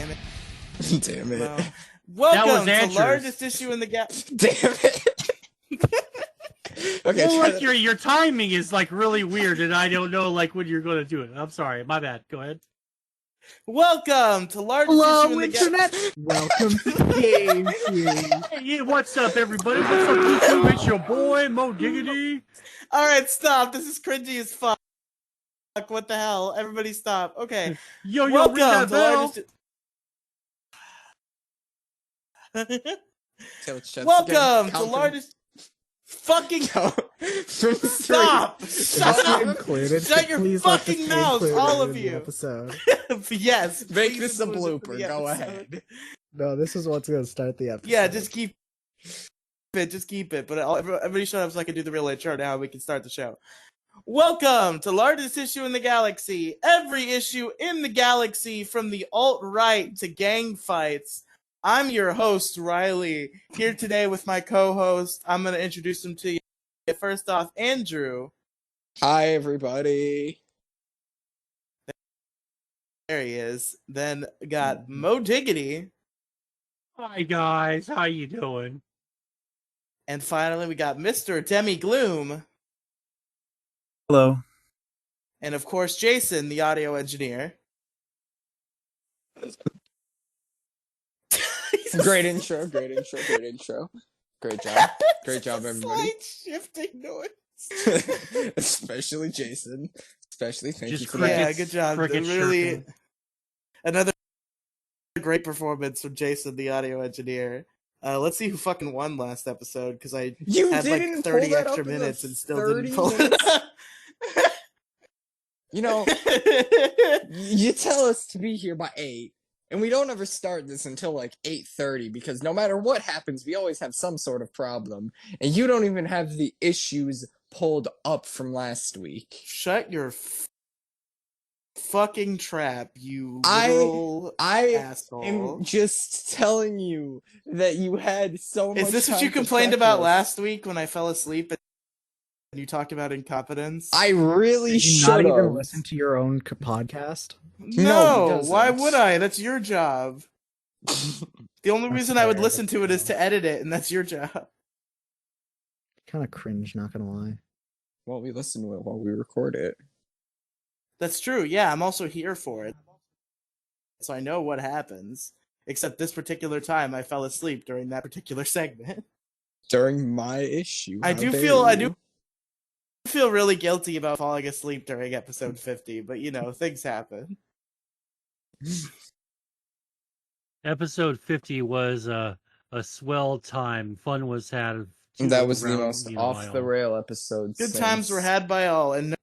Damn it. Damn it. No. Welcome to Andrew's. largest issue in the Damn it. Okay, Well, like your timing is like really weird, and I don't know like when you're going to do it. I'm sorry, my bad. Go ahead. Welcome to largest issue in the Internet. Welcome to Game King. Hey, what's up, everybody? What's up, YouTube? It's your boy Mo Diggity. All right, stop. This is cringy as fuck. What the hell? Everybody stop. Okay. Yo, ring Welcome that to bell. Welcome to largest fucking stop. Shut your Please fucking mouths, all of you. Episode. Yes. Make this a blooper. Go ahead. No, this is what's gonna start the episode. Yeah, just keep it. Just keep it. But everybody shut up so I can do the real intro now. We can start the show. Welcome to largest issue in the galaxy. Every issue in the galaxy, from the alt-right to gang fights. I'm your host, Riely, here today with my co-host. I'm going to introduce him to you. First off, Andrew. Hi, everybody. There he is. Then got Mo Diggity. Hi guys, how you doing? And finally, we got Mr. Demi Gloom. Hello. And of course, Jason, the audio engineer. Great intro. Great job, everybody. Slight shifting noise. Especially Jason. Especially thank Just you for Yeah, that. good job. cricket Really, chirping. another great performance from Jason, the audio engineer. Let's see who fucking won last episode, because I You had didn't like pull 30 that extra up in the minutes and still 30 didn't pull minutes? it. You know, you tell us to be here by 8, and we don't ever start this until like 8:30, because no matter what happens, we always have some sort of problem, and you don't even have the issues pulled up from last week. Shut your fucking trap, you little I asshole. am just telling you that you had so much Is this what time you to complained prep about this. last week when I fell asleep and you talked about incompetence? I really Did you should not have. even listen to your own podcast? No, he why doesn't. would I? That's your job. The only That's reason I would fair, listen that's to it is fair. to edit it, and that's your job. Kind of cringe, not gonna lie. Well, we listen to it while we record it. That's true. Yeah, I'm also here for it. So I know what happens. Except this particular time, I fell asleep during that particular segment. During my issue. I How do dare feel really guilty about falling asleep during episode 50, but you know, things happen. Episode 50 was a swell time. Fun was had. That was the around, most you know, off the rail episode. Good times were had by all, and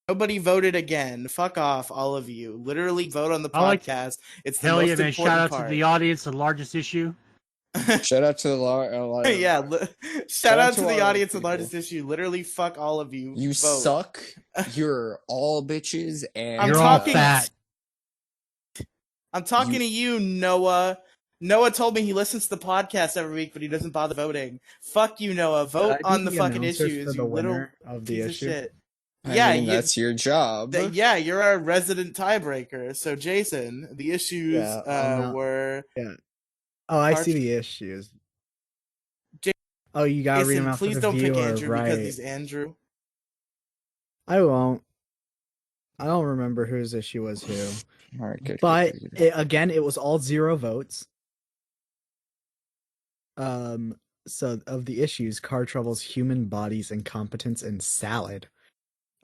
nobody voted again. Fuck off, all of you. Literally vote on the I like- podcast. It's the Hell most yeah, man! important Shout out part. to the audience, the largest issue. Shout out to the Yeah, shout out to the our audience of people. largest issue. Literally, fuck all of you. You vote. suck. You're all bitches, and I'm You're all talking- fat. I'm talking to you, Noah. Noah told me he listens to the podcast every week, but he doesn't bother voting. Fuck you, Noah. Vote Should I be on the the fucking announcer issues, for you the little winner of the piece issue? of shit. I Yeah, mean, that's your job. Yeah, you're our resident tiebreaker. So, Jason, the issues Yeah, I'm not- were... Oh, I see the issues. Ja- Oh, you gotta read Jason, them out please for the don't pick viewer, Andrew right? because he's Andrew. I won't. I don't remember whose issue was who. All right, good. But good. again, it was all 0 votes. So of the issues, car troubles, human bodies, incompetence, and salad.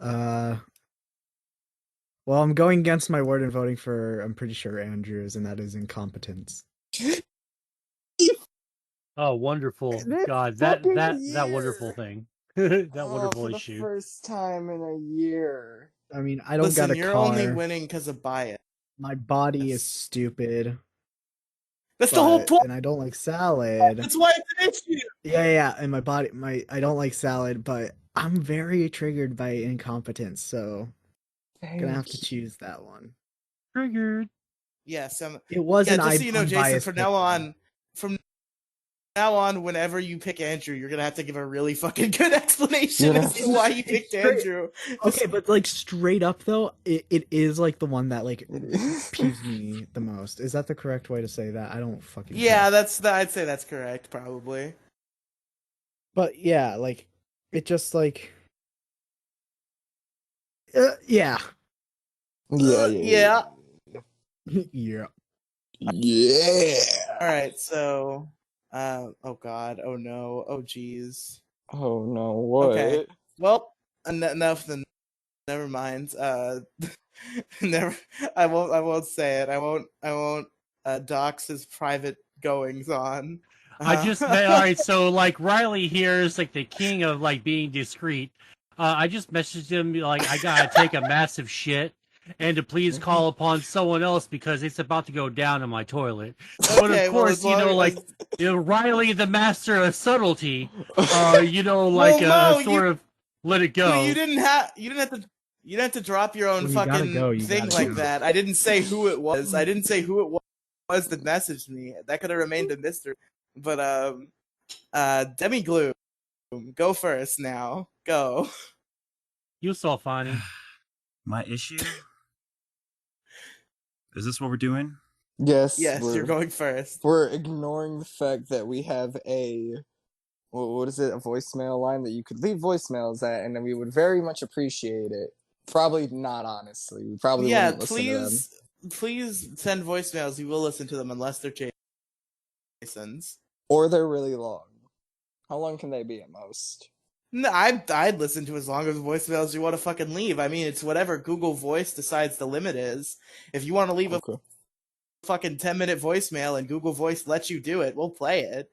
Well, I'm going against my word and voting for, I'm pretty sure, Andrews, and that is incompetence. Oh, wonderful! That God, that fucking wonderful year. thing, that wonderful for the issue. first time in a year. I mean, I don't Listen, got a you're car. only winning because of bias. My body That's- is stupid. That's the whole but- point. And I don't like salad. That's why it's an issue. Yeah. And I don't like salad, but I'm very triggered by incompetence, so I'm gonna have to choose that one. Triggered. Yes, It wasn't. just so you know, Jason, from now on, now on, whenever you pick Andrew, you're gonna have to give a really fucking good explanation Yeah. as to why you picked Andrew. Okay, but like straight up though, it is like the one that like It is. peeves me the most. Is that the correct way to say that? I don't fucking Yeah, care. I'd say that's correct, probably. But yeah, like it just like yeah. Yeah. Yeah. Yeah. All right, so, oh god, oh no, oh geez. Oh no, what? Okay, well, enough. Then, never mind. Never. I won't say it. I won't. Dox his private goings on. I just all right. So like Riely here is like the king of like being discreet. I just messaged him like I gotta take a massive shit, and to please call upon someone else because it's about to go down in my toilet. But of Okay, well, course, as long as Riely, the master of subtlety, Mo, sort of let it go. you didn't have to drop your own When you gotta fucking go, you thing gotta like go. that. I didn't say who it was. I didn't say who it was that messaged me. That could have remained a mystery. But Demi Gloom, go first now. Go. You so funny. My issue? Is this what we're doing? Yes, Yes, you're going first. We're ignoring the fact that we have a what is it? A voicemail line that you could leave voicemails at, and then we would very much appreciate it. Probably not, honestly. We probably Yeah, wouldn't listen to them. please send voicemails. We will listen to them unless they're Jason's. Or they're really long. How long can they be at most? No, I'd listen to as long as voicemails you want to fucking leave. I mean, it's whatever Google Voice decides the limit is. If you want to leave a fucking 10-minute voicemail and Google Voice lets you do it, we'll play it.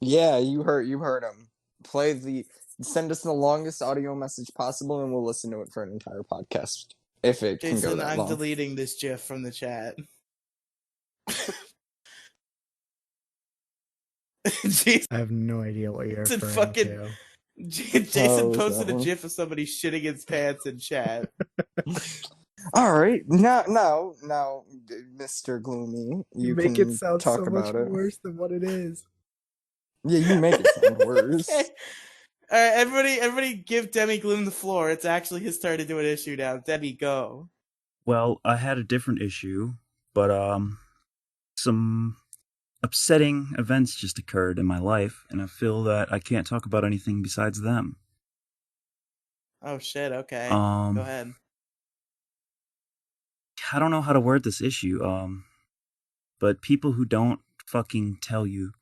Yeah, you heard him. Send us the longest audio message possible, and we'll listen to it for an entire podcast if it can go Jason, that I'm long. deleting this GIF from the chat. Jason I have no idea what you're Jason referring fucking- to. Jason was posted that a one? GIF of somebody shitting his pants in chat. All right, now, Mr. Gloomy, you make can it sound talk so much about it. worse than what it is. Yeah, you make it sound worse. Okay. All right, everybody, give Demi Gloom the floor. It's actually his turn to do an issue now. Demi, go. Well, I had a different issue, but some upsetting events just occurred in my life, and I feel that I can't talk about anything besides them. Oh shit. Okay. Um, Go ahead. I don't know how to word this issue, but people who don't fucking tell you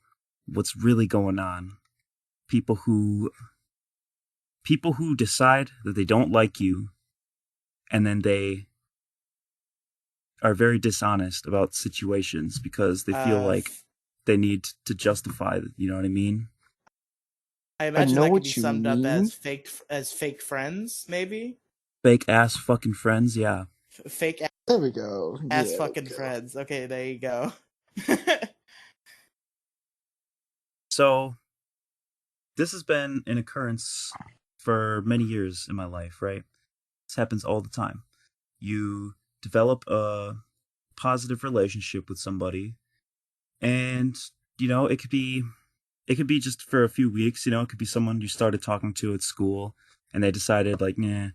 what's really going on, people who decide that they don't like you, and then they are very dishonest about situations because they feel like they need to justify it, you know what I mean? I imagine know that could what be you summed up mean. as fake friends, maybe. Fake ass fucking friends, yeah. Fake There we go. ass Yeah, fucking there we go. friends. Okay, there you go. So, this has been an occurrence for many years in my life, right? This happens all the time. You develop a positive relationship with somebody, and, it could be just for a few weeks, it could be someone you started talking to at school, and they decided, like, nah,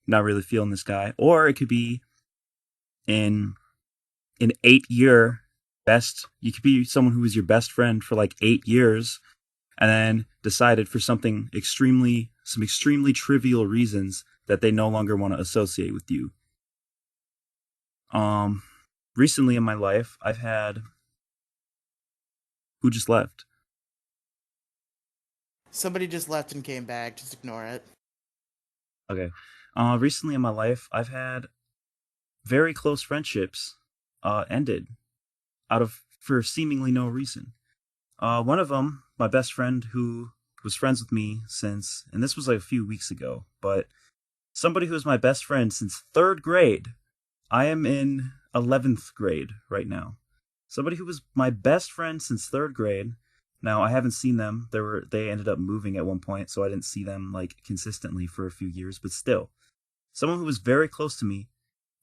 not really feeling this guy. Or it could be in an 8-year you could be someone who was your best friend for like 8 years, and then decided for some extremely trivial reasons that they no longer want to associate with you. Recently in my life, I've had who just left. Somebody just left and came back. Just ignore it. Okay. Recently in my life, I've had very close friendships ended for seemingly no reason. One of them, my best friend who was friends with me since, and this was like a few weeks ago, but somebody who was my best friend since 3rd grade. I am in 11th grade right now. Somebody who was my best friend since 3rd grade. Now, I haven't seen them. They ended up moving at one point, so I didn't see them like consistently for a few years, but still. Someone who was very close to me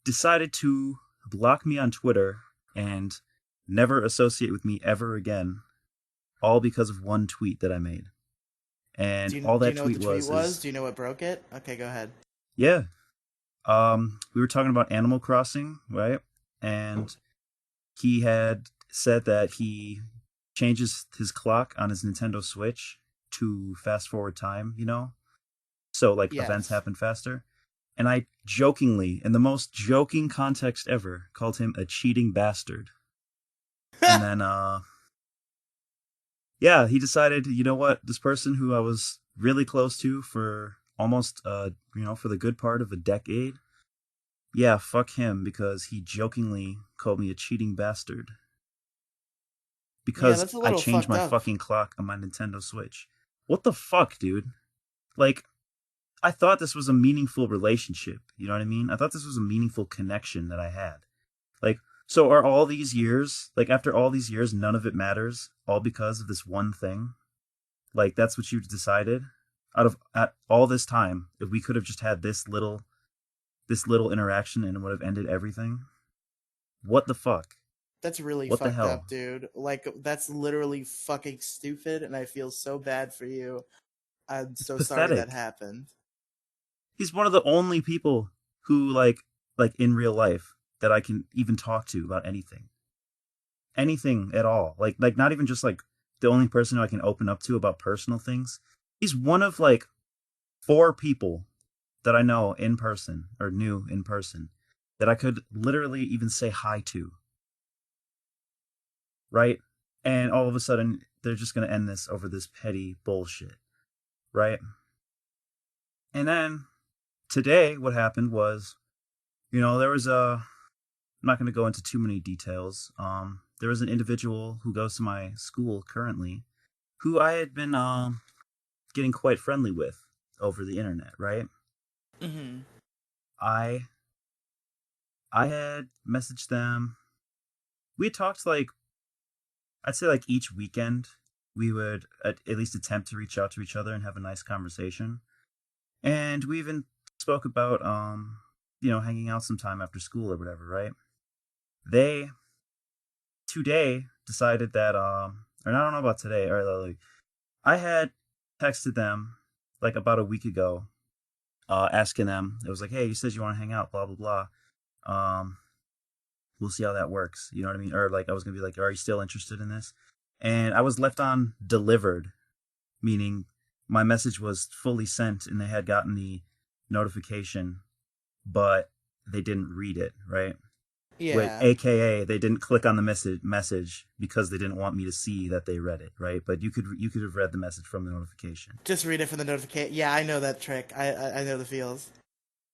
decided to block me on Twitter and never associate with me ever again, all because of one tweet that I made. And all do you that know what tweet the tweet was? is, Do you know what broke it? Okay, go ahead. yeah. We were talking about Animal Crossing, right? And he had said that he changes his clock on his Nintendo Switch to fast forward time, so like events Yes. happen faster. And I jokingly, in the most joking context ever, called him a cheating bastard. And then yeah, he decided, you know what, this person who I was really close to for almost for the good part of a decade, yeah, fuck him, because he jokingly called me a cheating bastard because that's a I little changed fucked my up. fucking clock on my Nintendo Switch. What the fuck, dude? Like, I thought this was a meaningful relationship. You know what I mean? I thought this was a meaningful connection that I had. Like, so are all these years, like after all these years, none of it matters, all because of this one thing? Like, that's what you've decided? At all this time, if we could have just had this little interaction and it would have ended everything? What the fuck? That's really What the fucked hell? up, dude. Like, that's literally fucking stupid, and I feel so bad for you. I'm so sorry that Pathetic. happened. He's one of the only people who like in real life that I can even talk to about anything. Anything at all. Like not even just like the only person who I can open up to about personal things. He's one of like 4 people that I know in person or knew in person that I could literally even say hi to. Right? And all of a sudden they're just going to end this over this petty bullshit. Right? And then today what happened was, there was I'm not going to go into too many details. There was an individual who goes to my school currently who I had been getting quite friendly with over the internet, right? Mm-hmm. I had messaged them. We had talked like, I'd say like each weekend we would at least attempt to reach out to each other and have a nice conversation. And we even spoke about hanging out sometime after school or whatever, right? They today decided that or I don't know about today, or like, I had texted them like about a week ago, asking them. It was like, hey, you said you want to hang out, blah blah blah. We'll see how that works. You know what I mean? Or like, I was gonna be like, are you still interested in this? And I was left on delivered, meaning my message was fully sent and they had gotten the notification, but they didn't read it, right? Wait, Yeah. AKA they didn't click on the message because they didn't want me to see that they read it, right? But you could have read the message from the notification. Just read it from the notification. Yeah, I know that trick. I know the feels.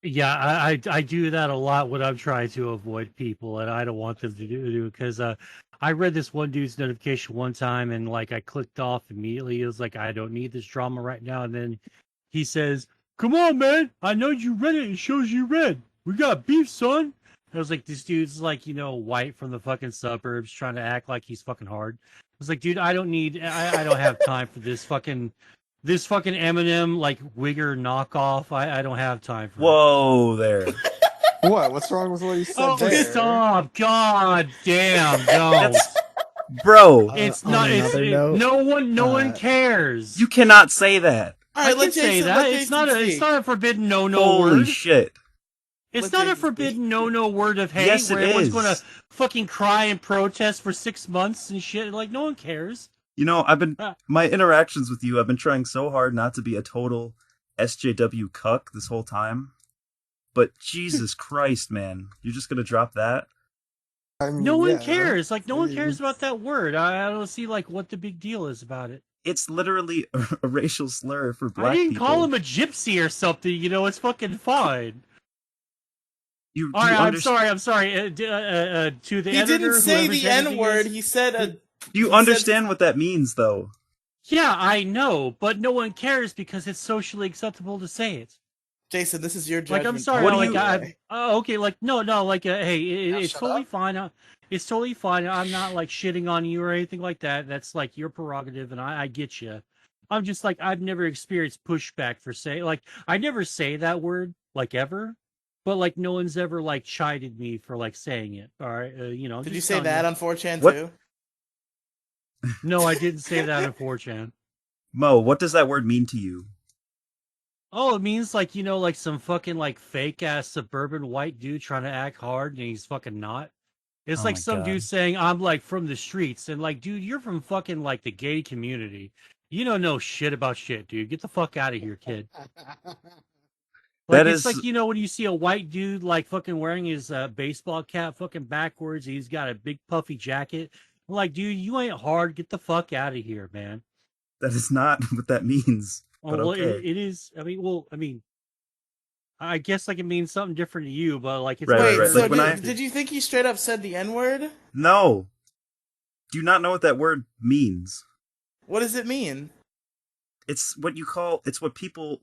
Yeah, I do that a lot when I'm trying to avoid people, and I don't want them to do because I read this one dude's notification one time, and like I clicked off immediately. It was like, I don't need this drama right now, and then he says, "Come on, man! I know you read it. It shows you read. We got beef, son." I was like, this dude's like, white from the fucking suburbs, trying to act like he's fucking hard. I was like, dude, I don't have time for this fucking Eminem like Wigger knockoff. I don't have time for it. Whoa there. What? What's wrong with what he said Oh, there? stop! God damn! Don't. Bro, It's on not. another note, No one cares. you cannot say that. All I right, can let say Jason. that. Let It's Jason not a. speak. It's not a forbidden no Holy word. shit. It's Let not a Jason forbidden speak. no word of hate Yes, it where everyone's is. going to fucking cry and protest for 6 months and shit. Like no one cares. My interactions with you, I've been trying so hard not to be a total SJW cuck this whole time. But Jesus Christ, man. You're just gonna drop that? I mean, No one yeah. cares. Like no one cares about that word. I don't see like what the big deal is about it. It's literally a racial slur for I black didn't people. call him a gypsy or something. It's fucking fine. You All right, I'm understand? sorry. To the He editor, didn't say whoever's the N editing word. this. He said a. Do you he understand said- what that means, though? Yeah, I know, but no one cares because it's socially acceptable to say it. Jason, this is your Like, judgment. I'm sorry. What call, do you- by the way. Okay, like, no, like, hey, it's shut totally up. fine. It's totally fine. I'm not like shitting on you or anything like that. That's like your prerogative, and I get you. I'm just like, I've never experienced pushback for say, like, I never say that word like ever. but like no one's ever like chided me for like saying it. All right, I'm Did you just say telling that you. on 4chan What? too? No, I didn't say that on 4chan. Mo, what does that word mean to you? Oh, it means like like some fucking like fake ass suburban white dude trying to act hard and he's fucking not. It's Oh like my some God. dude saying I'm like from the streets and like, dude, you're from fucking like the gay community. You don't know shit about shit, dude. Get the fuck out of here, kid. Like That it's is like when you see a white dude like fucking wearing his baseball cap fucking backwards, he's got a big puffy jacket. I'm like, dude, you ain't hard. Get the fuck out of here, man. not what that means. Oh But well, okay. it is. I mean, I guess like it means something different to you, but like it's Right, Wait, right. so Like when I did you think he straight up said the N-word? No. Do you not know what that word means? What does it mean? It's what people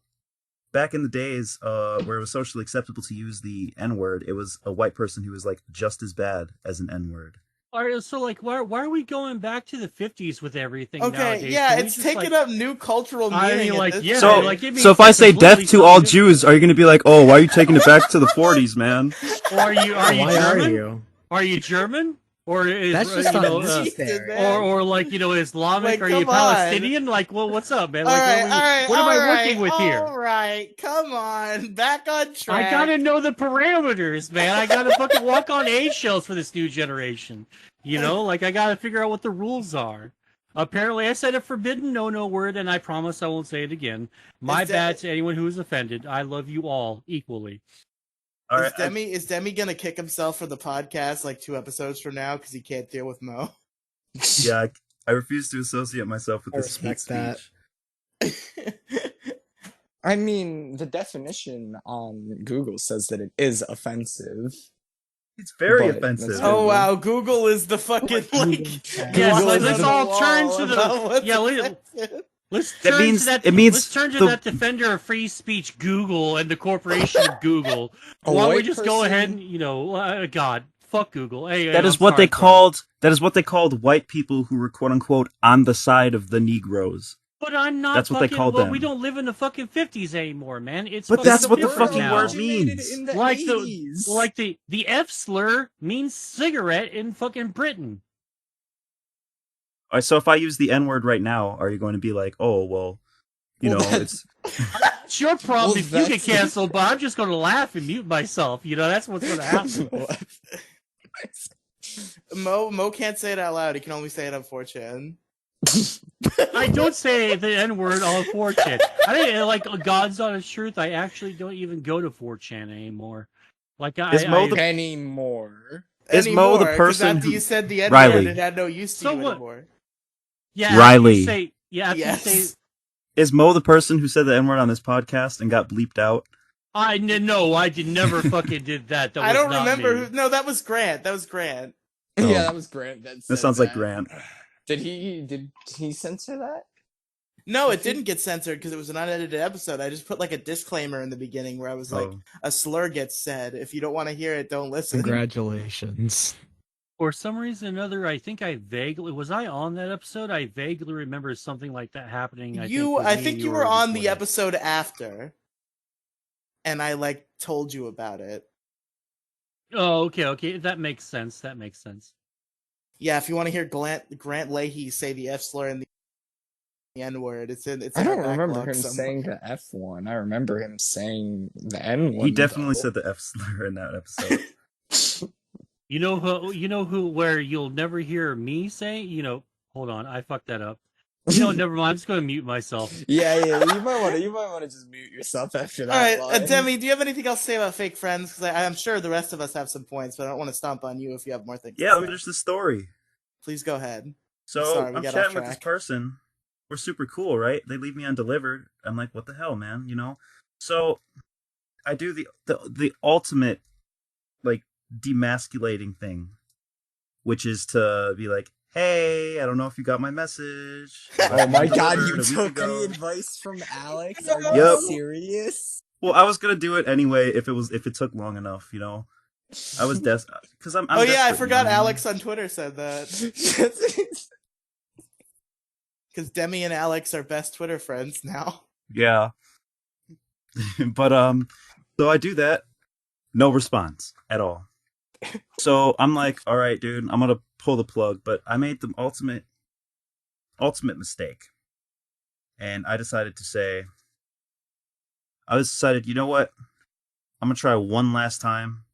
back in the days where it was socially acceptable to use the N-word, it was a white person who was like just as bad as an N-word. All right, so like, why are we going back to the 50s with everything Okay, nowadays? yeah, Can we it's just taking like, up new cultural I meaning mean, at like, this yeah, So- point. like it means So if I say death completely to all something Jews, are you going to be like, "Oh, why are you taking it back to the 40s, man?" Or are you Why German? are you? Are you German? Or is That's just Jesus, unnecessary. man. or like Islamic? Like, Are you come on. Palestinian? Like, well, what's up, man? All Like, right, what am I working with here? All right, come on, back on track. I gotta know the parameters, man. I gotta fucking walk on eggshells for this new generation. Like I gotta figure out what the rules are. Apparently, I said a forbidden no word, and I promise I won't say it again. My Is that- bad to anyone who is offended. I love you all equally. All Is right. Demi gonna kick himself for the podcast like 2 episodes from now because he can't deal with Mo? I refuse to associate myself with I this hate respect that. speech. I mean, the definition on Google says that it is offensive. It's very But offensive. that's Oh Google. wow, Google is the fucking like. Yeah, Google let's is the all turn to the the let's That turn means- to that. it means Let's turn to the- that defender of free speech, Google, and the corporation of Google. A Why don't we white just go person- ahead and God, fuck Google. Hey, That is what they called. That is what they called white people who were "quote unquote" on the side of the Negroes. But I'm not. That's what they called them. We don't live in the fucking 50s anymore, man. It's But fucking that's what the different fucking now. word originated means. in the Like 80s. the F slur means cigarette in fucking Britain. All right, so if I use the N-word right now, are you going to be like, "Oh, well, it's It's your problem Well, if you get that's- canceled, but I'm just going to laugh and mute myself. That's what's going to happen. Mo can't say it out loud. He can only say it on 4chan. I don't say the N word on 4chan. I think, like, God's honest truth, I actually don't even go to 4chan anymore. Like, Is Mo the- anymore. Is Mo the Anymore, 'cause person after who- you said the N Riely. word, it had no use to So you what? anymore. Yeah, after Riely. you say, after Yes. you say, is Mo the person who said the N-word on this podcast and got bleeped out?" no, I never fucking did that. That was I don't not remember. me. No, that was Grant. That was Grant. Oh. Yeah, that was Grant. That sounds like Grant. Did he censor that? No, it didn't get censored because it was an unedited episode. I just put like a disclaimer in the beginning where I was like, Oh. a slur gets said. If you don't want to hear it, don't listen. Congratulations. For some reason or another, I think I vaguely was I on that episode. I vaguely remember something like that happening. I think think you were on the episode after, and I like told you about it. Oh, okay, that makes sense. Yeah, if you want to hear Grant Leahy say the F slur and the N word, it's in. I our don't remember backlog him somewhere. saying the F one. I remember him saying the N one. He definitely said the F slur in that episode. You know who where you'll never hear me say, hold on, I fucked that up. Never mind, I'm just gonna mute myself. Yeah, you might want to just mute yourself after that. All right, line. Demi, do you have anything else to say about fake friends? Because I'm sure the rest of us have some points, but I don't want to stomp on you if you have more things. Yeah, to let me say. finish the story. Please go ahead. So Sorry, we I'm got chatting off with this track. person. We're super cool, right? They leave me undelivered. I'm like, what the hell, man? So I do the ultimate like demasculating thing, which is to be like, "Hey, I don't know if you got my message." Oh my god, you Delivered a week took ago. the advice from Alex? Are you Yep. serious? Well, I was gonna do it anyway if it took long enough, I was because I'm. Oh yeah, I desperate, forgot Alex on Twitter said that. Because Demi and Alex are best Twitter friends now. Yeah. But so I do that. No response at all. So I'm like, all right, dude, I'm gonna pull the plug. But I made the ultimate mistake, and I decided, you know what? I'm gonna try one last time,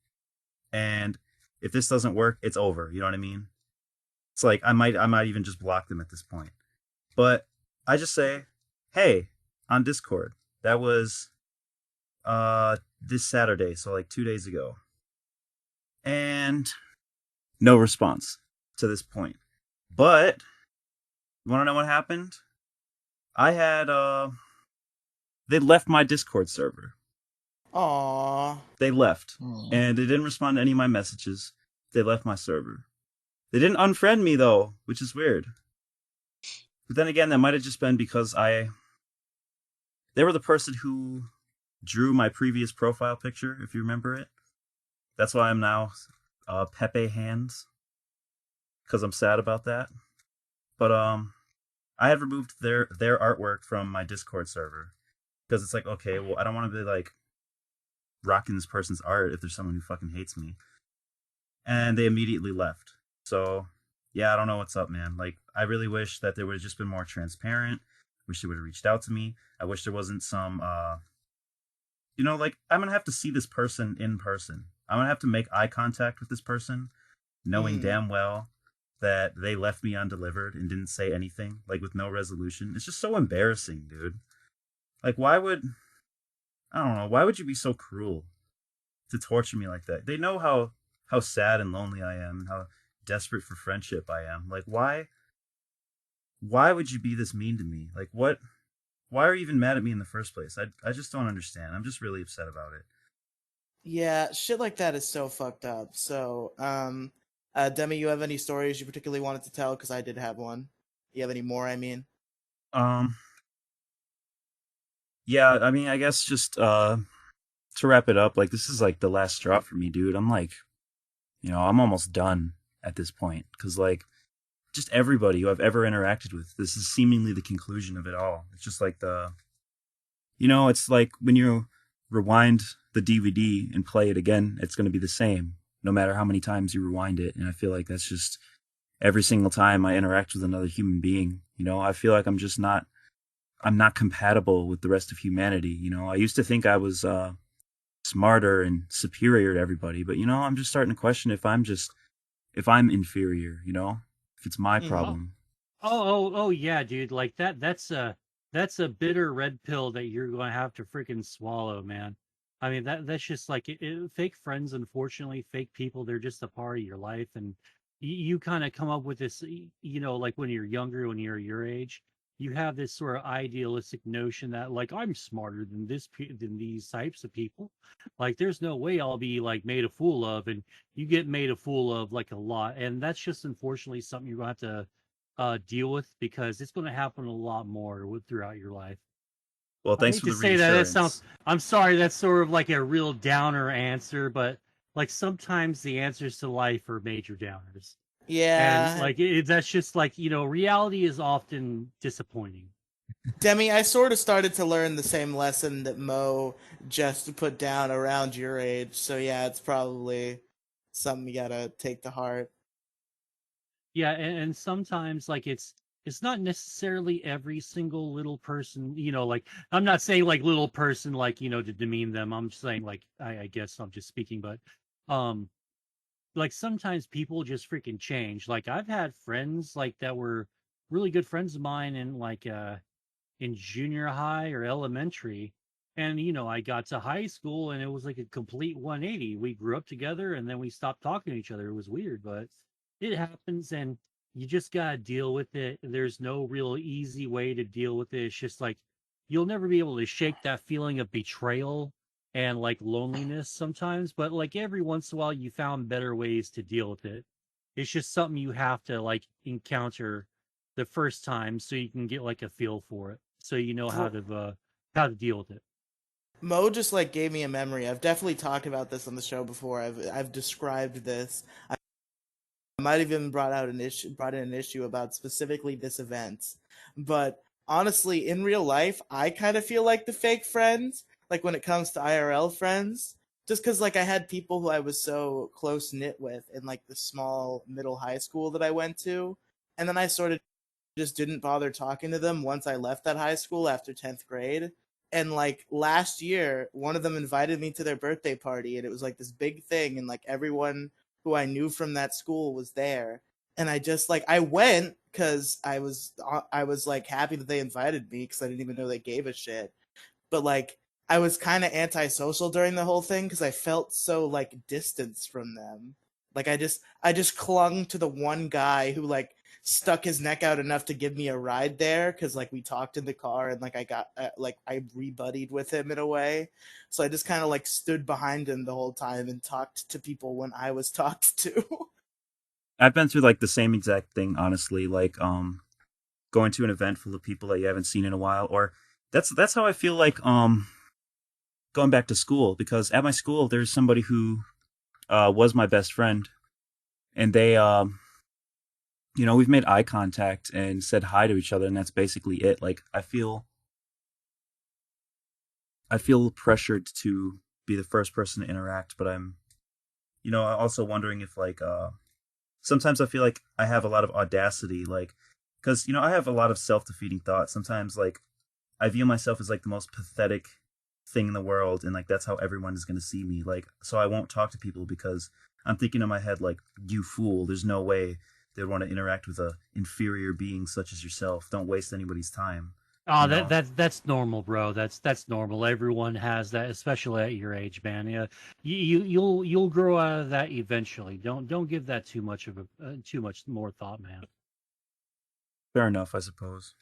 and if this doesn't work, it's over. You know what I mean? It's like I might even just block them at this point. But I just say, hey, on Discord, that was this Saturday, so like 2 days ago, and no response to this point. But you want to know what happened? I had they left my Discord server. Aww. They left, Hmm. and they didn't respond to any of my messages. They left my server. They didn't unfriend me though, which is weird. But then again, that might have just been because they were the person who drew my previous profile picture, if you remember it. That's why I'm now Pepe Hands, because I'm sad about that. But I had removed their artwork from my Discord server because it's like, okay, well, I don't want to be like rocking this person's art if there's someone who fucking hates me. And they immediately left. So yeah, I don't know what's up, man. Like, I really wish that they would have just been more transparent. Wish they would have reached out to me. I wish there wasn't some like, I'm gonna have to see this person in person. I'm gonna have to make eye contact with this person, knowing damn well that they left me undelivered and didn't say anything, like with no resolution. It's just so embarrassing, dude. Like, I don't know, why would you be so cruel to torture me like that? They know how sad and lonely I am, how desperate for friendship I am. Like, why would you be this mean to me? Like, why are you even mad at me in the first place? I just don't understand. I'm just really upset about it. Yeah, shit like that is so fucked up. So, Demi, you have any stories you particularly wanted to tell? Because I did have one. You have any more? I mean, Yeah, I mean, I guess just to wrap it up, like, this is like the last straw for me, dude. I'm like, I'm almost done at this point because, like, just everybody who I've ever interacted with, this is seemingly the conclusion of it all. It's just like it's like when you rewind the DVD and play it again, it's going to be the same, no matter how many times you rewind it. And I feel like that's just every single time I interact with another human being. I feel like I'm not compatible with the rest of humanity. I used to think I was smarter and superior to everybody, but I'm just starting to question if I'm inferior. If it's my problem. Oh, yeah, dude. Like that's a bitter red pill that you're going to have to freaking swallow, man. I mean, that's just like fake friends. Unfortunately, fake people. They're just a part of your life, and you kind of come up with this. Like when you're younger, when you're your age, you have this sort of idealistic notion that like I'm smarter than than these types of people. Like, there's no way I'll be like made a fool of, and you get made a fool of like a lot, and that's just unfortunately something you're going to have to deal with because it's going to happen a lot more throughout your life. Well, I thanks hate for to the say that. That sounds. reassurance. I'm sorry. That's sort of like a real downer answer, but like sometimes the answers to life are major downers, and yeah, like that's just like reality is often disappointing. Demi, I sort of started to learn the same lesson that Mo just put down around your age. So yeah, it's probably something you gotta take to heart. Yeah, and sometimes like it's not necessarily every single little person. Like I'm not saying like little person like to demean them. I'm just saying like I guess I'm just speaking, but um like sometimes people just freaking change. Like I've had friends like that were really good friends of mine in junior high or elementary. And I got to high school and it was like a complete 180. We grew up together and then we stopped talking to each other. It was weird, but it happens and you just gotta deal with it. There's no real easy way to deal with it. It's just like you'll never be able to shake that feeling of betrayal and like loneliness sometimes, but like every once in a while you found better ways to deal with it. It's just something you have to like encounter the first time so you can get like a feel for it, so you know Bro, how to deal with it. Mo just like gave me a memory. I've definitely talked about this on the show before. I've described this. I might have even brought in an issue about specifically this event. But honestly, in real life, I kind of feel like the fake friends. Like when it comes to IRL friends, just because like I had people who I was so close knit with in like the small middle high school that I went to, and then I sort of just didn't bother talking to them once I left that high school after 10th grade. And like last year, one of them invited me to their birthday party, and it was like this big thing, and like everyone who I knew from that school was there. And I just like I went because I was like happy that they invited me because I didn't even know they gave a shit. But like I was kind of antisocial during the whole thing because I felt so like distanced from them. Like I just clung to the one guy who like stuck his neck out enough to give me a ride there because like we talked in the car and like I got like I rebuddied with him in a way. So I just kind of like stood behind him the whole time and talked to people when I was talked to. I've been through like the same exact thing, honestly. Like going to an event full of people that you haven't seen in a while, or that's how I feel like going back to school, because at my school there's somebody who was my best friend, and they we've made eye contact and said hi to each other, and that's basically it. Like I feel pressured to be the first person to interact, but I'm also wondering if like sometimes I feel like I have a lot of audacity, like because I have a lot of self-defeating thoughts. Sometimes like I view myself as like the most pathetic thing in the world, and like that's how everyone is going to see me. Like, so I won't talk to people because I'm thinking in my head like, you fool, there's no way they'd want to interact with a inferior being such as yourself. Don't waste anybody's time, Oh, you that know. that's normal, bro. That's normal. Everyone has that, especially at your age, man. Yeah, you'll grow out of that eventually. Don't give that too much of a too much more thought, man. Fair enough, I suppose.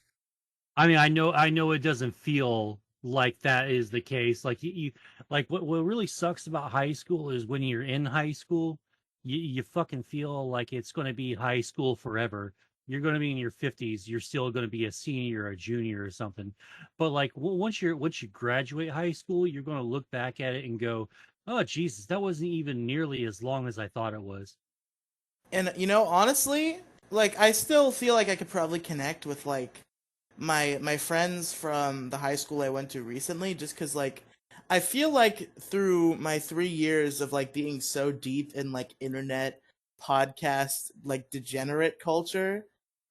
I mean, I know it doesn't feel like that is the case. Like you like what really sucks about high school is when you're in high school, you fucking feel like it's going to be high school forever. You're going to be in your 50s. You're still going to be a senior or a junior or something. But like once you graduate high school, you're going to look back at it and go, "Oh Jesus, that wasn't even nearly as long as I thought it was." And honestly, like I still feel like I could probably connect with like my friends from the high school I went to recently just cuz like I feel like through my 3 years of like being so deep in like internet podcast like degenerate culture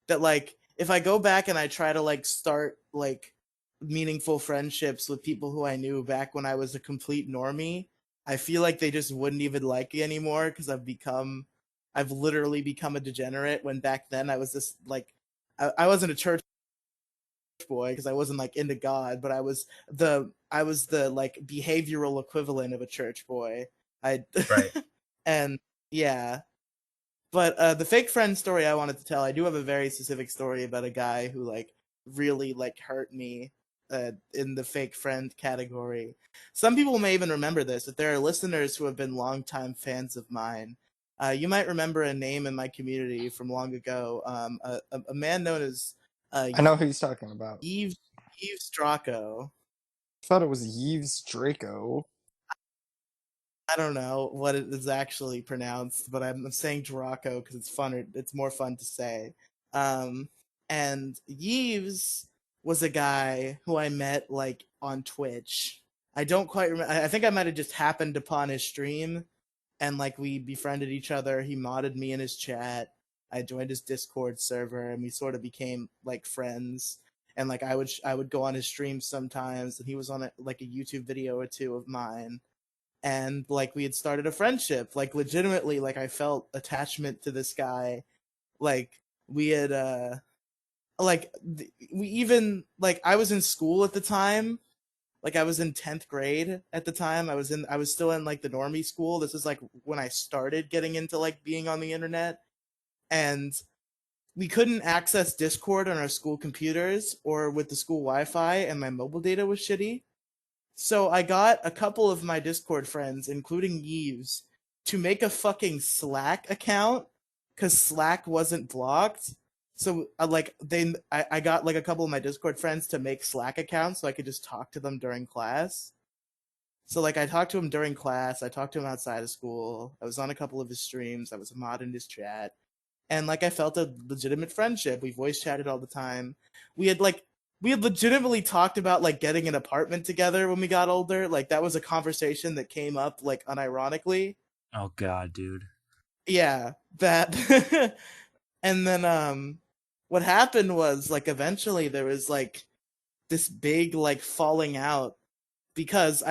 that like if I go back and I try to like start like meaningful friendships with people who I knew back when I was a complete normie, I feel like they just wouldn't even like me anymore because I've literally become a degenerate when back then I was just like I wasn't a church boy because I wasn't like into God, but I was the like behavioral equivalent of a church boy. I Right. and yeah, but the fake friend story I wanted to tell, I do have a very specific story about a guy who like really like hurt me in the fake friend category. Some people may even remember this. If there are listeners who have been longtime fans of mine, you might remember a name in my community from long ago. A man known as I know who he's talking about. Yves Yves Draco. I thought it was Yves Draco. I don't know what it is actually pronounced, but I'm saying Draco because it's funner. It's more fun to say. Um, and Yves was a guy who I met like on Twitch. I don't quite remember. I think I might have just happened upon his stream, and like we befriended each other. He modded me in his chat. I joined his Discord server, and we sort of became like friends. And like I would go on his streams sometimes, and he was on like a YouTube video or two of mine, and like we had started a friendship, like legitimately, like I felt attachment to this guy. Like we had we even like I was in school at the time, like I was in 10th grade at the time. I was still in like the normie school. This is like when I started getting into like being on the internet, and we couldn't access Discord on our school computers or with the school Wi-Fi, and my mobile data was shitty. So I got a couple of my Discord friends, including Yves, to make a fucking Slack account because Slack wasn't blocked. So I got like a couple of my Discord friends to make Slack accounts so I could just talk to them during class. So like I talked to him during class, I talked to him outside of school. I was on a couple of his streams. I was a mod in his chat, and like I felt a legitimate friendship. We voice chatted all the time. We had like we had legitimately talked about like getting an apartment together when we got older. Like that was a conversation that came up like unironically. Oh God, dude. Yeah, that. And then what happened was like eventually there was like this big like falling out because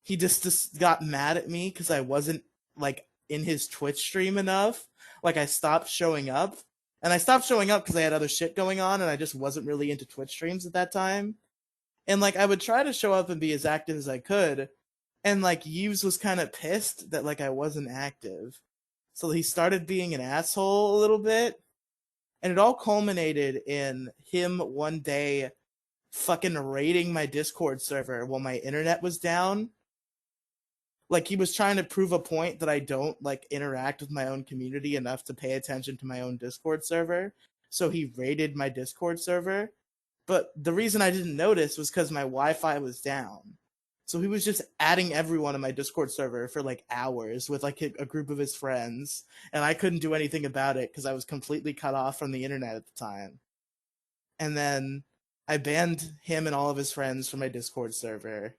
he just got mad at me because I wasn't like in his Twitch stream enough. Like I stopped showing up. And I stopped showing up because I had other shit going on and I just wasn't really into Twitch streams at that time. And like I would try to show up and be as active as I could. And like Yves was kind of pissed that like I wasn't active. So he started being an asshole a little bit. And it all culminated in him one day fucking raiding my Discord server while my internet was down. Like he was trying to prove a point that I don't like interact with my own community enough to pay attention to my own Discord server. So he raided my Discord server. But the reason I didn't notice was because my Wi-Fi was down. So he was just adding everyone on my Discord server for like hours with like a group of his friends, and I couldn't do anything about it because I was completely cut off from the internet at the time. And then I banned him and all of his friends from my Discord server.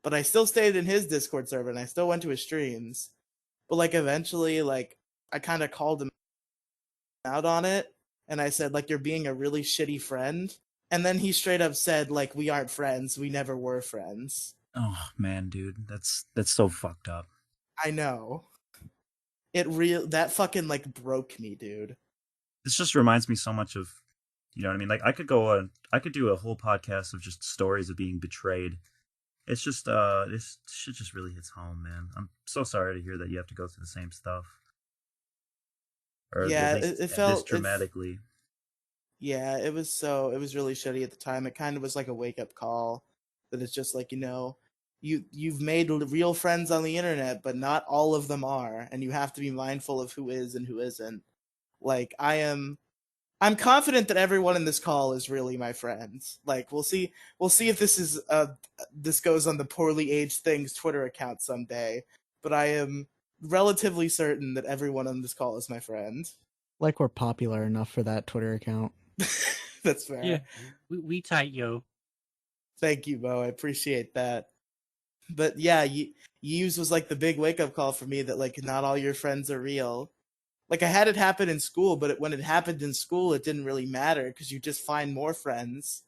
But I still stayed in his Discord server and I still went to his streams. But like eventually, like I kind of called him out on it, and I said like you're being a really shitty friend. And then he straight up said like we aren't friends, we never were friends. Oh man, dude, that's so fucked up. I know. That fucking like broke me, dude. This just reminds me so much of, you know what I mean? Like I could do a whole podcast of just stories of being betrayed. It's just this shit just really hits home, man. I'm so sorry to hear that you have to go through the same stuff. Or Yeah, at least it this felt dramatically. yeah, it was really shitty at the time. It kind of was like a wake up call that it's just like, you've made real friends on the internet, but not all of them are, and you have to be mindful of who is and who isn't. Like I'm confident that everyone in this call is really my friends. Like we'll see if this goes on the poorly aged things Twitter account someday, but I am relatively certain that everyone on this call is my friend. Like we're popular enough for that Twitter account. That's fair. Yeah, we tight, yo. Thank you, Bo. I appreciate that. But yeah, Yves was like the big wake up call for me that like not all your friends are real. Like I had it happen in school, but when it happened in school, it didn't really matter because you just find more friends,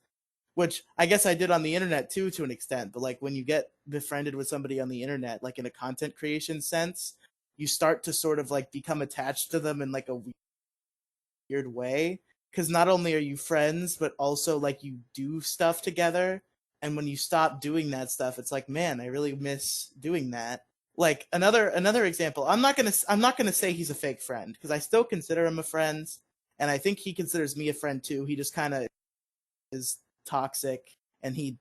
which I guess I did on the internet too, to an extent. But like when you get befriended with somebody on the internet, like in a content creation sense, you start to sort of like become attached to them in like a weird way. Because not only are you friends, but also like you do stuff together. And when you stop doing that stuff, it's like, man, I really miss doing that. Like another example, I'm not gonna say he's a fake friend because I still consider him a friend, and I think he considers me a friend too. He just kind of is toxic, and he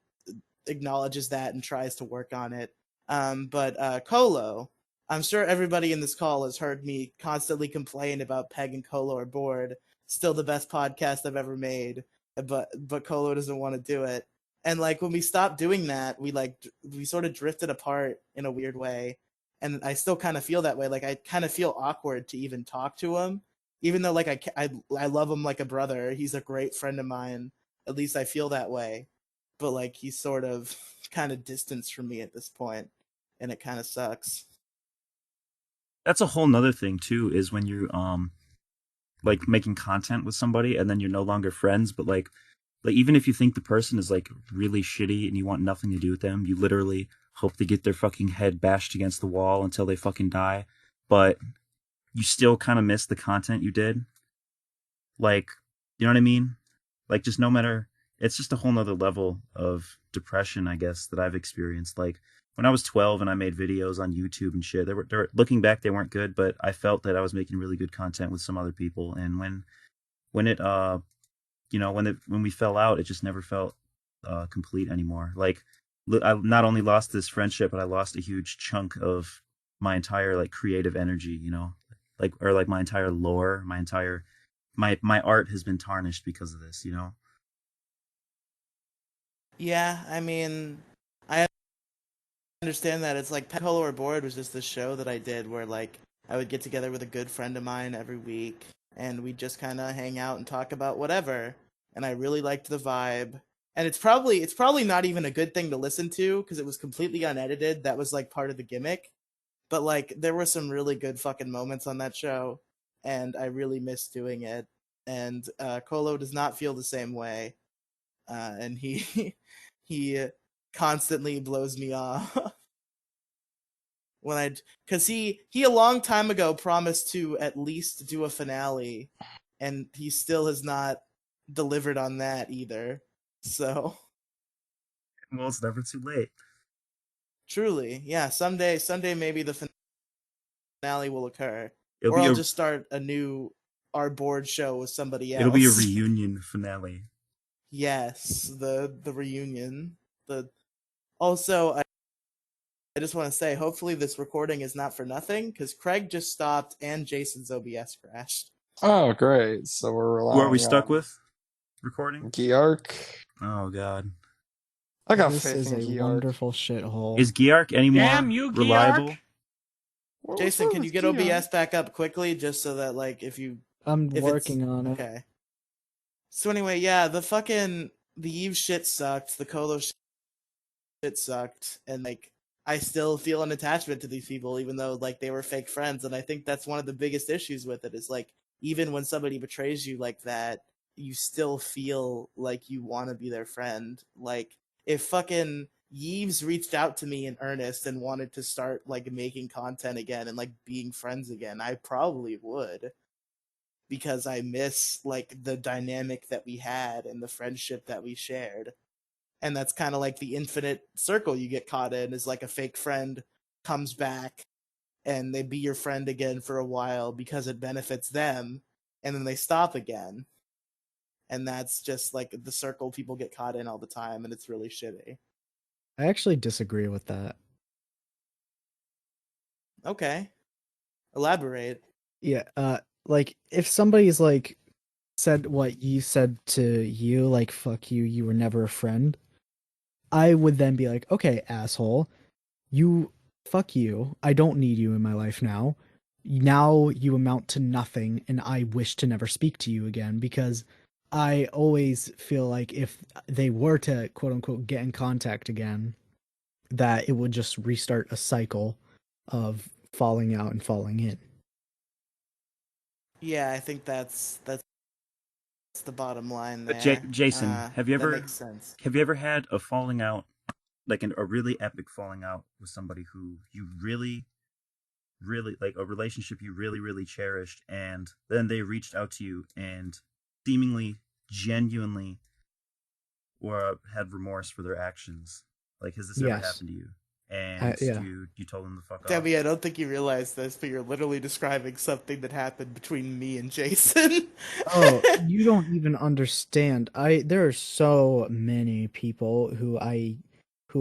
acknowledges that and tries to work on it. But Colo, I'm sure everybody in this call has heard me constantly complain about Peg and Colo are bored. Still the best podcast I've ever made, but Colo doesn't want to do it. And like when we stopped doing that, we sort of drifted apart in a weird way. And I still kind of feel that way. Like I kind of feel awkward to even talk to him, even though like I love him like a brother. He's a great friend of mine. At least I feel that way. But like he's sort of kind of distanced from me at this point, and it kind of sucks. That's a whole nother thing too, is when you like making content with somebody and then you're no longer friends, but like even if you think the person is like really shitty and you want nothing to do with them, you literally hope to get their fucking head bashed against the wall until they fucking die, but you still kind of miss the content you did. Like, you know what I mean? Like just no matter, it's just a whole nother level of depression, I guess, that I've experienced. Like when I was 12 and I made videos on YouTube and shit, they were looking back, they weren't good, but I felt that I was making really good content with some other people. And when it when we fell out, it just never felt complete anymore. Like I not only lost this friendship, but I lost a huge chunk of my entire like creative energy, like my entire lore, my art has been tarnished because of this, Yeah, I mean, I understand that. It's like Pecolo or Board was just this show that I did where like I would get together with a good friend of mine every week and we'd just kind of hang out and talk about whatever. And I really liked the vibe. and it's probably not even a good thing to listen to because it was completely unedited. That was like part of the gimmick. But like there were some really good fucking moments on that show, and I really miss doing it. And Kolo does not feel the same way, and he he constantly blows me off when because he a long time ago promised to at least do a finale, and he still has not delivered on that either. So Well, it's never too late. truly, yeah, someday maybe the finale will occur, It'll or be I'll a just start a new our board show with somebody else. it'll be a reunion finale. Yes, the reunion. The also I just want to say, hopefully this recording is not for nothing because Craig just stopped and Jason's OBS crashed. Oh, great. So we're Who are we relying stuck on with? Recording? Geark. Oh god. I got This faith is in a Geark. wonderful shithole. Is Geark any more Damn you, reliable? Geark! What's Jason, wrong can you with get Geark? OBS back up quickly just so that like if it's working on it. okay. So anyway, yeah, the Eve shit sucked, the Colo shit sucked, and like I still feel an attachment to these people even though like they were fake friends, and I think that's one of the biggest issues with it is like even when somebody betrays you like that, you still feel like you want to be their friend. Like if fucking Yeeves reached out to me in earnest and wanted to start like making content again and like being friends again, I probably would because I miss like the dynamic that we had and the friendship that we shared. And that's kind of like the infinite circle you get caught in is like a fake friend comes back and they be your friend again for a while because it benefits them and then they stop again. And that's just like the circle people get caught in all the time and it's really shitty. I actually disagree with that. Okay. Elaborate. Yeah, like if somebody's like said what you said to you, like fuck you, you were never a friend, I would then be like, okay, asshole, you fuck you. I don't need you in my life now. Now you amount to nothing and I wish to never speak to you again because I always feel like if they were to quote unquote get in contact again, that it would just restart a cycle of falling out and falling in. Yeah, I think that's the bottom line But there. Jason, have you that ever makes sense. had a falling out, like a really epic falling out with somebody who you really, really like a relationship you really, really cherished, and then they reached out to you and seemingly, genuinely, or had remorse for their actions? Like, has this ever Yes. happened to you? And Yeah. you told them to fuck off? Demi, I don't think you realize this, but you're literally describing something that happened between me and Jason. Oh, you don't even understand. There are so many people who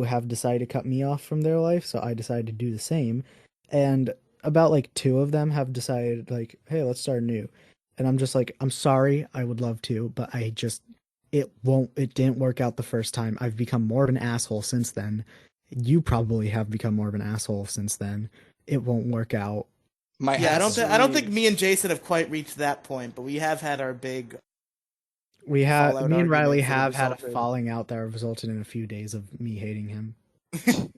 have decided to cut me off from their life, so I decided to do the same. And about like two of them have decided like, hey, let's start new. And I'm just like, I'm sorry, I would love to, but it didn't work out the first time. I've become more of an asshole since then. You probably have become more of an asshole since then. It won't work out. My Yeah, hat I don't think sleeve- me and Jason have quite reached that point, but we have had our big Me and Riley arguments that have had a resulted- falling out that resulted in a few days of me hating him.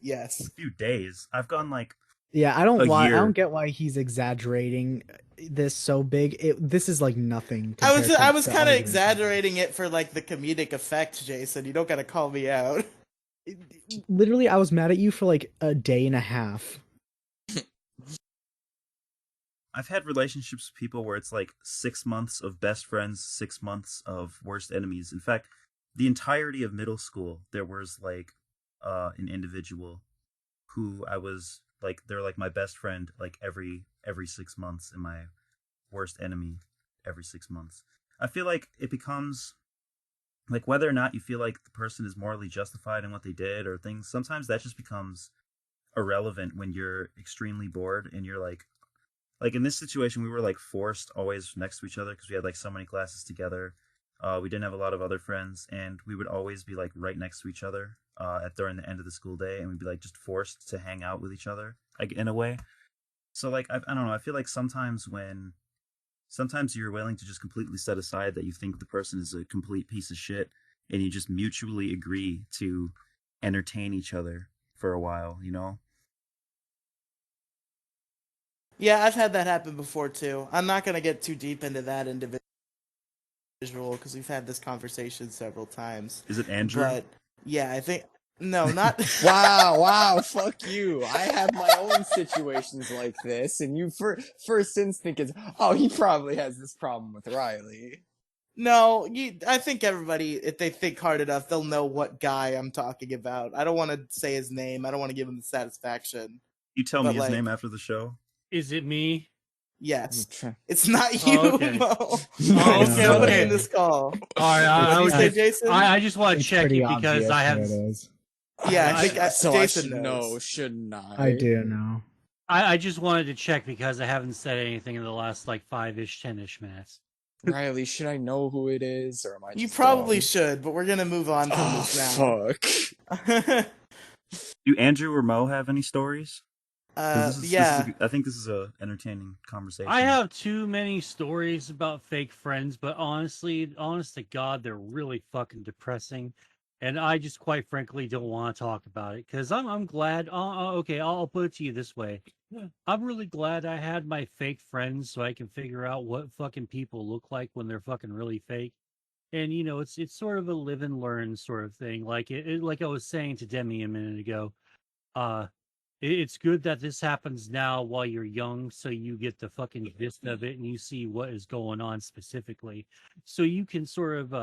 yes. A few days. I've gone like Yeah, I A don't year. get why he's exaggerating this so big. This is like nothing. I was compared to the kind of argument. exaggerating it for like the comedic effect, Jason. You don't got to call me out. Literally, I was mad at you for like a day and a half. I've had relationships with people where it's like 6 months of best friends, 6 months of worst enemies. In fact, the entirety of middle school, there was like an individual who I was like, they're like my best friend like every 6 months, and my worst enemy every 6 months. I feel like it becomes like whether or not you feel like the person is morally justified in what they did or things, sometimes that just becomes irrelevant when you're extremely bored and you're like in this situation we were like forced always next to each other because we had like so many classes together. We didn't have a lot of other friends, and we would always be like right next to each other during the end of the school day, and we'd be like just forced to hang out with each other, like in a way. So like I don't know, I feel like sometimes you're willing to just completely set aside that you think the person is a complete piece of shit, and you just mutually agree to entertain each other for a while, you know? Yeah, I've had that happen before too. I'm not gonna get too deep into that individual because we've had this conversation several times. Is it Andrew? But yeah, I think no, not Wow, fuck you. I have my own situations like this, and you first instinct is, oh, he probably has this problem with Riely. No, I think everybody, if they think hard enough, they'll know what guy I'm talking about. I don't want to say his name. I don't want to give him the satisfaction. You tell But, me his like- name after the show. Is it me? Yes, Try- it's not you, Oh, okay. Mo. Oh, It's okay, somebody okay. in this call. All right, What I did you was say, just, Jason? I just want to It's check pretty it because obvious I who have. it is. Yeah, I think so Jason I should knows. know, shouldn't I? I do know. I just wanted to check because I haven't said anything in the last like 5-ish, 10-ish minutes. Riely, should I know who it is, or am I? You Just probably dumb? should, but we're gonna move on from Oh this now. fuck! Do Andrew or Mo have any stories? 'Cause Yeah. I think this is a entertaining conversation. I have too many stories about fake friends, but honest to God, they're really fucking depressing, and I just quite frankly don't want to talk about it because I'm glad. Okay, I'll put it to you this way: I'm really glad I had my fake friends so I can figure out what fucking people look like when they're fucking really fake. And it's sort of a live and learn sort of thing. Like like I was saying to Demi a minute ago. Uh, it's good that this happens now while you're young, so you get the fucking gist of it and you see what is going on specifically, so you can sort of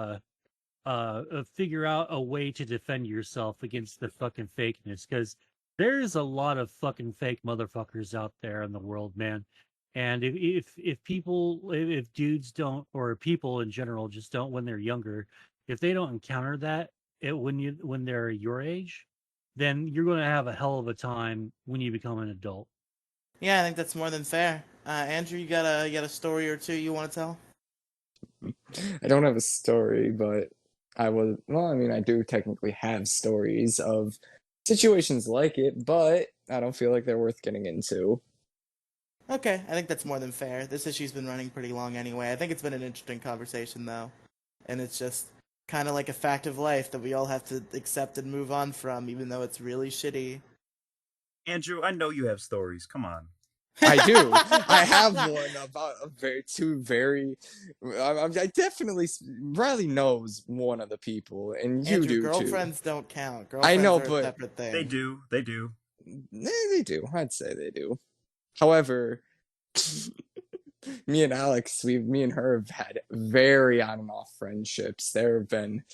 figure out a way to defend yourself against the fucking fakeness. Because there's a lot of fucking fake motherfuckers out there in the world, man. And if people, if dudes don't, or people in general just don't when they're younger, if they don't encounter that when they're your age, then you're going to have a hell of a time when you become an adult. Yeah, I think that's more than fair. Andrew, you got a story or two you want to tell? I don't have a story, but well, I mean, I do technically have stories of situations like it, but I don't feel like they're worth getting into. Okay, I think that's more than fair. This issue's been running pretty long anyway. I think it's been an interesting conversation, though. And it's just kind of like a fact of life that we all have to accept and move on from, even though it's really shitty. Andrew, I know you have stories. Come on. I do. I have one about two very. I definitely. Riely knows one of the people, and you Andrew, do girlfriends don't count. I Girlfriends know, are a but separate thing. They do. They do. too. They do. I'd say they do. However, me and her have had very on and off friendships. There have been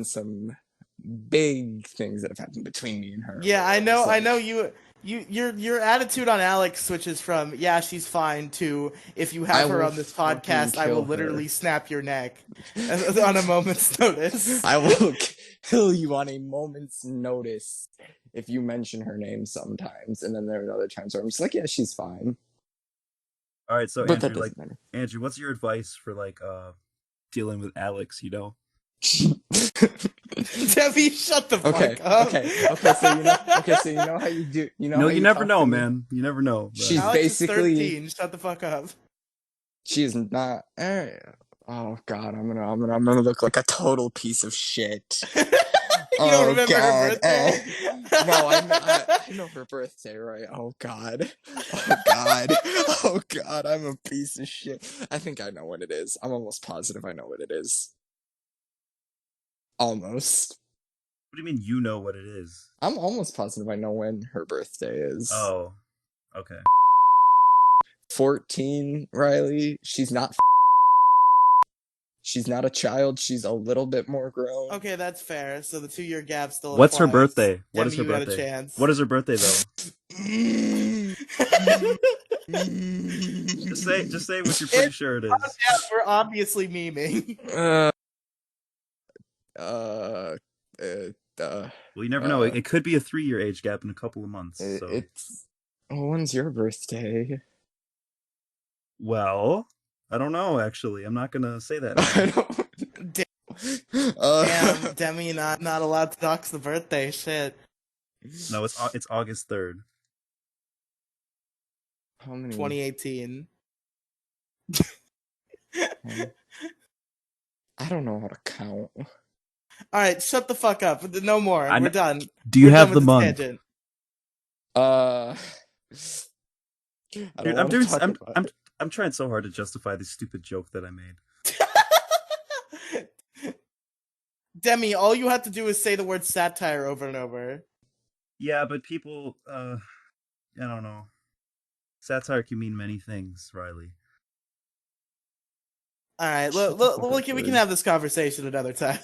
some big things that have happened between me and her. Yeah, where I it know. was I like- know your attitude on Alex switches from yeah she's fine to if you I have her will on this fucking podcast I will kill her. literally snap your neck on a moment's notice. I will kill you on a moment's notice if you mention her name sometimes, and then there are other times where I'm just like, yeah, she's fine. All right, so But that Andrew, doesn't matter. Andrew, what's your advice for dealing with Alex? You know, Debbie, shut the Okay, fuck up. so you know how you do. You know, no, how you never talk know, to me? man. You never know. but- She's Alex basically- is 13. Shut the fuck up. She is not. Oh God, I'm gonna look like a total piece of shit. You don't remember her God. birthday? No, I know her birthday, right? Oh God. Oh God. Oh God, I'm a piece of shit. I think I know what it is. I'm almost positive I know what it is. Almost. What do you mean you know what it is? I'm almost positive I know when her birthday is. Oh, okay. 14, Riely. She's not. She's not a child. She's a little bit more grown. Okay, that's fair. So the 2-year gap still What's her applies. birthday? What Demi, is her you got a birthday? chance. What is her birthday though? Just say what you're pretty sure it is. Yeah, we're obviously memeing. Well, you never know. It could be a 3-year age gap in a couple of months. So. It's. When's your birthday? Well, I don't know. Actually, I'm not gonna say that. I don't. Damn, Demi not allowed to dox the birthday. Shit. No, it's August 3rd. How many? 2018. I don't know how to count. All right, shut the fuck up. No more. I We're kn- done. Do you We're have done the with this month? tangent. I don't Dude, want to talk about it. I'm trying so hard to justify this stupid joke that I made. Demi, all you have to do is say the word satire over and over. Yeah, but people, I don't know. Satire can mean many things, Riley. All right, Shut the fuck up, we can Bird. have this conversation another time.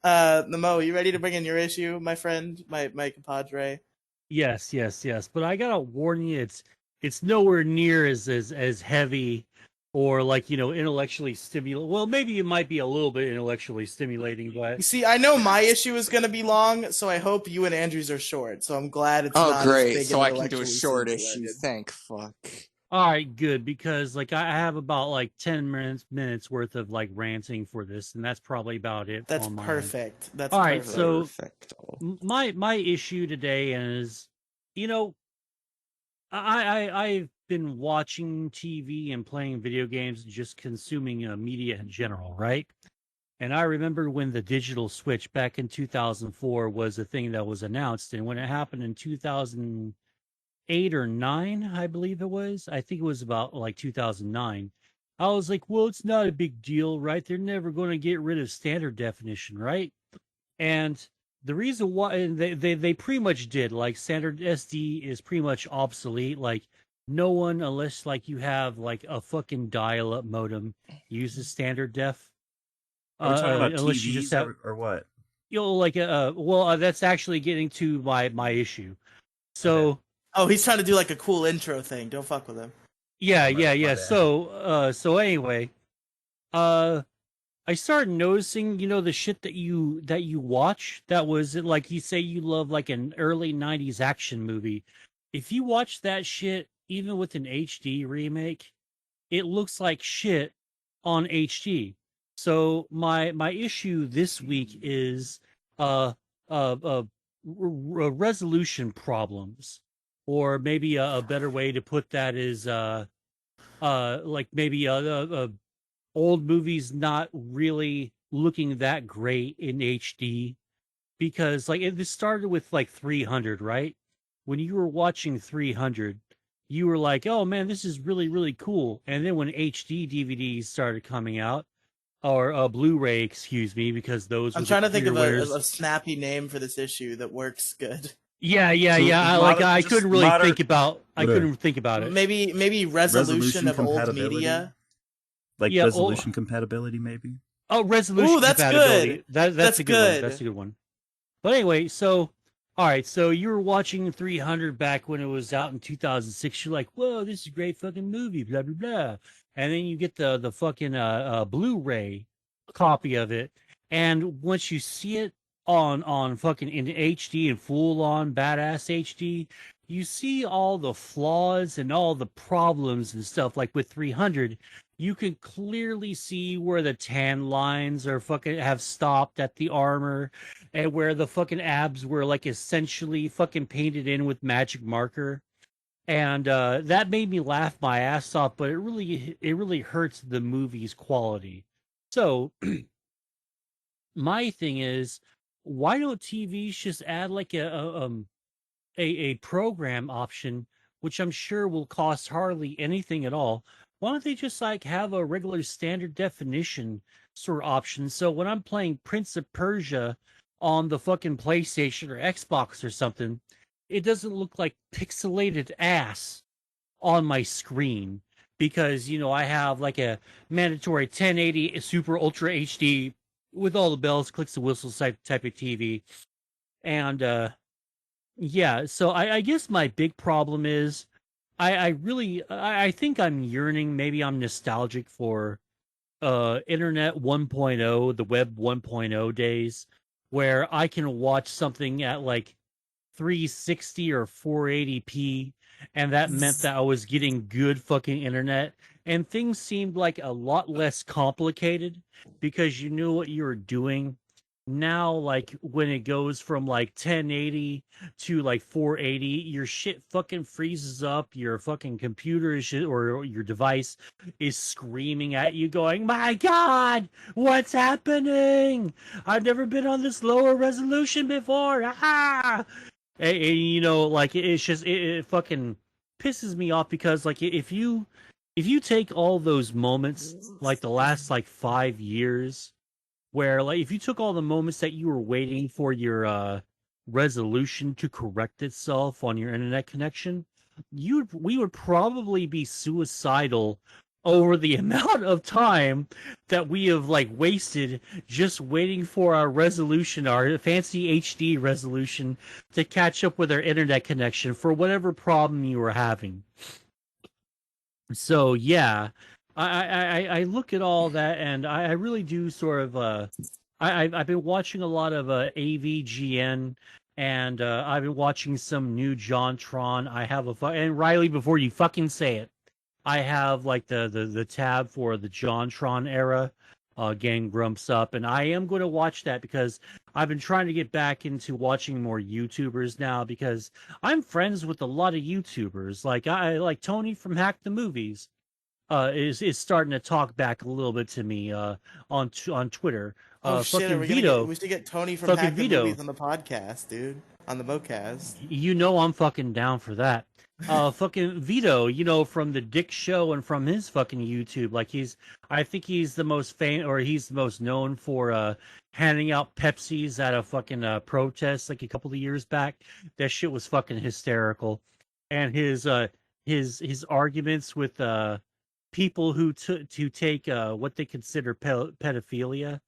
Nemo, you ready to bring in your issue, my friend, my compadre? Yes, yes, yes. But I gotta warn you, it's nowhere near as heavy or like intellectually stimulating. Well, maybe it might be a little bit intellectually stimulating, You but see, I know my issue is going to be long, so I hope you and Andrews are short. So I'm glad it's Oh, not as great. big So and I can do a intellectually short issue. stimulated. Thank fuck. all right, good because like I have about like 10 minutes worth of like ranting for this, and that's probably about it That's on my end. perfect. That's All right, perfect. so Perfecto. my issue today is, you know, I've been watching TV and playing video games, and just consuming media in general, right? And I remember when the digital switch back in 2004 was a thing that was announced, and when it happened in 2008 or 9, I believe it was. I think it was about like 2009. I was like, well, it's not a big deal, right? They're never going to get rid of standard definition, right? And the reason why and they pretty much did, like, standard SD is pretty much obsolete. Like, no one, unless like you have like a fucking dial-up modem, uses standard def. Are we talking about Unless you just TVs have, or what? like that's actually getting to my issue. Okay. So Oh, he's trying to do like a cool intro thing. Don't fuck with him. yeah, My yeah, yeah. bad. So anyway, uh I started noticing, the shit that you watch that was like, you say you love like an early 90s action movie. If you watch that shit even with an HD remake, it looks like shit on HD. So my issue this week is uh resolution problems, or maybe a better way to put that is like maybe old movies not really looking that great in HD, because like it started with like 300, right? When you were watching 300, you were like, "Oh man, this is really really cool." And then when HD DVDs started coming out, or Blu-ray, excuse me, because those I'm were the trying to think clear of wares. a snappy name for this issue that works good. Yeah, yeah, So yeah. I just couldn't really think moderate about. I couldn't think about it. Maybe resolution resolution of old compatibility, media. like Yeah. resolution compatibility, maybe. Ooh, Resolution that's good. compatibility. That's That's a good one. That's good. a good one. But anyway, so all right, so you were watching 300 back when it was out in 2006. You're like, "Whoa, this is a great fucking movie." Blah blah blah. And then you get the fucking Blu-ray copy of it, and once you see it on fucking in HD and full on badass HD, you see all the flaws and all the problems and stuff. Like with 300, you can clearly see where the tan lines are fucking have stopped at the armor, and where the fucking abs were like essentially fucking painted in with magic marker. And that made me laugh my ass off, but it really hurts the movie's quality. So my thing is, why don't TVs just add like a program option, which I'm sure will cost hardly anything at all? Why don't they just like have a regular standard definition sort of option? So when I'm playing Prince of Persia on the fucking PlayStation or Xbox or something, it doesn't look like pixelated ass on my screen, because I have like a mandatory 1080 super ultra HD with all the bells, clicks, and whistles type of TV. And yeah, so I guess my big problem is I think I'm yearning, maybe I'm nostalgic for internet 1.0, the web 1.0 days, where I can watch something at like 360 or 480p, and that meant that I was getting good fucking internet, and things seemed like a lot less complicated because you knew what you were doing. now like when it goes from like 1080 to like 480, your shit fucking freezes up, your fucking computer is or your device is screaming at you going, my god, what's happening? I've never been on this lower resolution before. And, you know, like it's just it fucking pisses me off because like if you take all those moments like the last like 5 years where like if you took all the moments that you were waiting for your resolution to correct itself on your internet connection, we would probably be suicidal over the amount of time that we have like wasted just waiting for our resolution, our fancy HD resolution to catch up with our internet connection for whatever problem you were having. So yeah, I look at all that and I really do sort of I've been watching a lot of AVGN and I've been watching some new JonTron. I have and Riely, before you fucking say it, I have like the tab for the JonTron era. Gang Grumps Up, and I am going to watch that because I've been trying to get back into watching more YouTubers now because I'm friends with a lot of YouTubers. Like I like Tony from Hack the Movies. Is starting to talk back a little bit to me on Twitter. Oh shit, Fucking Vito, we should get Tony from fucking Hack the Vito. Movies on the podcast, dude. On the MoCast. You know I'm fucking down for that. Fucking Vito, you know, from the Dick Show and from his fucking YouTube, like I think he's the most he's the most known for handing out Pepsis at a fucking protest like a couple of years back. That shit was fucking hysterical, and his arguments with people who take what they consider pedophilia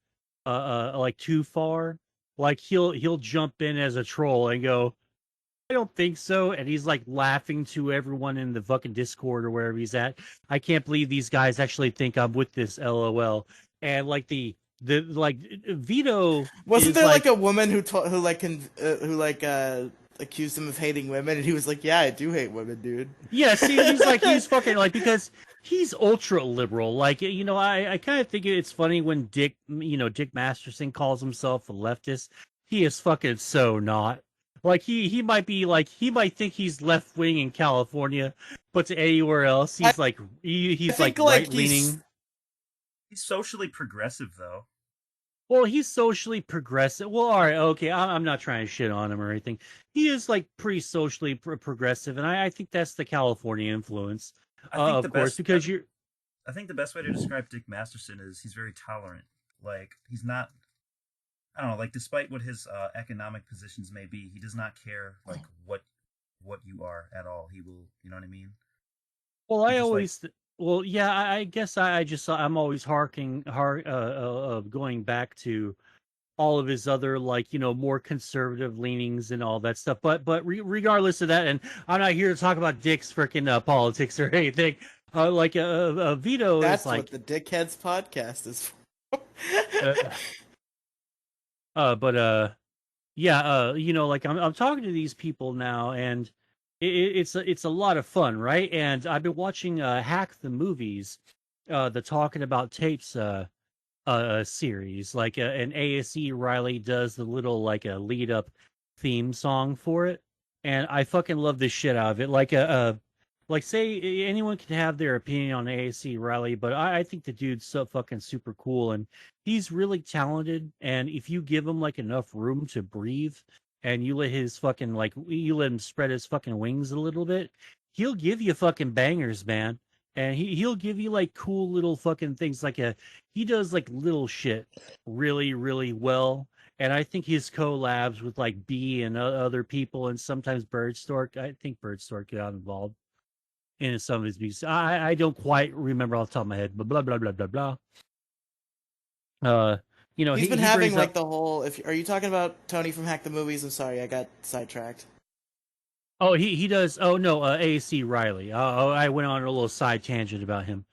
like too far. Like he'll jump in as a troll and go, I don't think so. And he's like laughing to everyone in the fucking Discord or wherever he's at. I can't believe these guys actually think I'm with this LOL. And like the like Vito wasn't there like a woman who accused him of hating women, and he was like, yeah, I do hate women, dude. Yeah, see, he's fucking like, because he's ultra liberal. Like, you know, I kind of think it's funny when Dick Masterson calls himself a leftist. He is fucking so not. Like he might be like, he might think he's left wing in California, but to anywhere else he's he's like right leaning. He's socially progressive though. Well, he's socially progressive. Well, all right, okay. I'm not trying to shit on him or anything. He is like pretty socially progressive, and I think that's the California influence, of course, because you're. I think the best way to describe Dick Masterson is he's very tolerant. Like he's not. I don't know. Like despite what his economic positions may be, he does not care like what you are at all. He will. You know what I mean? Well, I always. Well, yeah, I guess I'm always going back to all of his other, like, you know, more conservative leanings and all that stuff. But regardless of that, and I'm not here to talk about Dick's freaking politics or anything. Vito That's is like, what the Dickheads podcast is for. You know, like I'm talking to these people now, and it's a lot of fun, right? And I've been watching Hack the Movies, the Talking About Tapes series. Like an ASE Riely does the little like a lead up theme song for it, and I fucking love the shit out of it. Like say anyone can have their opinion on ASE Riely, but I think the dude's so fucking super cool, and he's really talented. And if you give him like enough room to breathe, and you let him spread his fucking wings a little bit, he'll give you fucking bangers, man. And he'll give you like cool little fucking things. He does like little shit really, really well. And I think his collabs with like B and other people, and sometimes Birdstork, I think Birdstork got involved in some of his music. I don't quite remember off the top of my head, but blah blah blah blah blah. You know, he's been having like up... the whole. Are you talking about Tony from Hack the Movies? I'm sorry, I got sidetracked. Oh, he does. Oh no, ASC Riely. I went on a little side tangent about him.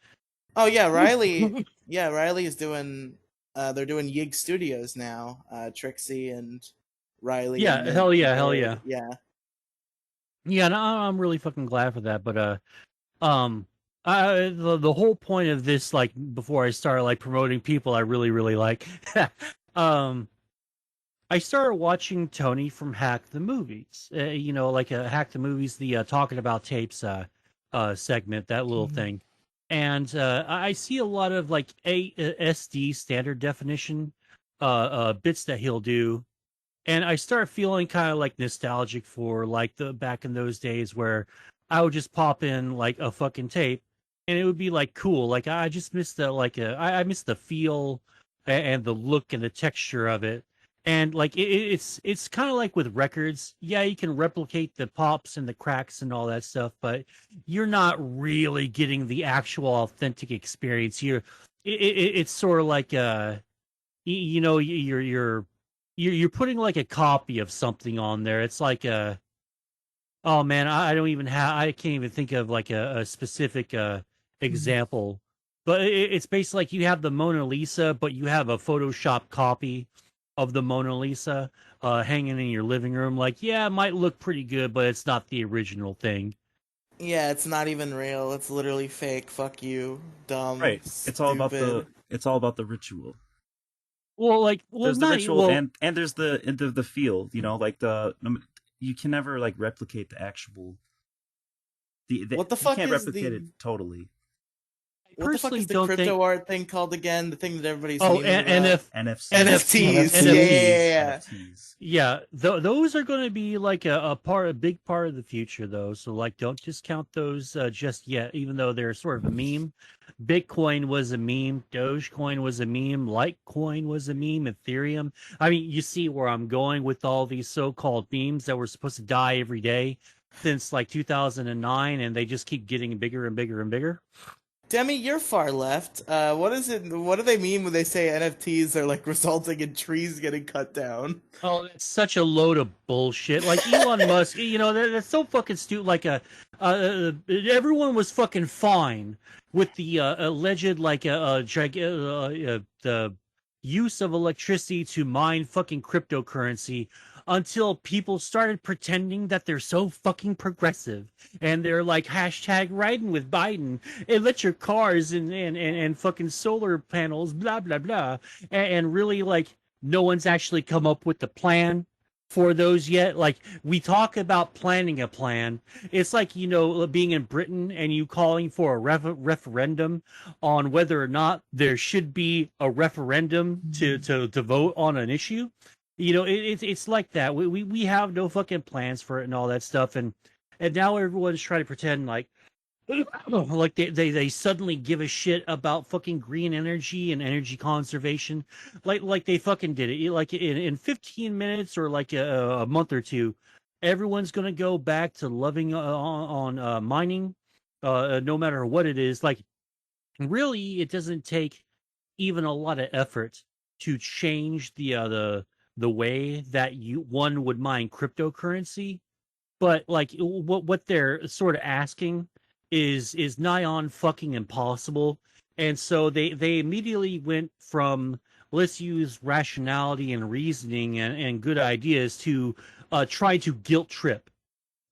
Oh yeah, Riely. Yeah, Riely is doing. They're doing Yig Studios now. Trixie and Riely. Yeah, and hell yeah, hell yeah. Yeah. Yeah, no, I'm really fucking glad for that. But the whole point of this, like, before I start like promoting people I really really like, I started watching Tony from Hack the Movies. Hack the Movies, the talking about tapes segment, that little thing. And I see a lot of like SD standard definition bits that he'll do. And I start feeling kind of like nostalgic for like the back in those days where I would just pop in like a fucking tape and it would be like cool. Like I just miss I miss the feel and the look and the texture of it. And like it's kind of like with records. Yeah, you can replicate the pops and the cracks and all that stuff, but you're not really getting the actual authentic experience. It's sort of like you're putting like a copy of something on there. It's like oh man, I can't even think of like a specific example. But it's basically like you have the Mona Lisa, but you have a Photoshop copy of the Mona Lisa hanging in your living room. Like, yeah, it might look pretty good, but it's not the original thing. Yeah, it's not even real. It's literally fake. Fuck you, dumb. Right. It's all about stupid. the ritual. There's There's the ritual and there's the feel, like you can never like replicate the actual What the you fuck can't is replicate the it totally. what the fuck personally is the don't crypto think. art thing called again? The thing that everybody's Oh, memeing about? NFC. NFTs. NFTs. Yeah. NFTs. Yeah, those are going to be like a big part of the future, though. So, like, don't discount those just yet, even though they're sort of a meme. Bitcoin was a meme. Dogecoin was a meme. Litecoin was a meme. Ethereum. I mean, you see where I'm going with all these so-called memes that were supposed to die every day since like 2009, and they just keep getting bigger and bigger and bigger. Demi, you're far left. What is it? What do they mean when they say NFTs are like resulting in trees getting cut down? Oh, that's such a load of bullshit. Like Elon Musk, that's so fucking stupid. Like everyone was fucking fine with the alleged the use of electricity to mine fucking cryptocurrency until people started pretending that they're so fucking progressive and they're like hashtag riding with Biden, electric cars and fucking solar panels, blah blah blah, and really like no one's actually come up with the plan for those yet. Like we talk about planning a plan. It's like, being in Britain and you calling for a referendum on whether or not there should be a referendum to vote on an issue. It's like that. We have no fucking plans for it and all that stuff. And now everyone's trying to pretend like they suddenly give a shit about fucking green energy and energy conservation, like they fucking did it. Like in 15 minutes or like a month or two, everyone's gonna go back to loving on mining, no matter what it is. Like really, it doesn't take even a lot of effort to change the way that one would mine cryptocurrency, but like what they're sort of asking is nigh on fucking impossible. And so they immediately went from let's use rationality and reasoning and good ideas to try to guilt trip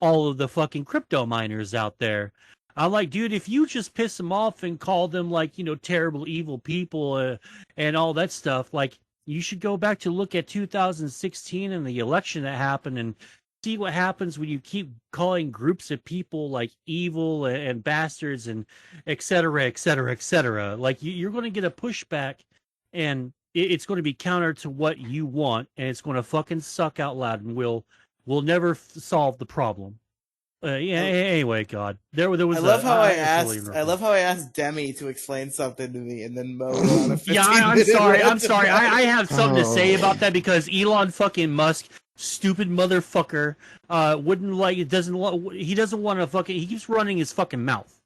all of the fucking crypto miners out there. I'm like, dude, if you just piss them off and call them like, terrible, evil people and all that stuff, like, you should go back to look at 2016 and the election that happened and see what happens when you keep calling groups of people like evil and bastards and et cetera, et cetera, et cetera. Like, you're going to get a pushback and it's going to be counter to what you want and it's going to fucking suck out loud and we'll never solve the problem. Yeah. Anyway, God, there was. I love how I love how I asked Demi to explain something to me, and then Mo went on a 15 Yeah, I'm minute sorry. rant I'm sorry. about I it. have something to say about that because Elon fucking Musk, stupid motherfucker, wouldn't like it. He doesn't want to fucking. He keeps running his fucking mouth.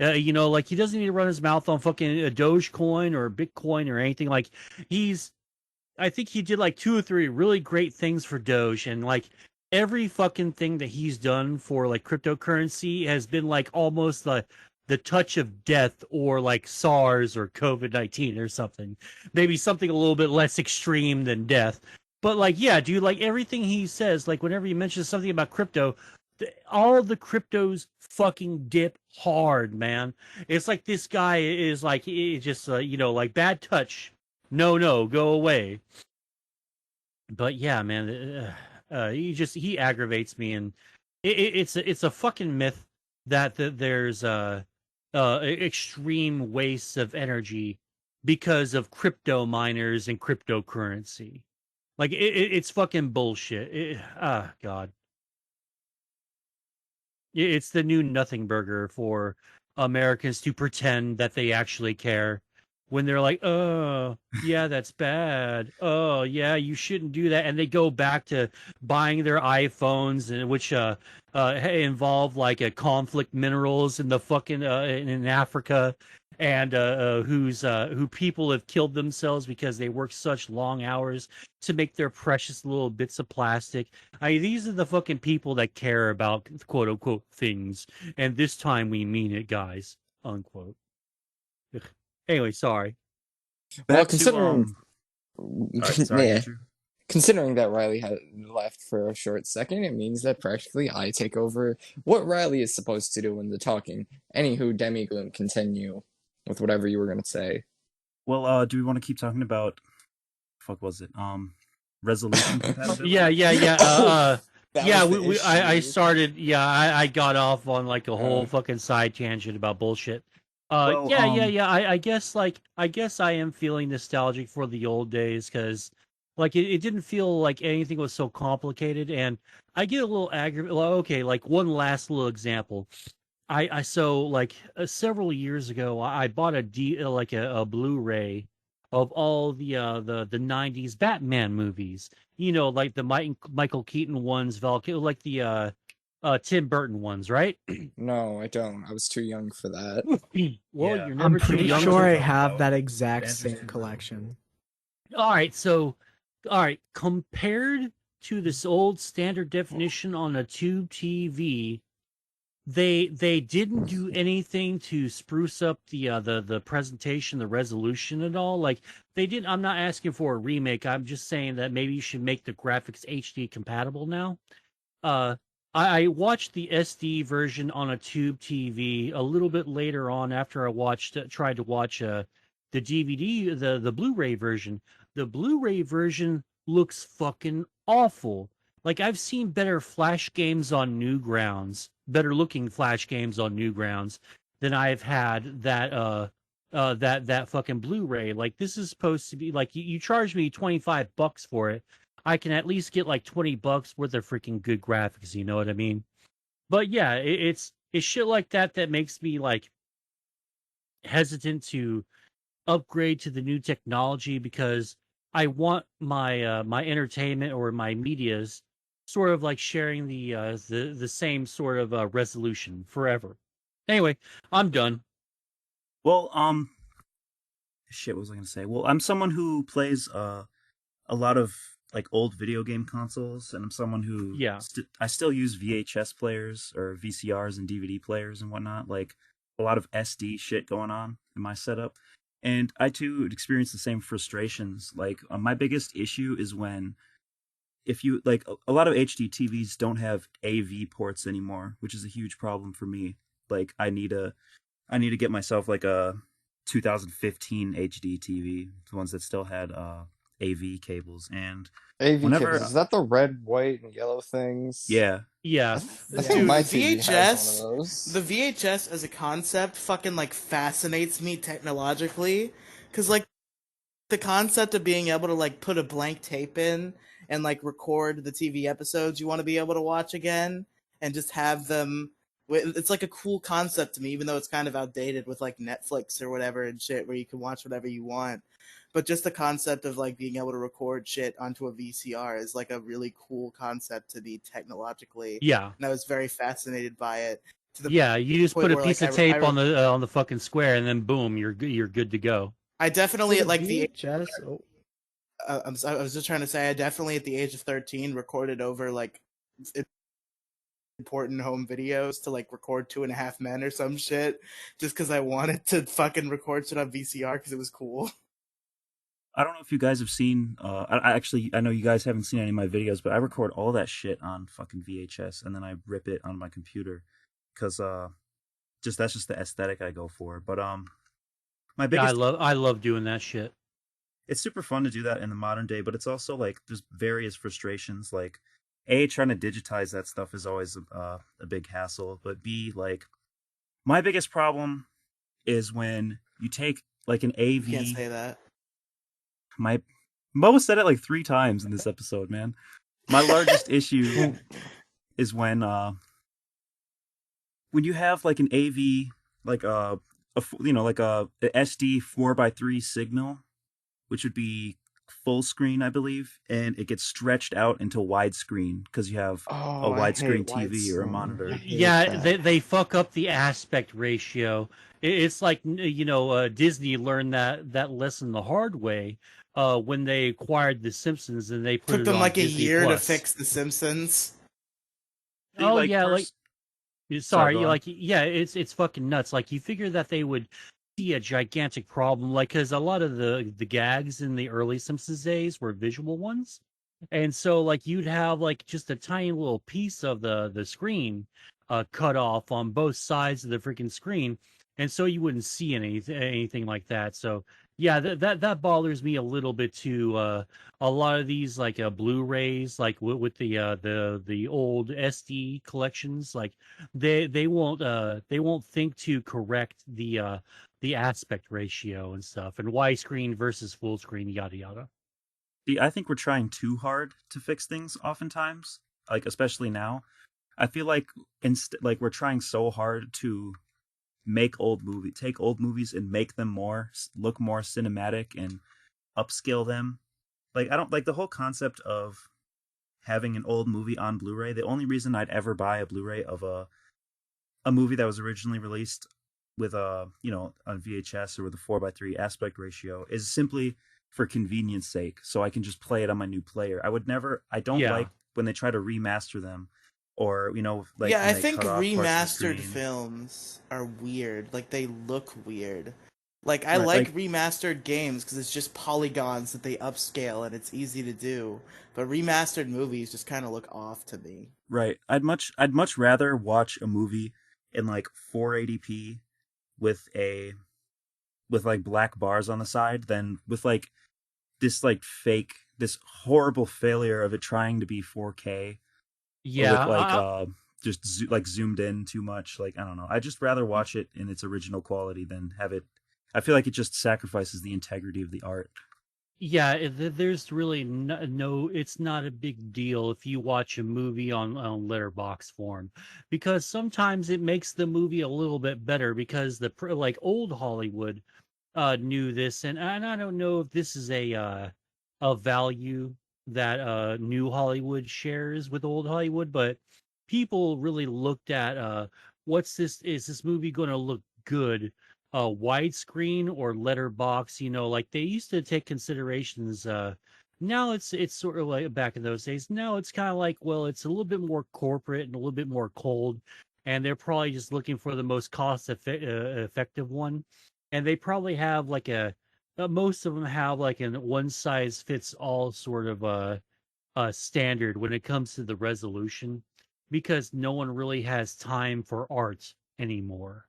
Like he doesn't need to run his mouth on fucking a Dogecoin or Bitcoin or anything. Like I think he did like 2 or 3 really great things for Doge, and like every fucking thing that he's done for like cryptocurrency has been like almost the touch of death or like SARS or COVID-19 or something. Maybe something a little bit less extreme than death. But like, yeah, dude, like everything he says, like whenever he mentions something about crypto, all the cryptos fucking dip hard, man. It's like this guy is like, just, like bad touch. No, go away. But yeah, man, he aggravates me, and it's a fucking myth that there's extreme wastes of energy because of crypto miners and cryptocurrency. Like it's fucking bullshit. God, it's the new nothing burger for Americans to pretend that they actually care when they're like, oh, yeah, that's bad. Oh, yeah, you shouldn't do that. And they go back to buying their iPhones, and which involve like conflict minerals in the fucking in Africa, and who people have killed themselves because they work such long hours to make their precious little bits of plastic. I mean, these are the fucking people that care about quote unquote things, and this time we mean it, guys. Unquote. Ugh. Anyway, sorry. Well, Back to sorry, yeah, Andrew. considering that Riley had left for a short second, it means that practically I take over what Riley is supposed to do in the talking. Anywho, Demi, continue with whatever you were gonna say. Well, do we want to keep talking about fuck was it? Resolution compatibility? Yeah. That Yeah, was the I issue. started. Yeah, I got off on like a whole Uh, fucking side tangent about bullshit. Well, Yeah. I guess I guess I am feeling nostalgic for the old days because like it didn't feel like anything was so complicated, and I get a little aggravated. Well, okay, like one last little example. I so like several years ago, I bought like a Blu-ray of all the '90s Batman movies. You know, like the Michael Keaton ones, like the Tim Burton ones, right? no, I don't. I was too young for that. Well, Yeah. you're I'm never too pretty young sure to. I talking have about that exact Adventures same in collection. All right, so all right, compared to this old standard definition on a tube TV, they didn't do anything to spruce up the presentation, the resolution at all. Like they didn't. I'm not asking for a remake. I'm just saying that maybe you should make the graphics HD compatible now. uh I watched the SD version on a tube TV a little bit later on after I tried to watch the DVD, the Blu-ray version. The Blu-ray version looks fucking awful. Like I've seen better Flash games on Newgrounds, better looking Flash games on Newgrounds than I've had that fucking Blu-ray. Like this is supposed to be like you charged me $25 for it. I can at least get like $20 worth of freaking good graphics. You know what I mean? But yeah, it's shit like that makes me like hesitant to upgrade to the new technology because I want my entertainment or my media's sort of like sharing the same sort of resolution forever. Anyway, I'm done. Well, shit, what was I gonna say? Well, I'm someone who plays a lot of like old video game consoles, and I'm someone who Yeah. I still use VHS players or VCRs and DVD players and whatnot. Like a lot of SD shit going on in my setup, and I too experience the same frustrations. Like my biggest issue is when if you like a lot of HD TVs don't have AV ports anymore, which is a huge problem for me. Like I need to get myself like a 2015 HD TV, the ones that still had AV cables. And AV cables, whenever, is that the red, white, and yellow things? yeah, I, Yeah. I think Dude, my the TV has one of VHS, those. the VHS as a concept fucking like fascinates me technologically, because like the concept of being able to like put a blank tape in and like record the TV episodes you want to be able to watch again and just have them. It's like a cool concept to me, even though it's kind of outdated with like Netflix or whatever and shit, where you can watch whatever you want. But just the concept of like being able to record shit onto a VCR is like a really cool concept to me technologically, Yeah. and I was very fascinated by it to the Yeah, you just point put a where like piece of tape on the fucking square, and then boom, you're good to go. I So definitely the at like the VHS. Oh, I was just trying to say I definitely at the age of 13 recorded over like important home videos to like record 2.5 Men or some shit just because I wanted to fucking record shit on VCR because it was cool. I don't know if you guys have seen. I know you guys haven't seen any of my videos, but I record all that shit on fucking VHS, and then I rip it on my computer, because just that's just the aesthetic I go for. But my Yeah, biggest I love doing that shit. it's super fun to do that in the modern day, but it's also like there's various frustrations. Like, trying to digitize that stuff is always a big hassle. But B, like, my biggest problem is when you take like an You can't AV. say that. My Mo said it like 3 times in this episode, man. My largest issue is when you have like an AV, like like a SD 4:3 signal, which would be full screen, I believe, and it gets stretched out into widescreen because you have a Oh, I hate widescreen TV or a widescreen. I monitor. hate Yeah, that. they fuck up the aspect ratio. It's like Disney learned that lesson the hard way when they acquired The Simpsons and they put Took it them on like a Disney year to Plus. fix The Simpsons. See, Oh like yeah, like sorry, go sorry, on. like yeah, it's fucking nuts. Like you figure that they would see a gigantic problem, like because a lot of the gags in the early Simpsons days were visual ones, and so like you'd have like just a tiny little piece of the screen cut off on both sides of the freaking screen, and so you wouldn't see anything like that. So yeah, that bothers me a little bit too. A lot of these like Blu-rays, like with the old SD collections, like they won't think to correct the aspect ratio and stuff and widescreen versus full screen, yada yada. See, I think we're trying too hard to fix things oftentimes, like especially now. I feel like like we're trying so hard to take old movies and make them look more cinematic and upscale them. Like I don't like the whole concept of having an old movie on Blu-ray. The only reason I'd ever buy a Blu-ray of a movie that was originally released with on VHS or with a 4:3 aspect ratio is simply for convenience sake, so I can just play it on my new player. I don't Yeah, like when they try to remaster them, or like Yeah, when I they think cut off parts of the remastered screen. films are weird. Like they look weird. Like I Right, like like remastered games because it's just polygons that they upscale and it's easy to do. But remastered movies just kind of look off to me. right. I'd much rather watch a movie in like 480p with a with like black bars on the side than with like this horrible failure of it trying to be 4K or yeah. with like just like zoomed in too much. Like I don't know. I'd just rather watch it in its original quality than have it. I feel like it just sacrifices the integrity of the art. Yeah, there's really no, it's not a big deal if you watch a movie on letterbox form, because sometimes it makes the movie a little bit better because like old Hollywood knew this, and I don't know if this is a value that new Hollywood shares with old Hollywood, but people really looked at is this movie going to look good widescreen or letterbox, like they used to take considerations. Now it's sort of like back in those days. Now it's kind of like, well, it's a little bit more corporate and a little bit more cold, and they're probably just looking for the most effective one, and they probably have like most of them have like an one size fits all sort of standard when it comes to the resolution, because no one really has time for art anymore.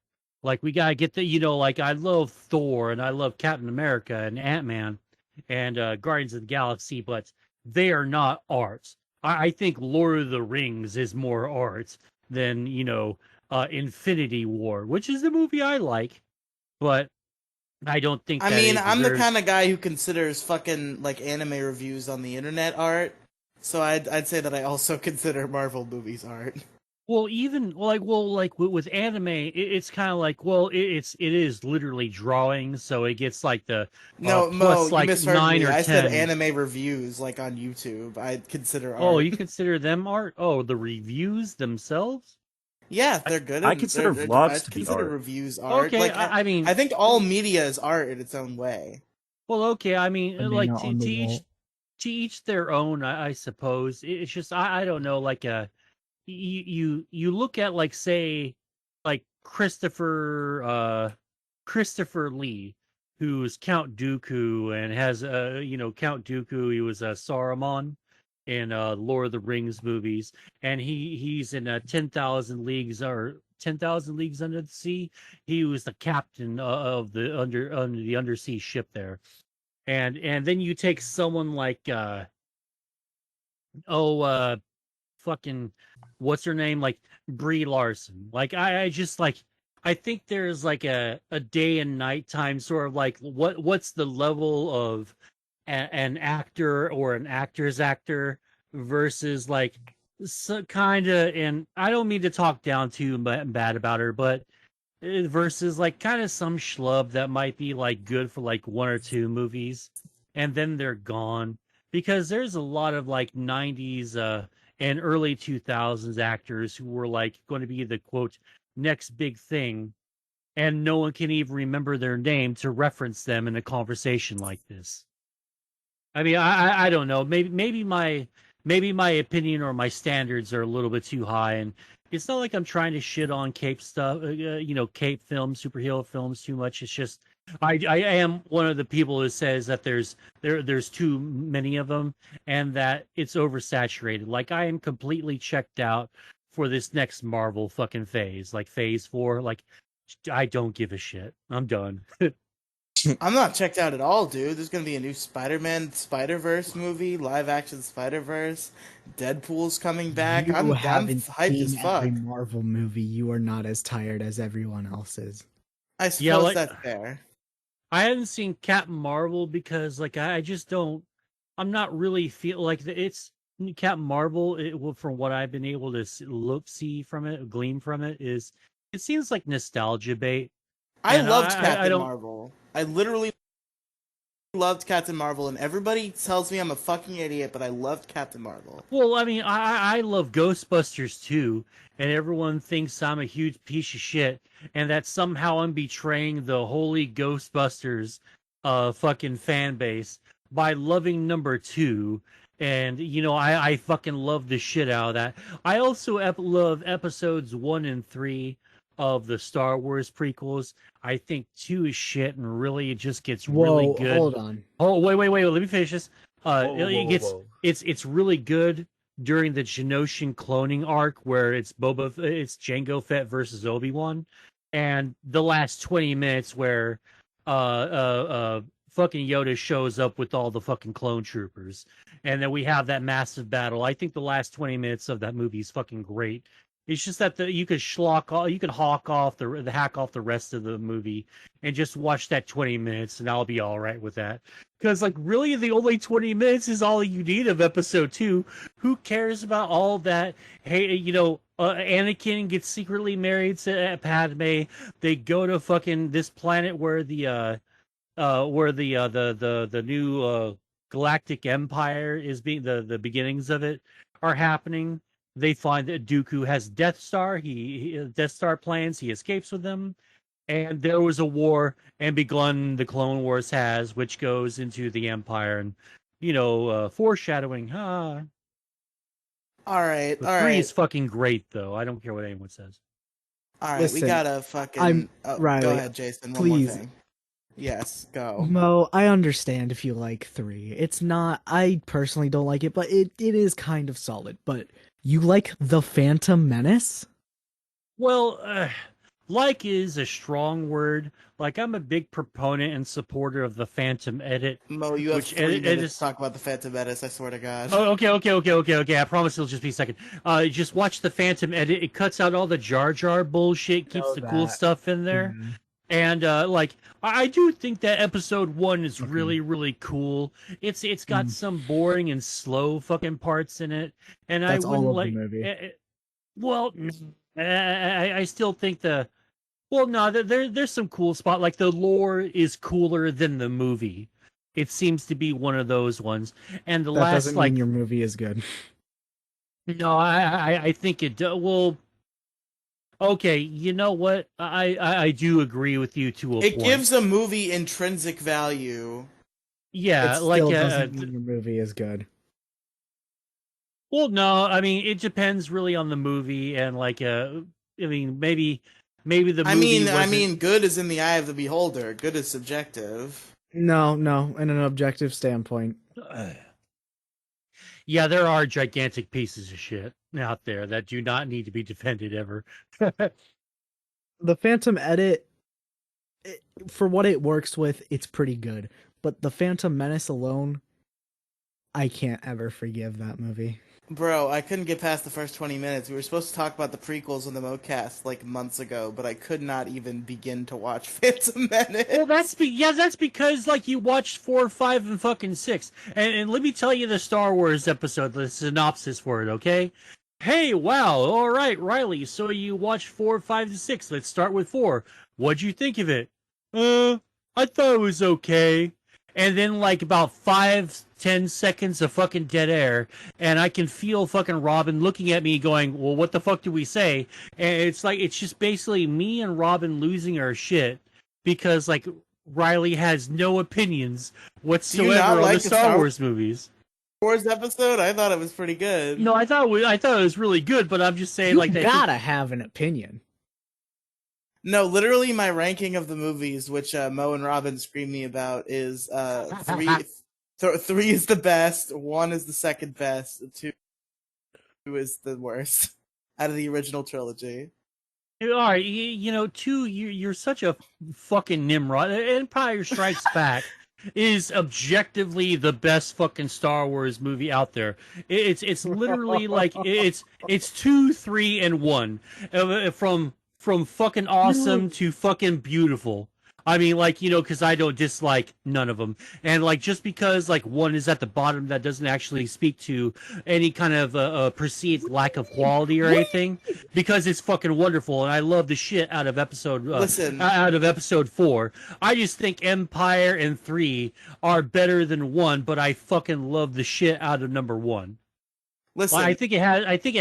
Like we gotta get like I love Thor and I love Captain America and Ant-Man and Guardians of the Galaxy, but they are not art. I think Lord of the Rings is more art than Infinity War, which is the movie I like, but I don't think I that mean, it I'm the kind deserves. of guy who considers fucking like anime reviews on the internet art. So I'd say that I also consider Marvel movies art. Well, even like with anime, it's kind of like, well, it is literally drawing, so it gets like the No, Mo, plus you like misheard nine me. or I said 10. anime reviews like on YouTube. I consider Oh, art. you consider them art? Oh, the reviews themselves? Yeah, I they're good I and consider I vlogs to be consider art. reviews art. Okay, Like I mean, I think all media is art in its own way. well, okay, I mean, like Banana on the wall. to each their own, I suppose. It's just I don't know, like you look at like say like Christopher Lee, who's Count Dooku and has Count Dooku. He was Saruman in Lord of the Rings movies, and he's in 10,000 Leagues Under the Sea. He was the captain of the undersea ship there, and then you take someone like fucking what's her name, like Brie Larson. Like I just like I think there's like a day and night time sort of like what's the level of an actor or an actor's actor versus like kind of, and I don't mean to talk down too bad about her, but versus like kind of some schlub that might be like good for like one or two movies and then they're gone, because there's a lot of like 90s and early 2000s actors who were like going to be the quote next big thing, and no one can even remember their name to reference them in a conversation like this. I mean, I don't know. Maybe my opinion or my standards are a little bit too high, and it's not like I'm trying to shit on Cape stuff, Cape films, superhero films too much. It's just I am one of the people who says that there's too many of them and that it's oversaturated. Like I am completely checked out for this next Marvel fucking phase, like Phase 4. Like I don't give a shit. I'm done. I'm not checked out at all, dude. There's gonna be a new Spider-Man Spider-Verse movie, live-action Spider-Verse. Deadpool's coming back. You I'm haven't hyped as seen fuck. every Marvel movie. You are not as tired as everyone else is. I Yeah, suppose like that's fair. I haven't seen Captain Marvel because like I just don't. I'm not really feel like it's Captain Marvel. Well, from what I've been able to see from it, glean from it, is it seems like nostalgia bait, I and loved I Captain don't. Marvel. I literally loved Captain Marvel, and everybody tells me I'm a fucking idiot, but I loved Captain Marvel. Well, I mean, I love Ghostbusters too, and everyone thinks I'm a huge piece of shit, and that somehow I'm betraying the holy Ghostbusters, fucking fan base by loving number two. And I fucking love the shit out of that. I also love episodes 1 and 3 of the Star Wars prequels. I think 2 is shit, and really it just gets really Whoa, good. hold on. Oh, wait, let me finish this. It gets Whoa. it's really good during the Genoshan cloning arc where it's Jango Fett versus Obi-Wan, and the last 20 minutes where fucking Yoda shows up with all the fucking clone troopers, and then we have that massive battle. I think the last 20 minutes of that movie is fucking great. It's just that you could hack off the rest of the movie and just watch that 20 minutes, and I'll be all right with that. Because, like, really, the only 20 minutes is all you need of episode 2. Who cares about all that? Hey, Anakin gets secretly married to Padme. They go to fucking this planet where the new Galactic Empire is the beginnings of it are happening. They find that Dooku has Death Star. He Death Star plans. He escapes with them, and there was a war, and begun the Clone Wars has, which goes into the Empire, and foreshadowing. All right, But all 3 right, is fucking great, though. I don't care what anyone says. all right. We Listen, gotta fucking. I'm Oh, go Riley. ahead, Jason. One more Please, thing. Yes, go. Mo, I understand if you like 3. It's not. I personally don't like it, but it is kind of solid. But you like the Phantom Menace? Well, like is a strong word. Like, I'm a big proponent and supporter of the Phantom Edit. Mo, you have Which 3 minutes to talk about the Phantom Menace. I swear to God. Oh, okay. I promise it'll just be a second. Just watch the Phantom Edit. It cuts out all the Jar Jar bullshit, keeps Know the cool that. stuff in there. And I do think that episode 1 is Okay. really, really cool. It's got some boring and slow fucking parts in it, and That's I wouldn't all of the like. movie. Well, I still think no, there's some cool spot. Like the lore is cooler than the movie. It seems to be one of those ones. And the That last doesn't mean your movie is good. no, I think it does. Well, okay, you know what? I do agree with you to a It point. gives a movie intrinsic value. Yeah, It like still doesn't mean your movie is good. well, no, I mean it depends really on the movie and I mean maybe the movie I wasn't. mean, good is in the eye of the beholder. Good is subjective. No, in an objective standpoint. Yeah, there are gigantic pieces of shit out there that do not need to be defended ever. The Phantom Edit, for what it works with, it's pretty good. but The Phantom Menace alone, I can't ever forgive that movie. Bro, I couldn't get past the first 20 minutes. We were supposed to talk about the prequels on the MoCast like months ago, but I could not even begin to watch Phantom Menace. Well, that's because like you watched 4, 5, and fucking 6. And let me tell you the Star Wars episode, the synopsis for it, okay? Hey, wow, all right, Riely. So you watched 4, 5, and 6. Let's start with 4. What'd you think of it? I thought it was okay. And then like about 5-10 seconds of fucking dead air, and I can feel fucking Robin looking at me going, well, what the fuck do we say? And it's like, it's just basically me and Robin losing our shit because like Riely has no opinions whatsoever on the Star Wars movies. Wars episode? I thought it was pretty good. No, I thought it was really good, but I'm just saying, You like, gotta have an opinion. No, literally, my ranking of the movies, which Mo and Robin scream me about, is 3 is the best, 1 is the second best, 2 is the worst out of the original trilogy. all right, you know, 2, you're such a fucking Nimrod. Empire Strikes Back is objectively the best fucking Star Wars movie out there. It's literally like it's 2, 3, and 1 from fucking awesome to fucking beautiful. I mean, like, you know, because I don't dislike none of them. And, like, just because, like, 1 is at the bottom, that doesn't actually speak to any kind of perceived lack of quality or anything. Because it's fucking wonderful, and I love the shit out of episode episode 4. I just think Empire and 3 are better than 1, but I fucking love the shit out of number 1. Listen, I think it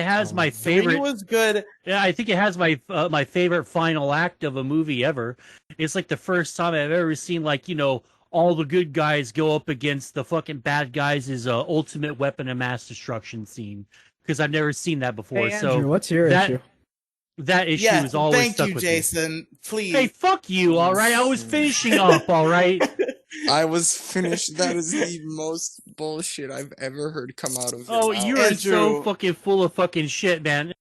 has my favorite. 3 was good. Yeah, I think it has my my favorite final act of a movie ever. It's like the first time I've ever seen, like, you know, all the good guys go up against the fucking bad guys' ultimate weapon of mass destruction scene, because I've never seen that before. Hey, Andrew, what's your issue? That issue is always stuck with me. Thank you, Jason. Please. Hey, fuck you, all right? I was finishing up, all right? I was finished. That is the most bullshit I've ever heard come out of Oh, your mouth. you're Andrew. so fucking full of fucking shit, man.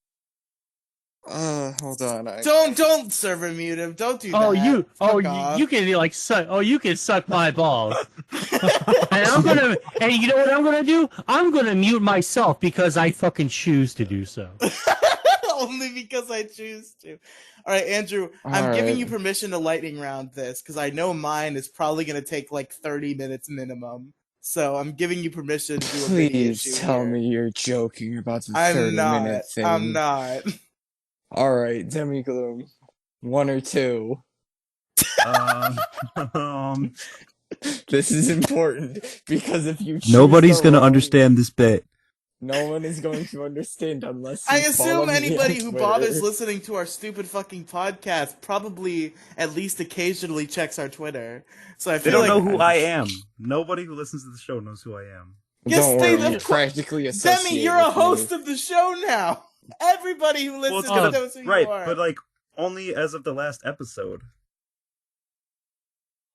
Hold on. Don't server mute him. Don't do that. You can like suck. Oh, you can suck my balls. And you know what I'm gonna do? I'm gonna mute myself because I fucking choose to do so. Only because I choose to. All right, Andrew, I'm giving you permission to lightning round this because I know mine is probably going to take like 30 minutes minimum. So I'm giving you permission to do a mini issue. Please tell me you're joking about the 30-minute thing. I'm not. All right, Demi Gloom, 1 or 2. This is important because if you choose nobody's the gonna wrong- understand this bit. No one is going to understand unless you I follow assume me anybody on who Twitter. bothers listening to our stupid fucking podcast probably at least occasionally checks our Twitter. So I They feel don't like know who I am. Nobody who listens to the show knows who I am. Yes, Don't they- worry, you of course- practically associate Demi, you're a with host me. of the show now. Everybody who listens knows who right, you are. but like only as of the last episode.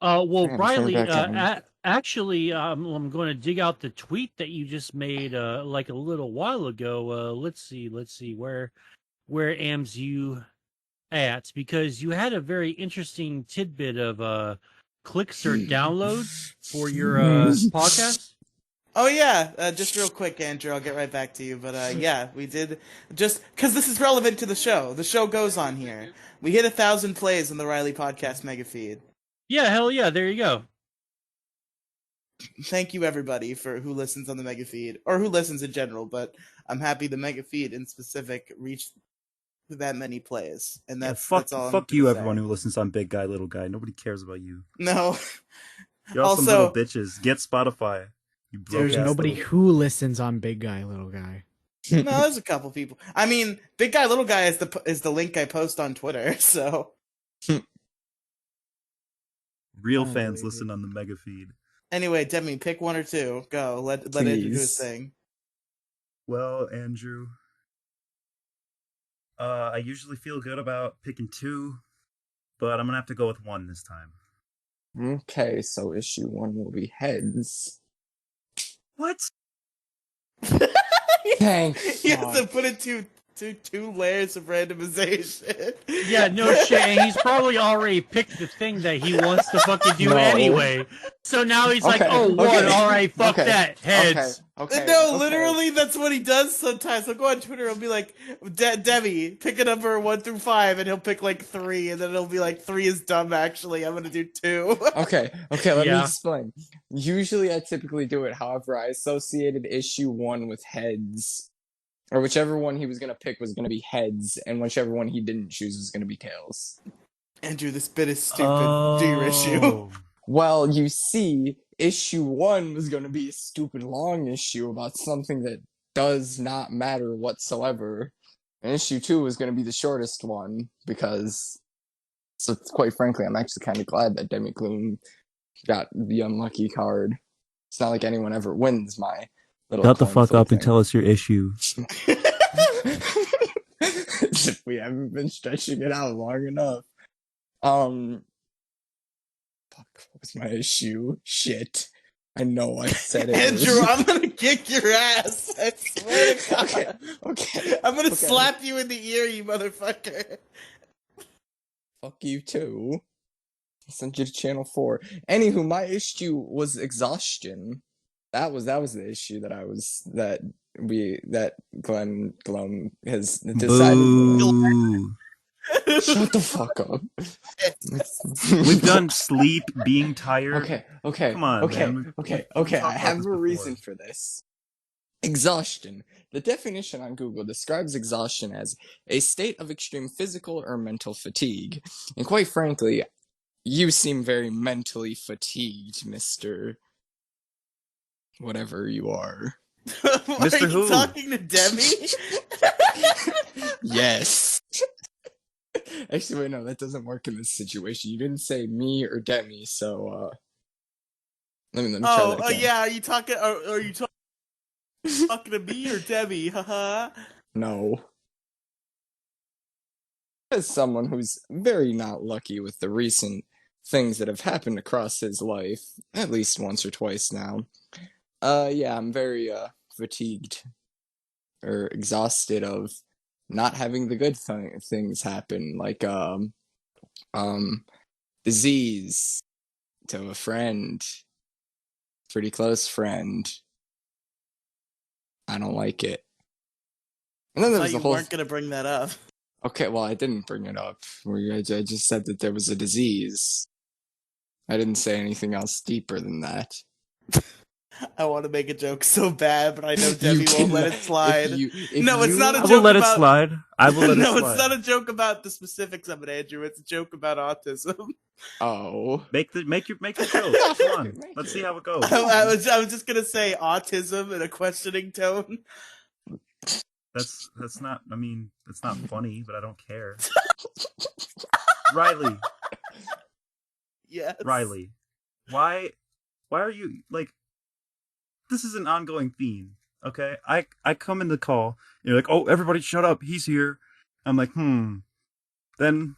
Well, Yeah, Riely, turn back on. actually, I'm going to dig out the tweet that you just made like a little while ago. Let's see, where am's you at? Because you had a very interesting tidbit of clicks or downloads for your podcast. Oh yeah, just real quick, Andrew, I'll get right back to you. But yeah, we did, just because this is relevant to the show. The show goes on here. We hit 1,000 plays on the Riely Podcast mega feed. Yeah, hell yeah, there you go. Thank you everybody for who listens on the mega feed, or who listens in general. But I'm happy the mega feed in specific reached that many plays, and that's all. Fuck you, everyone who listens on Big Guy, Little Guy. Nobody cares about you. No. You're all some little bitches. Get Spotify. You broke There's ass nobody little- who listens on Big Guy, Little Guy. No, there's a couple people. I mean, Big Guy, Little Guy is the link I post on Twitter. So Real fans listen on the mega feed. anyway, Demi, pick 1 or 2. Go. Let Andrew do his Please. thing. Well, Andrew, I usually feel good about picking 2, but I'm gonna have to go with 1 this time. Okay, so issue 1 will be heads. What? Thank You have to God. put it two layers of randomization. Yeah, no shit. And he's probably already picked the thing that he wants to fucking do No. anyway. So now he's like, Okay, oh, one, okay, all right, fuck okay, that, heads. Okay. No, okay. literally, that's what he does sometimes. He'll go on Twitter and be like, Demi, pick a number 1 through 5, and he'll pick like 3, and then it'll be like 3 is dumb. Actually, I'm gonna do 2. Okay. Let me Yeah. explain. Usually, I typically do it. However, I associated issue 1 with heads, or whichever one he was gonna pick was gonna be heads, and whichever one he didn't choose was gonna be tails. Andrew, this bit is stupid. Do your issue. Oh. Well, you see, issue 1 was going to be a stupid long issue about something that does not matter whatsoever. And issue 2 was going to be the shortest one, because, so quite frankly, I'm actually kind of glad that Demi Gloom got the unlucky card. It's not like anyone ever wins my little Shut the coin fuck flip up and thing. tell us your issue. As if we haven't been stretching it out long enough. Fuck, what was my issue? Shit. I know I said it. Andrew, I'm gonna kick your ass. I swear to God. Okay. I'm gonna okay. slap you in the ear, you motherfucker. Fuck you too. I'll send you to channel 4. Anywho, my issue was Exhaustion. That was the issue that Glenn Glum has decided. Boo. Shut the fuck up. We've done sleep, being tired. Okay. Come on, man. Okay. talked I about have this a before. reason for this. Exhaustion. The definition on Google describes exhaustion as a state of extreme physical or mental fatigue. And quite frankly, you seem very mentally fatigued, Mr. Whatever you are. Are you Who? talking to Demi? Yes. Actually, wait, no, that doesn't work in this situation. You didn't say me or Demi, so, let me try that again. Yeah, are you talking talking to me or Demi? Haha. No. As someone who's very not lucky with the recent things that have happened across his life, at least once or twice now, yeah, I'm very, fatigued or exhausted of not having the good things happen, like, disease to a friend, pretty close friend. I don't like it. And then there I was thought the you whole. weren't gonna bring that up. Okay, well, I didn't bring it up. I just said that there was a disease. I didn't say anything else deeper than that. I want to make a joke so bad, but I know Demi won't let it slide. No, it's not a I joke will let it about- slide. I will let it No, slide. it's not a joke about the specifics of it, Andrew. It's a joke about autism. Oh. Make your joke. Come on. Let's see how it goes. I was just gonna say autism in a questioning tone. That's not. I mean, it's not funny, but I don't care. Riely, Yes. Riely, why are you like? This is an ongoing theme. Okay, I come in the call. You're like, oh, everybody, shut up. He's here. I'm like, Then It's you're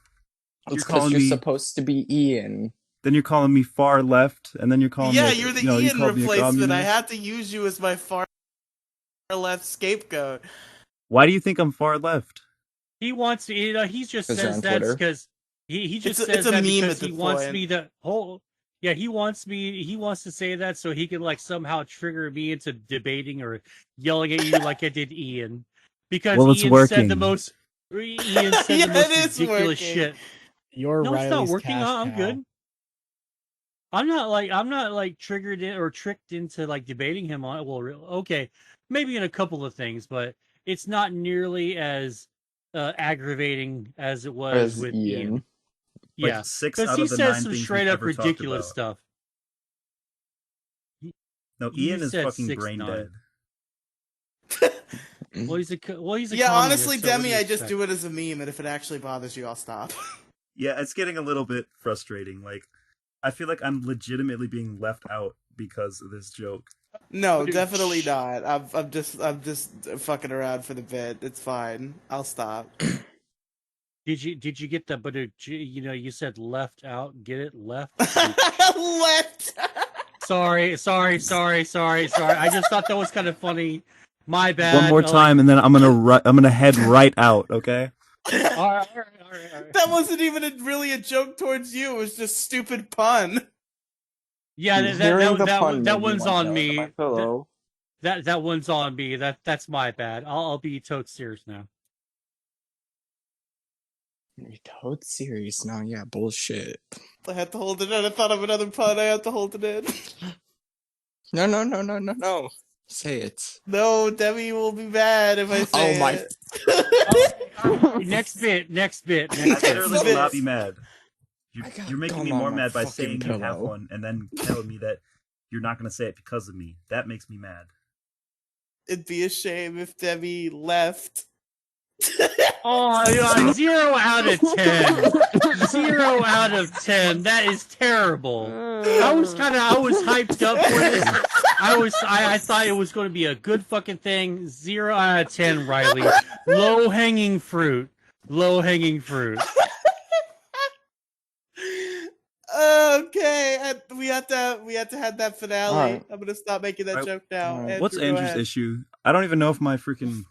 because calling you're me. supposed to be Ian. Then you're calling me far left, and then you're calling me. You're the you Ian called me a replacement. I communist. had to use you as my far left scapegoat. Why do you think I'm far left? He wants to, he just 'Cause you're says on that's Twitter. because he just It's says a that meme because at he this wants point. me to hold. Yeah, he wants to say that so he can like somehow trigger me into debating or yelling at you like I did Ian. Because Well, it's Ian said the working. most Ian said Yeah, the most it is ridiculous working. shit. You're No, it's not Riley's working. cash I'm cow. good. I'm not like triggered in, or tricked into like debating him on it. Well, okay, maybe in a couple of things, but it's not nearly as aggravating as it was As with Ian. Ian. Like Yeah, 6 because out he of the says 9 some things straight we've up ever talked ridiculous about. stuff. No, You Ian is said fucking 6'9". brain dead. Well, he's a Yeah, communist, honestly, so what do Demi, you I just expect? do it as a meme, and if it actually bothers you, I'll stop. Yeah, it's getting a little bit frustrating. Like, I feel like I'm legitimately being left out because of this joke. No, Dude, definitely not. I'm just fucking around for the bit. It's fine. I'll stop. Did you get that? But you said left out. Get it left. Left. Sorry. I just thought that was kind of funny My bad. One more time, and then I'm gonna head right out. Okay. All right. That wasn't even really a joke towards you. It was just stupid pun. Yeah, Hearing the pun that made me one's want to on go into me. my pillow. That one's on me. That's my bad. I'll be totes serious now. You're toad serious now. Yeah, bullshit. I had to hold it in. I thought of another pun. I had to hold it in. No. Say it. No, Demi will be mad if I say Oh my. it. Next bit. I literally will not be mad. I got You're making gum me on more my mad by fucking saying you have pillow. one and then telling me that you're not gonna say it because of me. That makes me mad. It'd be a shame if Demi left. Oh, yeah, 0 out of 10. 0 out of 10. That is terrible. I was hyped up for this. I thought it was going to be a good fucking thing. 0 out of 10, Riely. Low hanging fruit. Okay, we have to have that finale. Alright. I'm gonna stop making that joke now. Alright. Andrew, What's go Andrew's ahead. issue? I don't even know if my freaking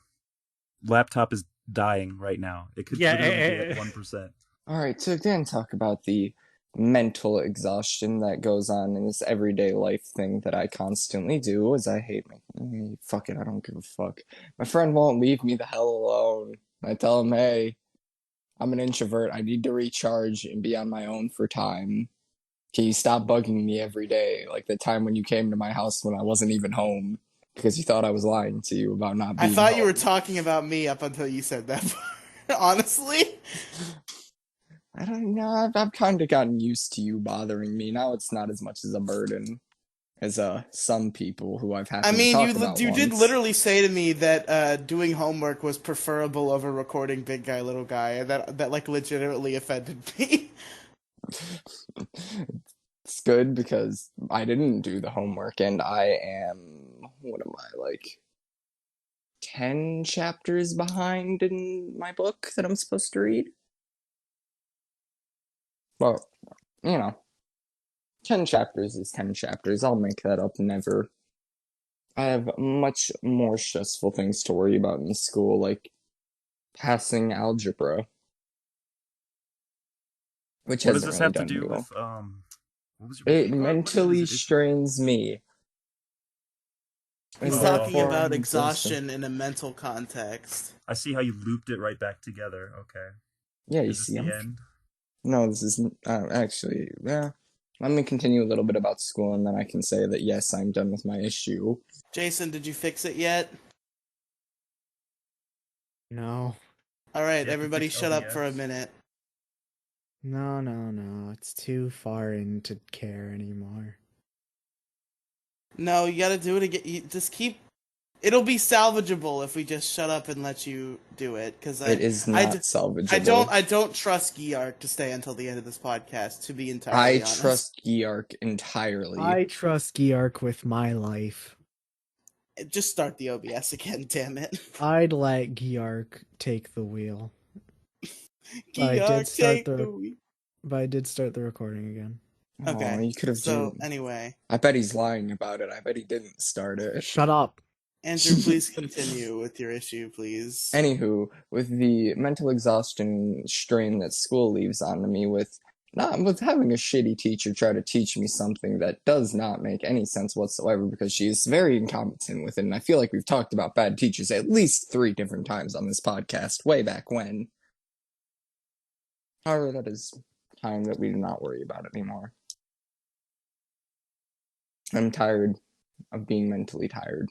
laptop is dying right now. It could literally be at 1%. Alright, so again, talk about the mental exhaustion that goes on in this everyday life thing that I constantly do, as I hate making. Fuck it, I don't give a fuck. My friend won't leave me the hell alone. I tell him, hey, I'm an introvert. I need to recharge and be on my own for time. Can you stop bugging me every day? Like the time when you came to my house when I wasn't even home because you thought I was lying to you about not being I thought home. you were talking about me up until you said that part. Honestly. I don't know. I've kind of gotten used to you bothering me. Now it's not as much as a burden as some people who I've had I to mean, talk you about did once. literally say to me that doing homework was preferable over recording Big Guy Little Guy, and that like legitimately offended me. It's good because I didn't do the homework and I am, what am I, like 10 chapters behind in my book that I'm supposed to read? Well, 10 chapters is 10 chapters. I'll make that up never. I have much more stressful things to worry about in school, like passing algebra. Which What does hasn't this really have to done do me well. with what was your It what is mentally his issue? strains me. He's And talking therefore about I'm exhaustion in a mental context. I see how you looped it right back together. Okay. Yeah, you Is this see, the end? No, this isn't. Actually, yeah. Let me continue a little bit about school, and then I can say that yes, I'm done with my issue. Jason, did you fix it yet? No. All right, You have to everybody fix shut up for a OBS. minute. No. It's too far in to care anymore. No, you gotta do it again. You just keep. It'll be salvageable if we just shut up and let you do it. Because It is not salvageable. I don't trust Geark to stay until the end of this podcast. To be entirely I honest, trust Geark entirely. I trust Geark with my life. Just start the OBS again. Damn it, I'd let Geark take the wheel. Geark, take the wheel. But I did start the recording again. Okay, Oh, you could have. So anyway, I bet he's lying about it. I bet he didn't start it. Shut up. Andrew, please continue with your issue, please. Anywho, with the mental exhaustion strain that school leaves onto me, with having a shitty teacher try to teach me something that does not make any sense whatsoever because she is very incompetent with it. And I feel like we've talked about bad teachers at least 3 different times on this podcast, way back when. However, that is time that we do not worry about it anymore. I'm tired of being mentally tired.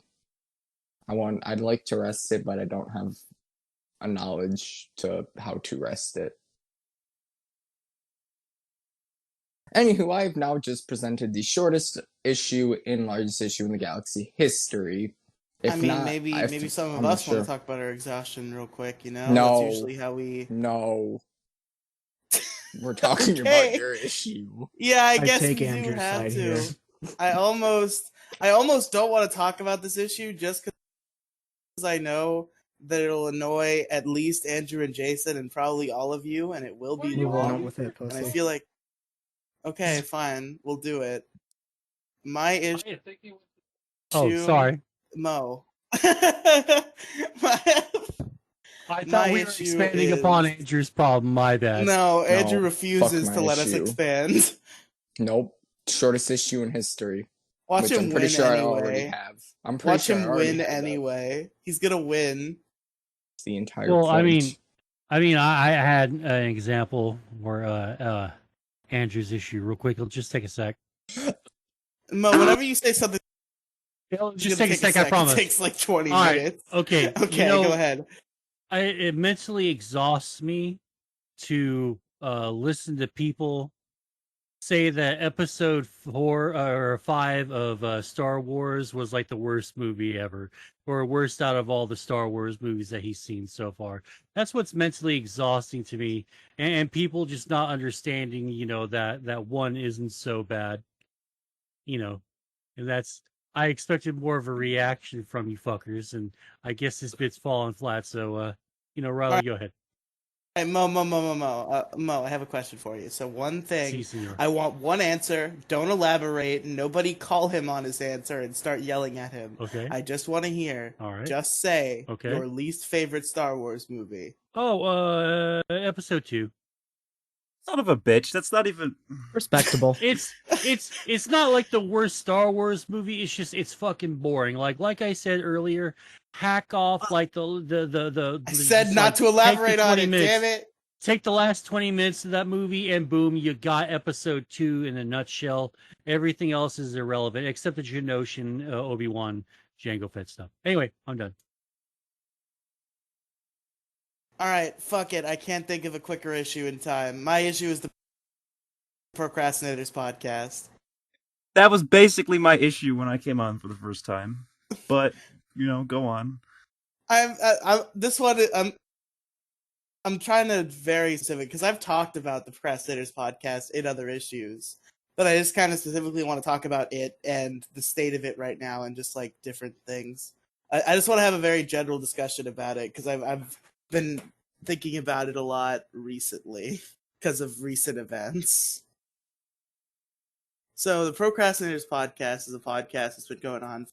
I'd like to rest it, but I don't have a knowledge to how to rest it. Anywho, I have now just presented the shortest issue in largest issue in the Galaxy history. If not, maybe some of I'm us not want to sure. talk about our exhaustion real quick. No. That's usually how we. No. We're talking Okay. about your issue. Yeah, I guess take we do Andrew's have side to. here. I almost don't want to talk about this issue just because I know that it'll annoy at least Andrew and Jason and probably all of you, and it will be Move on long. with it, And I pussy. feel like, okay, fine, we'll do it. My issue. Oh, sorry. Mo. I My thought we were issue expanding upon is- Andrew's problem. My bad. No, Andrew No, refuses fuck to my let us issue. expand. Nope. Shortest issue in history. Watch which I'm him pretty win sure I already anyway. have. I'm pretty Watch sure I him already win have that. anyway. He's gonna win. It's the entire Well, point. I had an example where Andrew's issue real quick. It'll just take a sec. Mo, whenever you say something, It'll it's just gonna take a take sec. I promise. It takes like 20 All right. minutes. Okay. Okay, go ahead. It mentally exhausts me to listen to people say that episode 4 or 5 of Star Wars was like the worst movie ever, or worst out of all the Star Wars movies that he's seen so far. That's what's mentally exhausting to me, and people just not understanding, that one isn't so bad, and that's. I expected more of a reaction from you fuckers, and I guess this bit's falling flat. So, Riley, go ahead. All right, Mo, I have a question for you. So one thing, Si, senor. I want one answer. Don't elaborate. Nobody call him on his answer and start yelling at him. Okay. I just want to hear. All right. Just say Okay. your least favorite Star Wars movie. Oh, episode 2. Son of a bitch. That's not even. Respectable. It's not like the worst Star Wars movie. It's just it's fucking boring. Like I said earlier, hack off like the. I said not to elaborate on it. Minutes, Damn it. Take the last 20 minutes of that movie, and boom, you got episode 2 in a nutshell. Everything else is irrelevant except the Genoshan, Obi-Wan, Jango Fett stuff. Anyway, I'm done. All right, fuck it. I can't think of a quicker issue in time. My issue is the Procrastinators podcast. That was basically my issue when I came on for the first time. But, go on. This one. I'm trying to very specific because I've talked about the Procrastinators podcast in other issues, but I just kind of specifically want to talk about it and the state of it right now and just like different things. I just want to have a very general discussion about it because I've been thinking about it a lot recently because of recent events. So the Procrastinators podcast is a podcast that's been going on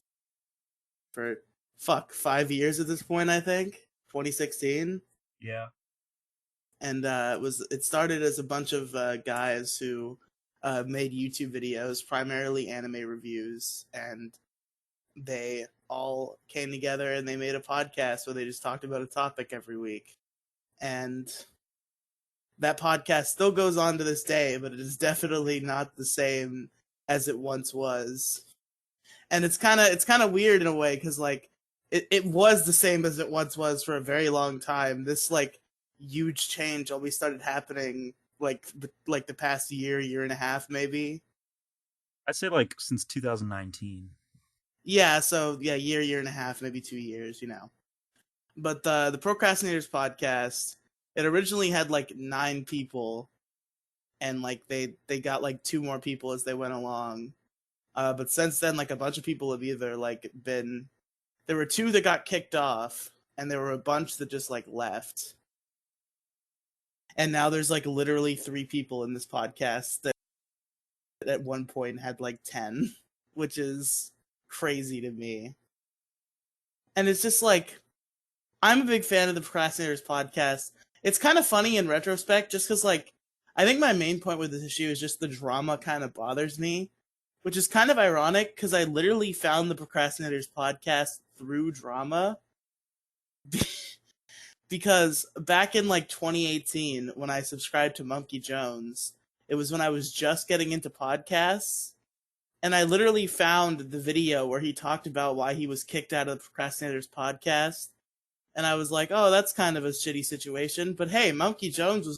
for 5 years at this point, I think. 2016. Yeah. And it started as a bunch of guys who made YouTube videos, primarily anime reviews, and they all came together and they made a podcast where they just talked about a topic every week. And that podcast still goes on to this day, but it is definitely not the same as it once was. And it's kind of weird in a way because like it was the same as it once was for a very long time. This like huge change only started happening like the past year and a half maybe. I'd say like since 2019. Yeah, so yeah, year and a half, maybe 2 years, But the Procrastinators podcast, it originally had like 9 people, and like they got like 2 more people as they went along. But since then, like a bunch of people have either like been, there were 2 that got kicked off, and there were a bunch that just like left. And now there's like literally 3 people in this podcast that at one point had like 10, which is crazy to me. And it's just like, I'm a big fan of the Procrastinators podcast. It's kind of funny in retrospect, just because like, I think my main point with this issue is just the drama kind of bothers me, which is kind of ironic because I literally found the Procrastinators podcast through drama. Because back in like 2018, when I subscribed to Monkey Jones, it was when I was just getting into podcasts. And I literally found the video where he talked about why he was kicked out of the Procrastinators podcast. And I was like, oh, that's kind of a shitty situation. But hey, Monkey Jones was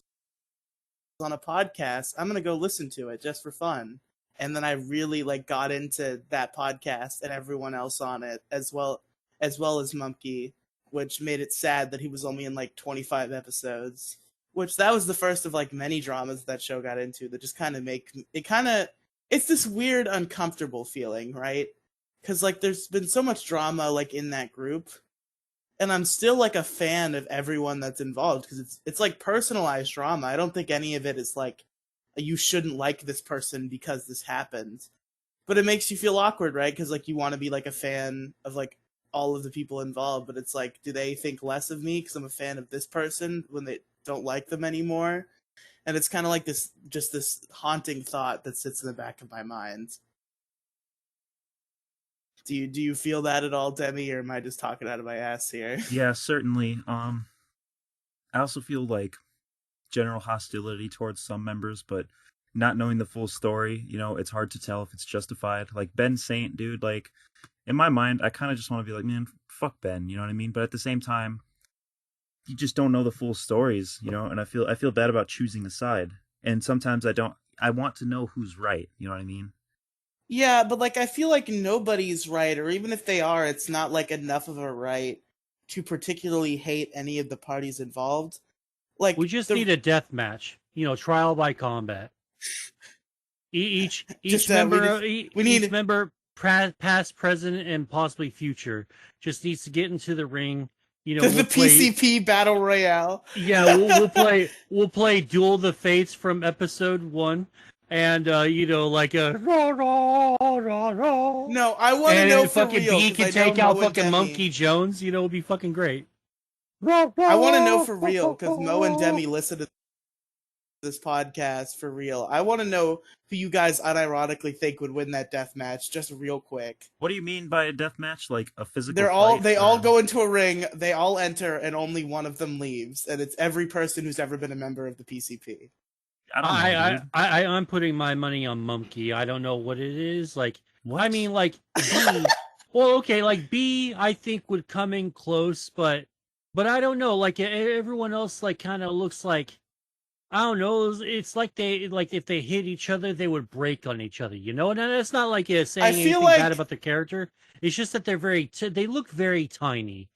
on a podcast. I'm going to go listen to it just for fun. And then I really like got into that podcast and everyone else on it as well as Monkey, which made it sad that he was only in like 25 episodes. Which that was the first of like many dramas that show got into that just kind of make it it's this weird uncomfortable feeling, right? Because like there's been so much drama like in that group, and I'm still like a fan of everyone that's involved because it's like personalized drama. I don't think any of it is like you shouldn't like this person because this happened, but it makes you feel awkward, right? Because like you want to be like a fan of like all of the people involved, but it's like, do they think less of me because I'm a fan of this person when they don't like them anymore? And it's kind of like this haunting thought that sits in the back of my mind. Do you feel that at all, Demi, or am I just talking out of my ass here? Yeah, certainly. I also feel like general hostility towards some members, but not knowing the full story, it's hard to tell if it's justified. Like Ben Saint, dude, like in my mind, I kind of just want to be like, man, fuck Ben, you know what I mean? But at the same time, you just don't know the full stories, and I feel bad about choosing a side. And sometimes I want to know who's right, you know what I mean? Yeah, but like I feel like nobody's right, or even if they are, it's not like enough of a right to particularly hate any of the parties involved. Like We just need a death match. Trial by combat. Each Just, member, we each need- member, past, present, and possibly future, just needs to get into the ring. the we'll play, PCP Battle Royale. Yeah, we'll play Duel of the Fates from episode 1, and like a No, I want to and know then for fucking real. B 'cause I can know take out Mo and fucking Demi- Monkey Jones. It'll be fucking great. I want to know for real because Mo and Demi listen to this podcast for real. I want to know who you guys unironically think would win that death match, just real quick. What do you mean by a death match? Like a physical They fight, all or- go into a ring, they all enter, and only one of them leaves, and it's every person who's ever been a member of the PCP. I don't know, dude. I'm putting my money on Monkey. I don't know what it is. Like, What? I mean, like B. Well, okay, like B, I think would come in close, but I don't know. Like everyone else, like kind of looks like, I don't know. It's like if they hit each other, they would break on each other. And that's not like saying feel anything like- bad about the character. It's just that they look very tiny,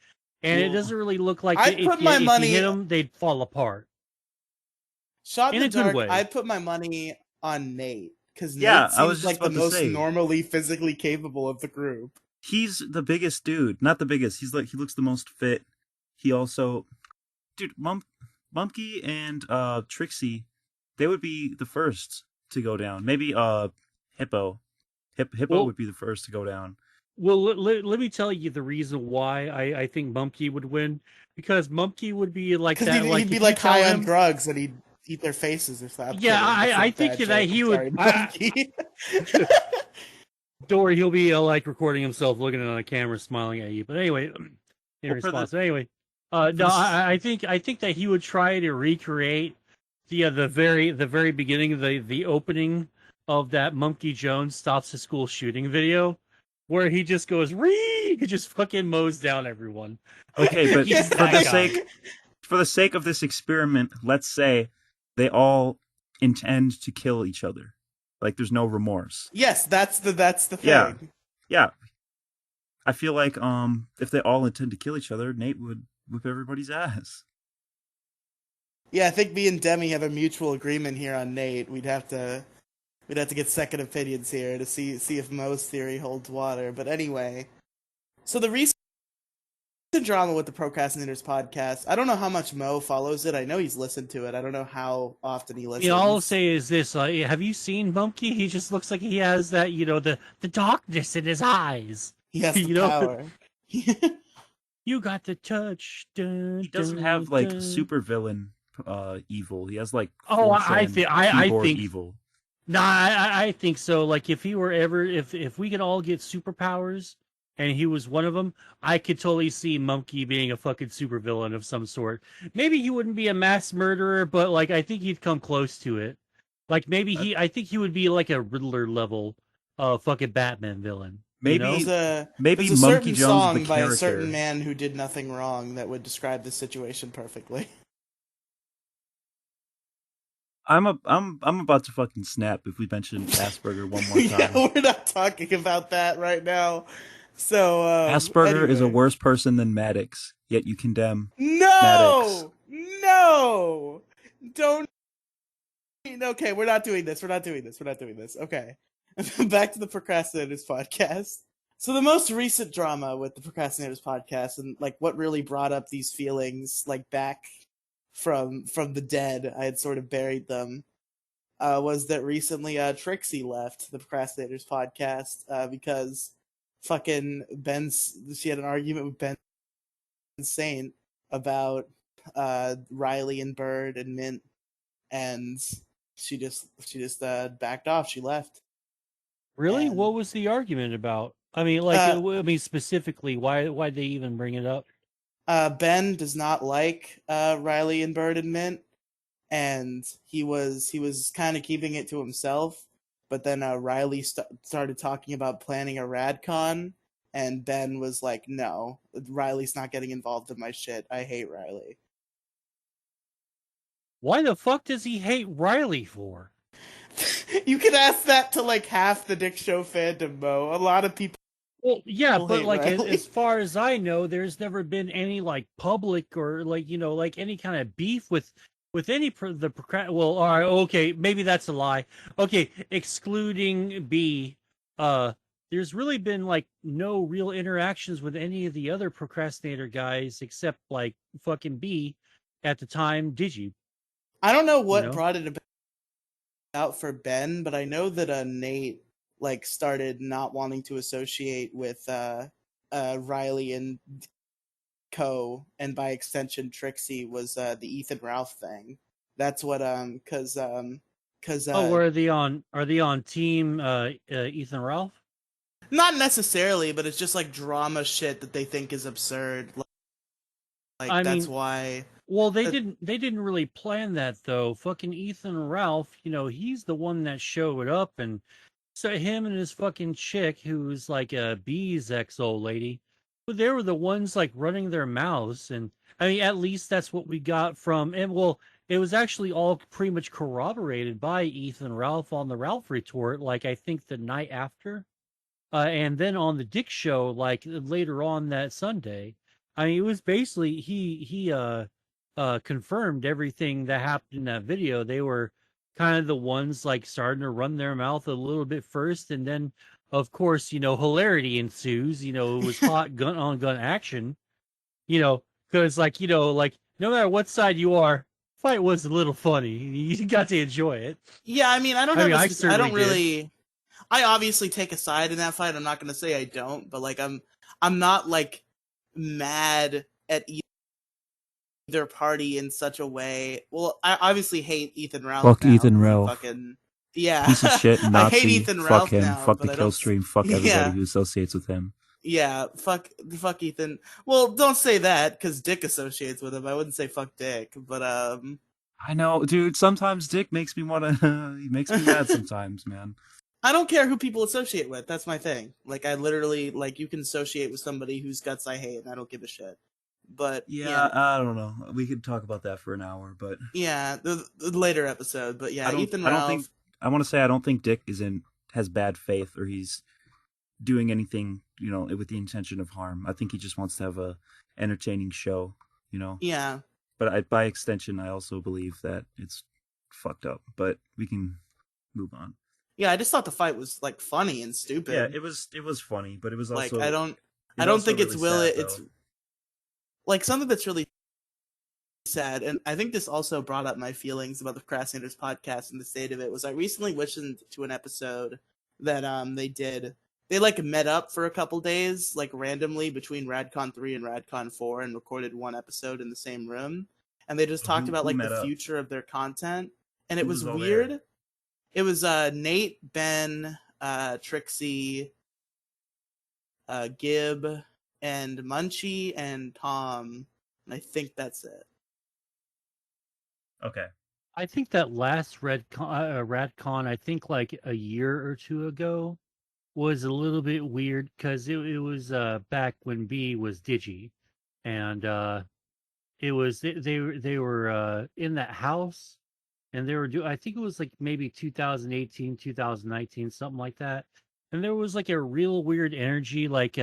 and it Yeah. doesn't really look like I'd if put you, my if money- you hit them, they'd fall apart. Shot in In the a good dark, way. I put my money on Nate because Yeah, Nate I was seems just like the about to most say. normally physically capable of the group. He's the biggest dude. Not the biggest. He looks the most fit. He also, dude, Monkey and Trixie, they would be the first to go down. Maybe Hippo. Hippo Well- would be the first to go down. Well, let me tell you the reason why I think Mumkey would win. Because Mumkey would be like Because that. he'd be if like you tell high on him- drugs and he'd eat their faces if that. Yeah, I think that he would- Or he'll be like recording himself, looking on a camera, smiling at you. But anyway, in Well, for the- response. Anyway, no, this- I think that he would try to recreate the very beginning, the opening of that Monkey Jones stops the school shooting video, where he just goes he just fucking mows down everyone. Okay, but He's for that the guy. sake of this experiment, let's say they all intend to kill each other. Like there's no remorse. Yes, that's the thing. Yeah. Yeah. I feel like if they all intend to kill each other, Nate would whip everybody's ass. Yeah, I think me and Demi have a mutual agreement here on Nate. We'd have to get second opinions here to see if Mo's theory holds water. But anyway, so the recent drama with the Procrastinators podcast, I don't know how much Mo follows it. I know he's listened to it. I don't know how often he listens. All I'll say is this: have you seen Monkey? He just looks like he has that, the darkness in his eyes. He has the you know- power. You got the touch. Dun, He doesn't dun, have like dun. super villain evil. He has like Oh, I full-send think keyboard evil. Nah, I think so. Like if he were ever, if we could all get superpowers, and he was one of them, I could totally see Monkey being a fucking supervillain of some sort. Maybe he wouldn't be a mass murderer, but like I think he'd come close to it. Like maybe I think he would be like a Riddler level, fucking Batman villain. Maybe You know? maybe there's a Monkey certain Jones song the by character. a certain man who did nothing wrong that would describe the situation perfectly. I'm about to fucking snap if we mention Asperger one more time. Yeah, we're not talking about that right now. So Asperger is a anyway. worse person than Maddox, yet you condemn. No, no, don't. Okay, we're not doing this. Okay, back to the Procrastinators podcast. So the most recent drama with the Procrastinators podcast, and like what really brought up these feelings, like back from the dead, I had sort of buried them. Was that recently Trixie left the Procrastinators podcast because fucking she had an argument with Ben Saint about Riely and Bird and Mint, and she just backed off. She left. Really? And, What was the argument about? I mean, like, I mean, specifically, why'd they even bring it up? Ben does not like Riely and Bird and Mint, and he was kind of keeping it to himself. But then Riely started talking about planning a RadCon, and Ben was like, "No, Riely's not getting involved in my shit. I hate Riely." Why the fuck does he hate Riely for? You can ask that to like half the Dick Show fandom, Mo. A lot of people. Well, yeah, but hate like Riely. as far as I know, there's never been any like public or like like any kind of beef with any well, all right, okay, maybe that's a lie. Okay, excluding B, there's really been like no real interactions with any of the other procrastinator guys except like fucking B at the time. Did you? I don't know what know? brought it about for Ben, but I know that Nate like started not wanting to associate with Riely and Co, and by extension Trixie was the Ethan Ralph thing. That's what because Oh, are they on team Ethan Ralph? not necessarily, but it's just like drama shit that they think is absurd. Like I that's mean, why. well, they didn't really plan that though. Fucking Ethan Ralph, he's the one that showed up, and so him and his fucking chick, who's like a B's ex old lady, but they were the ones like running their mouths, and I mean, at least that's what we got from. And well, it was actually all pretty much corroborated by Ethan Ralph on the Ralph Retort. Like I think the night after. And then on the Dick Show, like later on that Sunday, I mean, it was basically he confirmed everything that happened in that video. They were kind of the ones like starting to run their mouth a little bit first, and then of course, hilarity ensues. It was hot gun on gun action. Because like no matter what side you are, fight was a little funny. You got to enjoy it. Yeah, I mean, I don't I have mean, I I certainly don't did. really. I obviously take a side in that fight. I'm not gonna say I don't, but like I'm not like mad at either party in such a way. Well, I obviously hate Ethan Ralph Fuck now. Ethan 'cause he Ralph. fucking yeah. Piece of shit, I hate Nazi. Ethan Fuck Ralph him. now, Fuck but the I kill don't. stream. Fuck everybody Yeah, who associates with him. yeah. Fuck Ethan. Well, don't say that because Dick associates with him. I wouldn't say fuck Dick, but I know, dude. Sometimes Dick makes me wanna. He makes me mad sometimes, man. I don't care who people associate with. That's my thing. Like I literally like you can associate with somebody whose guts I hate, and I don't give a shit. But Yeah, I don't know. We could talk about that for an hour, but yeah, the later episode. But yeah, I don't. Ethan I don't think. Ralph. I want to say I don't think Dick has bad faith or he's doing anything with the intention of harm. I think he just wants to have a entertaining show. Yeah, But by extension, I also believe that it's fucked up. But we can move on. yeah. I just thought the fight was like funny and stupid. Yeah, it was funny, but it was Like also. I don't also think it's really sad, It's though. like something that's really sad, and I think this also brought up my feelings about the Crastinators podcast and the state of it. Was I recently listened to an episode that they like met up for a couple days like randomly between RadCon 3 and RadCon 4 and recorded one episode in the same room, and they just talked about Who like met the up? future of their content, and it Who was was all weird. there? It was Nate, Ben, Trixie, Gib, and Munchie and Tom, and I think that's it. Okay. I think that last RadCon, I think like a year or two ago, was a little bit weird because it was back when B was Digi, and it was they were in that house, and they were I think it was like maybe 2018, 2019, something like that, and there was like a real weird energy, like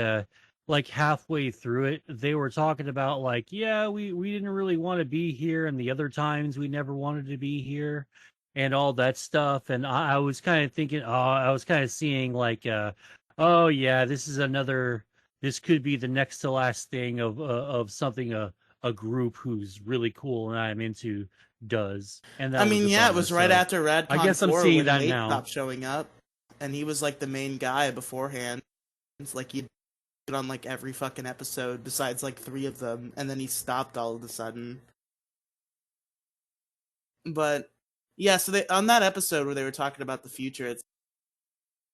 halfway through it they were talking about like, yeah, we didn't really want to be here, and the other times we never wanted to be here, and all that stuff. And I was kind of thinking, I was kind of seeing like, oh yeah, this could be the next to last thing of something a group who's really cool and I'm into does. And that I was mean, a yeah, it bummer. was right So after I RadCon guess I'm 4 seeing when that Nate now. stopped showing up, and he was like the main guy beforehand. It's like he'd been on like every fucking episode besides like 3 of them, and then he stopped all of a sudden. But yeah, so they on that episode where they were talking about the future, it's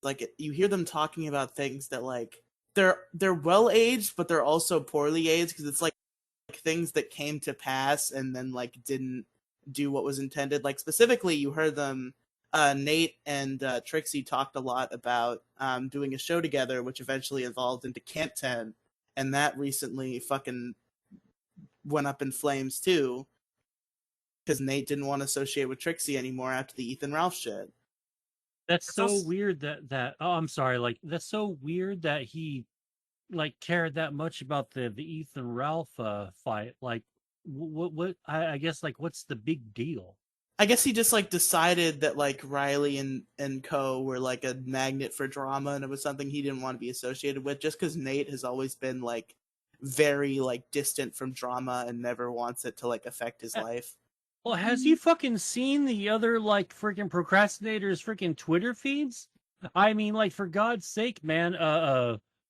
like you hear them talking about things that like they're well aged, but they're also poorly aged because it's like things that came to pass and then like didn't do what was intended. Like specifically, you heard them. Nate and Trixie talked a lot about doing a show together, which eventually evolved into Can't and that recently fucking went up in flames too, because Nate didn't want to associate with Trixie anymore after the Ethan Ralph shit. That's It's so also, weird that oh, I'm sorry, like that's so weird that he like cared that much about the Ethan Ralph fight. Like what I guess like what's the big deal? I guess he just like decided that like Riely and Co were like a magnet for drama, and it was something he didn't want to be associated with. Just because Nate has always been like very like distant from drama and never wants it to like affect his life. Well, has he fucking seen the other like freaking procrastinators freaking Twitter feeds? I mean, like for God's sake, man.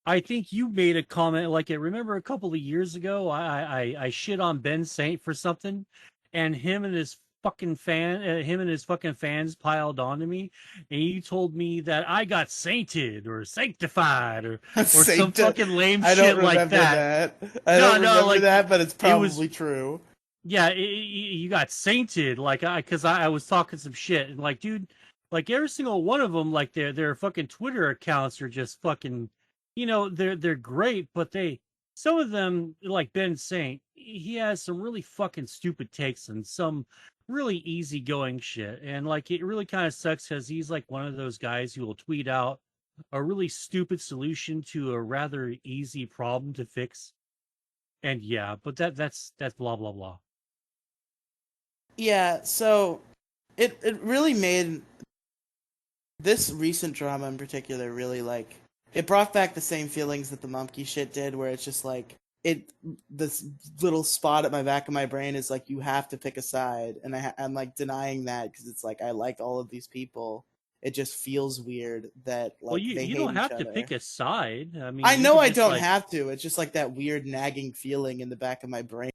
I think you made a comment like it. Remember a couple of years ago, I shit on Ben Saint for something, and him and his fucking fans piled onto me, and you told me that I got sainted or sanctified or some fucking lame I shit don't like remember that. I No, don't no, remember like that, but it's it was probably true. yeah, you got sainted, like because I was talking some shit, and like, dude, like every single one of them, like their fucking Twitter accounts are just fucking, they're great, but some of them like Ben Saint, he has some really fucking stupid takes and some really easygoing shit, and like it really kind of sucks because he's like one of those guys who will tweet out a really stupid solution to a rather easy problem to fix, and yeah, but that's blah blah blah. Yeah, so it really made this recent drama in particular really like it brought back the same feelings that the Mumkey shit did, where it's just like it this little spot at my back of my brain is like you have to pick a side, and I'm like denying that because it's like I like all of these people. It just feels weird that Well, like they you hate don't each have to other. pick a side. I mean, I you know could I just don't like have to. It's just like that weird nagging feeling in the back of my brain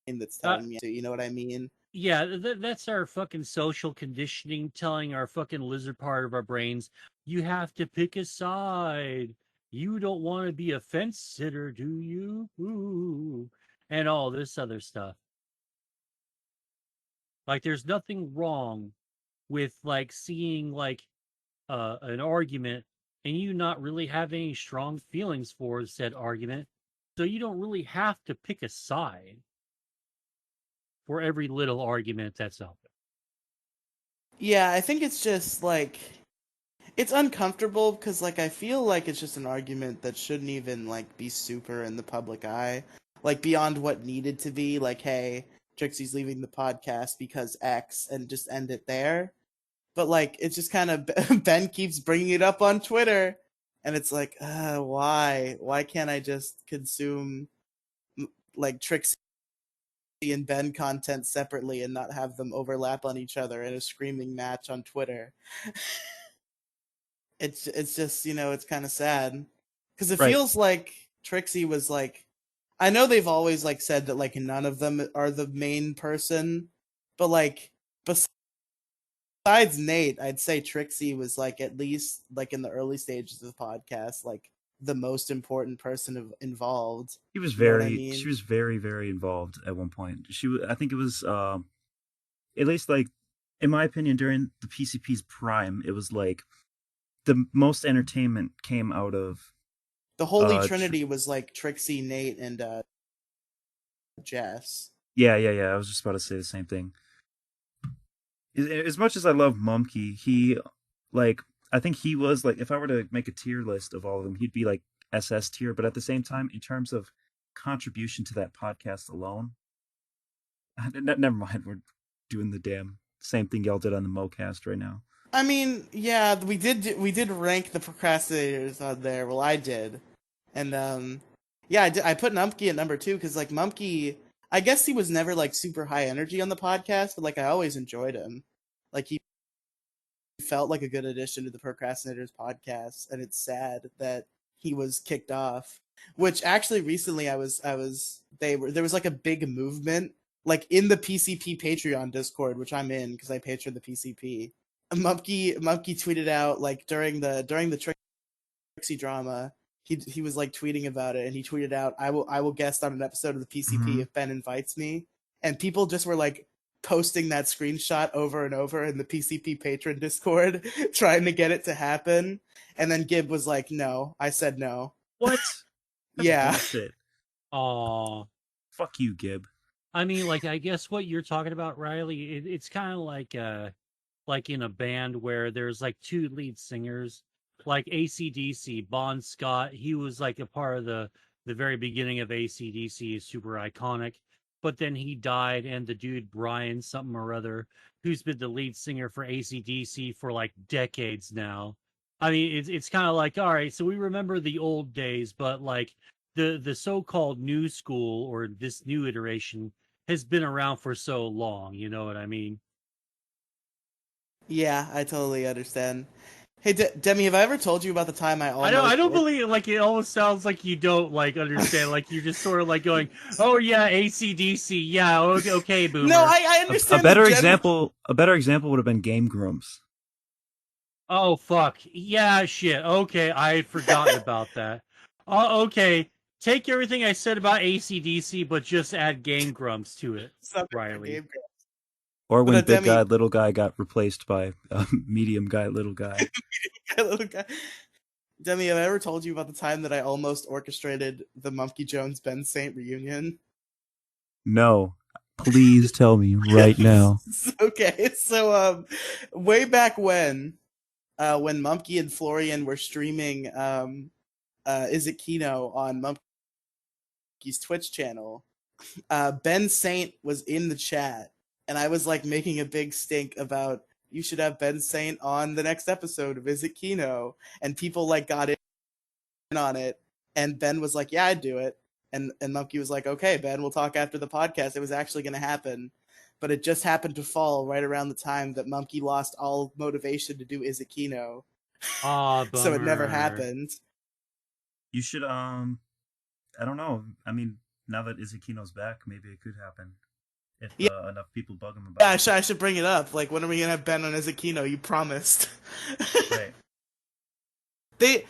that's uh, telling me to. You know what I mean? yeah, that's our fucking social conditioning telling our fucking lizard part of our brains, you have to pick a side. You don't want to be a fence sitter, do you? Ooh. And all this other stuff. Like there's nothing wrong with like seeing like an argument and you not really have any strong feelings for said argument. So you don't really have to pick a side for every little argument that's out there. Yeah, I think it's just like it's uncomfortable because like I feel like it's just an argument that shouldn't even like be super in the public eye, like beyond what needed to be. Like, hey, Trixie's leaving the podcast because X, and just end it there. But like, it's just kind of Ben keeps bringing it up on Twitter, and it's like, why? Why can't I just consume like Trixie and Ben content separately and not have them overlap on each other in a screaming match on Twitter? It's just it's kind of sad because it right. feels like Trixie was like I know they've always like said that like none of them are the main person, but like besides Nate, I'd say Trixie was like at least like in the early stages of the podcast like the most important person involved. You know what I She mean? was very, very involved at one point. I think it was, at least like, in my opinion, during the PCP's prime, it was like the most entertainment came out of, The Holy Tr- Trinity was like Trixie, Nate, and Jess. yeah. I was just about to say the same thing. As much as I love Mumkey, like, I think he was like, if I were to make a tier list of all of them, he'd be like SS tier. But at the same time, in terms of contribution to that podcast alone, never mind. We're doing the damn same thing y'all did on the MoCast right now. I mean, yeah, we did rank the procrastinators on there. Well, I did, and yeah, I put Mumkey at number 2 because like Mumkey, I guess he was never like super high energy on the podcast, but like I always enjoyed him. Like he felt like a good addition to the Procrastinators podcast, and it's sad that he was kicked off. Which actually recently there was like a big movement like in the PCP Patreon Discord, which I'm in because I patron the PCP. Mupke tweeted out like during the Trixie drama, he was like tweeting about it, and he tweeted out, I will guest on an episode of the PCP if Ben invites me. And people just were like posting that screenshot over and over in the PCP patron Discord, trying to get it to happen. And then Gib was like, "No, I said no." What? That's Yeah. bullshit. Aw. Fuck you, Gib. I mean, like, I guess what you're talking about, Riley, it's kind of like in a band where there's like two lead singers, like AC/DC. Bon Scott, he was like a part of the very beginning of AC/DC, is super iconic, but then he died, and the dude Brian something or other, who's been the lead singer for AC/DC for like decades now. I mean, it's kind of like, all right, so we remember the old days, but like the so-called new school or this new iteration has been around for so long. You know what I mean? Yeah, I totally understand. Hey, Demi, have I ever told you about the time I almost... I don't believe, like, it almost sounds like you don't, like, understand. Like, you're just sort of, like, going, oh, yeah, AC/DC, yeah, okay, boomer. No, I understand. A better example would have been Game Grumps. Oh, fuck. Yeah, shit. Okay, I had forgotten about that. Okay, take everything I said about AC/DC, but just add Game Grumps to it, Riley. Or when But, Big Demi- Guy, Little Guy got replaced by Medium Guy, Little Guy. Little guy. Demi, have I ever told you about the time that I almost orchestrated the Mumfke Jones Ben Saint reunion? No. Please tell me right now. Okay, so way back when Mumfke and Florian were streaming Is It Kino on Mumfke's Twitch channel, Ben Saint was in the chat, and I was like making a big stink about you should have Ben Saint on the next episode of Is It Kino, and people like got in on it, and Ben was like, yeah, I'd do it, and Mumfke was like, okay, Ben, we'll talk after the podcast. It was actually going to happen, but it just happened to fall right around the time that Mumfke lost all motivation to do Is It Kino. Ah, So it never bummer. happened. You should, I don't know. I mean, now that Is It Kino's back, maybe it could happen. If enough people bug him about it. Yeah, I should bring it up. Like, when are we going to have Ben on Is It Kino? You promised. Right. They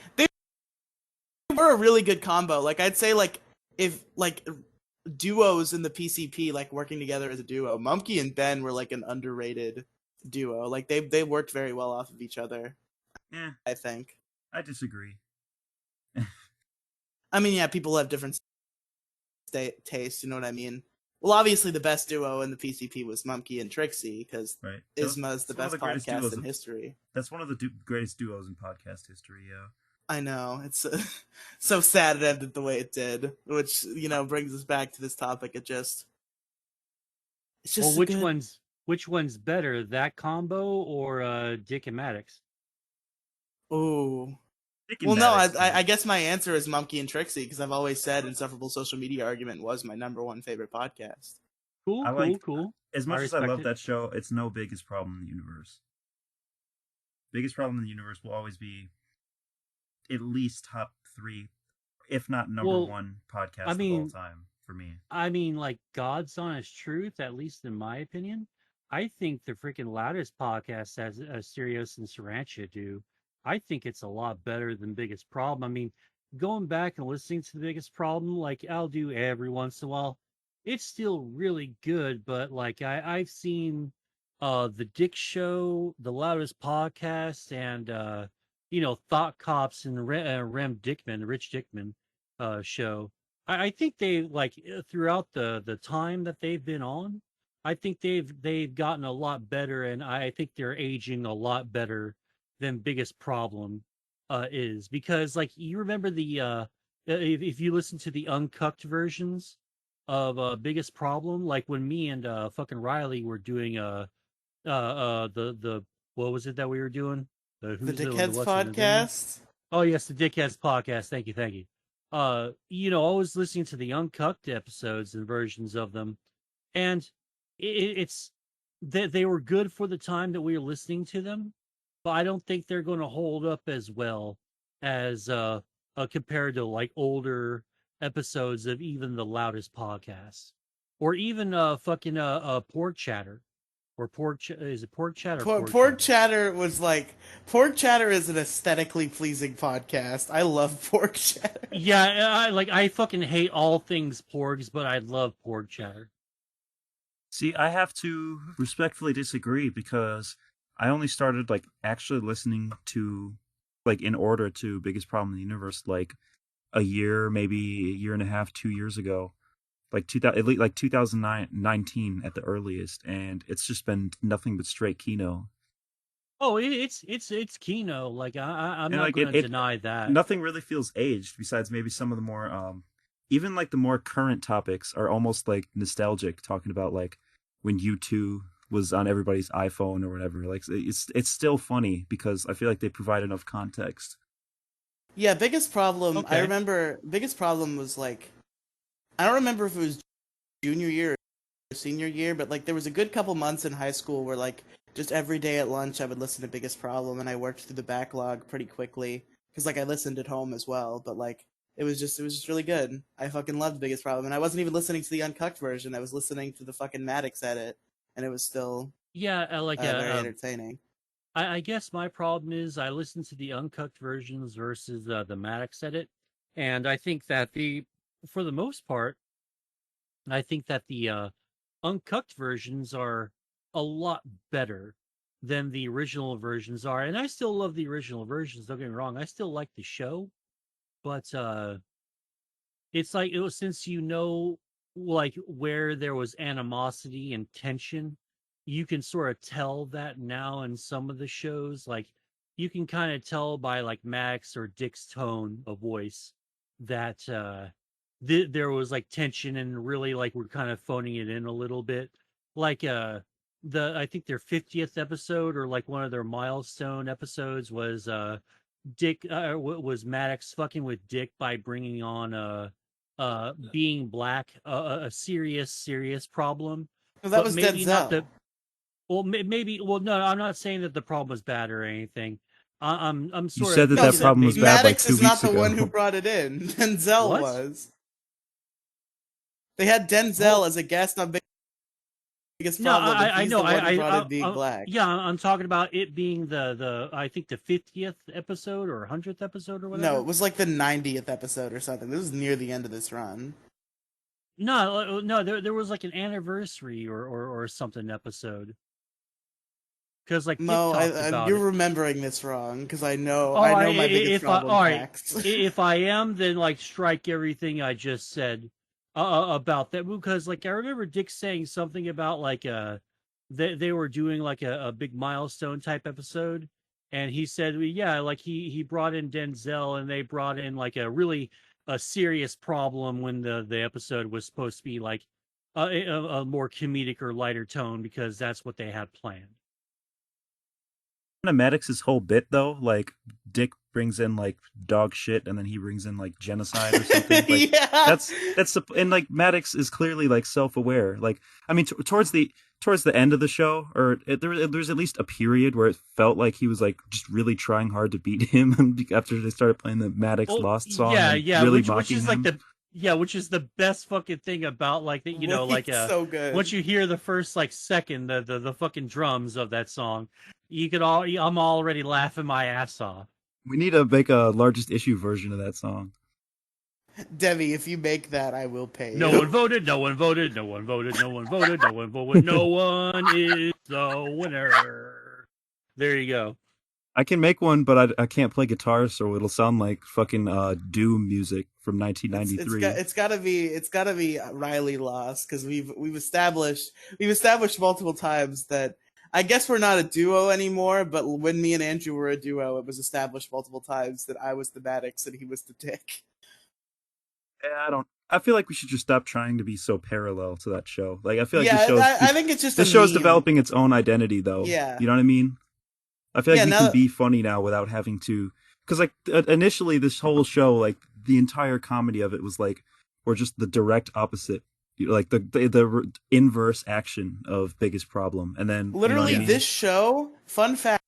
were a really good combo. Like, I'd say, like, if, like, duos in the PCP, like, working together as a duo, Mumfke and Ben were, like, an underrated duo. Like, they worked very well off of each other. Yeah. I think. I disagree. I mean, yeah, people have different tastes, you know what I mean? Well, obviously, the best duo in the PCP was Mumfke and Trixie, because right. Isma's the best podcast in history. That's one of the greatest duos in podcast history, yeah. I know. It's so sad it ended the way it did, which, brings us back to this topic. It's just well, which one's better, that combo or Dick and Maddox? Oh. Well, no, I guess my answer is Mumfke and Trixie, because I've always said Insufferable Social Media Argument was my number one favorite podcast. Cool. As much as I love that show, it's no biggest problem in the universe. Biggest problem in the universe will always be at least top 3, if not number 1 podcast of all time for me. I mean, like, God's honest truth, at least in my opinion, I think the freaking loudest podcast as Sirius and Sarantia do. I think it's a lot better than Biggest Problem. I mean, going back and listening to the Biggest Problem, like I'll do every once in a while, it's still really good. But like I've seen the Dick Show, the loudest podcast, and Thought Cops and Rich Dickman show. I think they like throughout the time that they've been on, I think they've gotten a lot better, and I think they're aging a lot better than Biggest Problem is, because like you remember the if you listen to the uncucked versions of Biggest Problem, like when me and fucking Riely were doing the what was it that we were doing, the Dickheads podcast. Oh yes, the Dickheads podcast. Thank you. I was listening to the uncucked episodes and versions of them, and it's that they were good for the time that we were listening to them. But I don't think they're going to hold up as well as compared to like older episodes of even the loudest podcasts, or even fucking pork chatter, or is it pork chat or pork Pork chatter? Chatter was like Pork Chatter is an aesthetically pleasing podcast. I love Pork Chatter. Yeah, I fucking hate all things porgs, but I love pork chatter. See, I have to respectfully disagree because I only started like actually listening to like in order to Biggest Problem in the Universe like a year, maybe a year and a half, 2 years ago, like 2000, at least like 2019 at the earliest, and it's just been nothing but straight Kino. Oh, it's Kino. Like I'm And not like gonna it deny that. nothing really feels aged besides maybe some of the more even like the more current topics are almost like nostalgic, talking about like when U2 was on everybody's iPhone or whatever. Like it's still funny because I feel like they provide enough context. Yeah, Biggest Problem. I Okay. remember Biggest Problem was like I don't remember if it was junior year or senior year, but like there was a good couple months in high school where like just every day at lunch I would listen to Biggest Problem, and I worked through the backlog pretty quickly because like I listened at home as well. But like it was just really good. I fucking loved Biggest Problem, and I wasn't even listening to the uncut version. I was listening to the fucking Maddox edit, and it was still Yeah, very entertaining. I guess my problem is I listen to the uncut versions versus the Maddox edit, and I think that for the most part, I think that the uncut versions are a lot better than the original versions are, and I still love the original versions. Don't get me wrong, I still like the show, but it's like it was since like where there was animosity and tension, you can sort of tell that now in some of the shows. Like you can kind of tell by like Max or Dick's tone of voice that there was like tension, and really like we're kind of phoning it in a little bit. Like I think their 50th episode, or like one of their milestone episodes, was Dick was Maddox fucking with Dick by bringing on being black, a serious problem, No, that but was maybe not the. Denzel. Well, maybe. Well, no, I'm not saying that the problem was bad or anything. I'm You sort said of that No, that thinking that problem was maybe bad like Maddox two is not weeks the one who ago. brought it in. Denzel what? was. They had Denzel Hold. as a guest on Biggest No, Problem, and I he's know. the one who brought in being I black. yeah, I'm talking about it being the I think the 50th episode or 100th episode or No, whatever. it was like the 90th episode or something. This was near the end of this run. No, there was like an anniversary or something episode, because like Dick Mo, talked about you're it. remembering this wrong because I know All right, my Biggest if I Problem all right, facts. if I am, then like strike everything I just said about that, because like I remember Dick saying something about like they were doing like a big milestone type episode, and he said, well, yeah, like he brought in Denzel, and they brought in like a serious problem when the episode was supposed to be like a more comedic or lighter tone, because that's what they had planned. Maddox's whole bit though, like Dick brings in like dog shit and then he brings in like genocide or something. Like Yeah. that's the and like Maddox is clearly like self-aware. Like I mean towards the end of the show, or there's at least a period where it felt like he was like just really trying hard to beat him after they started playing the Maddox Well, Lost song yeah, and yeah, really which mocking is like him. the yeah, which is the best fucking thing about like the, like It's so once good. you hear the first like second the fucking drums of that song, you could all I'm already laughing my ass off. We need to make a largest issue version of that song. Demi, if you make that, I will pay No you. one voted, no one voted, no one voted, no one voted, no one voted, no one is the winner. There you go. I can make one, but I can't play guitar, so it'll sound like fucking Doom music from It's 1993. gotta be Riely lost because we've established multiple times that I guess we're not a duo anymore. But when me and Andrew were a duo, it was established multiple times that I was the Maddox and he was the Dick. Yeah, I don't. I feel like we should just stop trying to be so parallel to that show. Like I feel like Yeah, I think it's just a this show's meme. developing its own identity, though. Yeah, You know what I mean? I feel like yeah. we can Now, be funny now without having to. Because like initially, this whole show, like the entire comedy of it was like, or just the direct opposite, like the inverse action of Biggest Problem, and then you know what I literally, Yeah. mean? this show. Fun fact.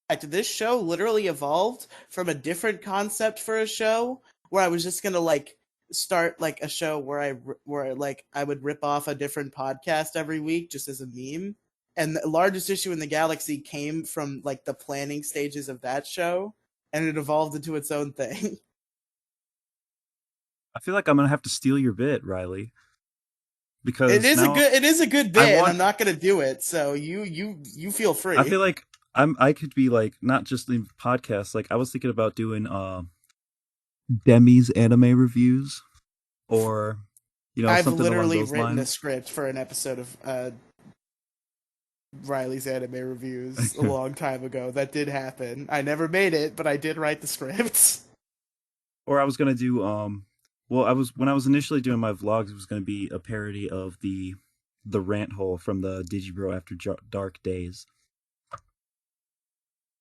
this show literally evolved from a different concept for a show where I was just gonna like start like a show where I would rip off a different podcast every week just as a meme. And the largest issue in the galaxy came from like the planning stages of that show, and it evolved into its own thing. I feel like I'm gonna have to steal your bit, Riely, because It is a good bit, and want- I'm not gonna do it. So you feel free. I feel like I could be like not just in podcasts. Like I was thinking about doing Demi's anime reviews, or I've something literally along those written a lines. script for an episode of Riley's anime reviews a long time ago. That did happen. I never made it, but I did write the script. Or I was gonna do when I was initially doing my vlogs, it was gonna be a parody of the rant hole from the Digibro After Dark days,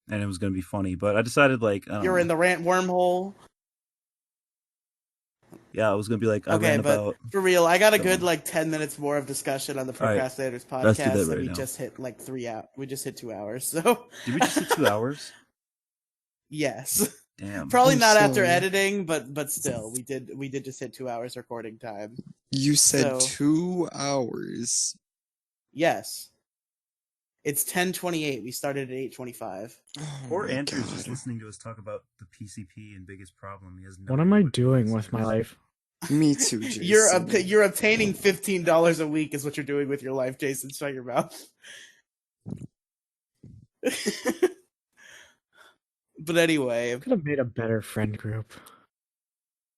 and it was gonna be funny. But I decided like You're in the rant wormhole. Yeah, I was gonna be like, I Okay, ran but about. for real, I got a good So- like 10 minutes more of discussion on the All right, Procrastinators let's do that podcast, and right we now. just hit like 3 hours. We just hit 2 hours, so Did we just hit 2 hours? yes. Damn. Probably I'm not after sorry. editing, but still, we did just hit 2 hours recording time. You said So- 2 hours. Yes. It's 10:28. We started at 8:25. Oh Poor my Andrew's just God. listening to us talk about the PCP and biggest problem. He has no What am I idea doing this with my is. life? Me too, Jason. You're obtaining $15 a week is what you're doing with your life, Jason. Shut your mouth. But anyway, Could have made a better friend group.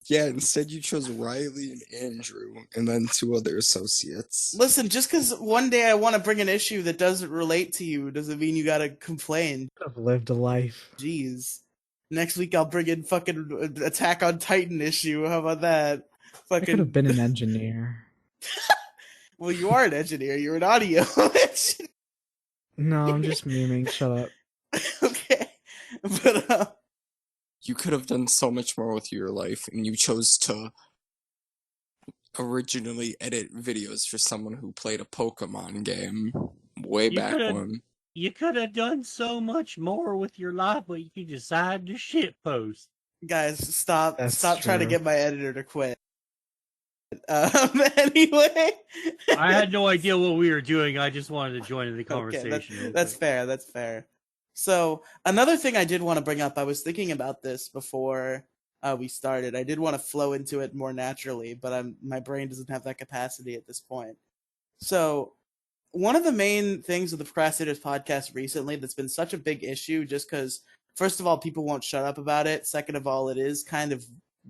Yeah, instead you chose Riley and Andrew, and then 2 other associates. listen, just because one day I want to bring an issue that doesn't relate to you doesn't mean you gotta complain. Could have lived a life. Jeez. Next week I'll bring in fucking Attack on Titan issue. How about that? I could have Fucking. been an engineer. Well, you are an engineer. You're an audio engineer. No, I'm just memeing. Shut up. Okay, but You could have done so much more with your life, and you chose to originally edit videos for someone who played a Pokemon game way You back could've- when. You could have done so much more with your life, but you decided to shitpost. guys, stop That's trying to true. get my editor to quit. Anyway, I had no idea what we were doing. I just wanted to join in the Okay, conversation. real that's quick. fair. That's fair. So another thing I did want to bring up, I was thinking about this before we started. I did want to flow into it more naturally, but my brain doesn't have that capacity at this point. So one of the main things with the Procrastinators podcast recently that's been such a big issue, just because first of all, people won't shut up about it. Second of all, it is kind of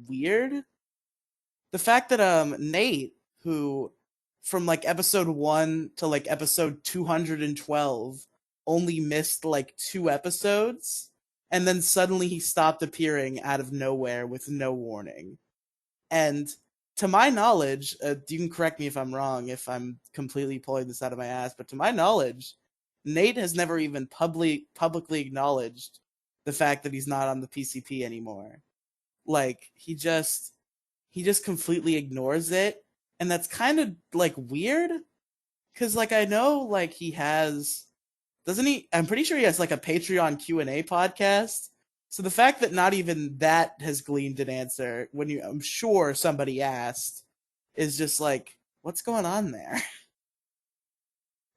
weird. The fact that Nate, who from like episode 1 to like episode 212 only missed like 2 episodes, and then suddenly he stopped appearing out of nowhere with no warning. And to my knowledge, you can correct me if I'm wrong, if I'm completely pulling this out of my ass, but to my knowledge, Nate has never even publicly acknowledged the fact that he's not on the PCP anymore. Like, he just completely ignores it, and that's kind of like weird, because like I know like he has, doesn't he? I'm pretty sure he has like a Patreon Q&A podcast. So the fact that not even that has gleaned an answer when I'm sure somebody asked, is just like, what's going on there?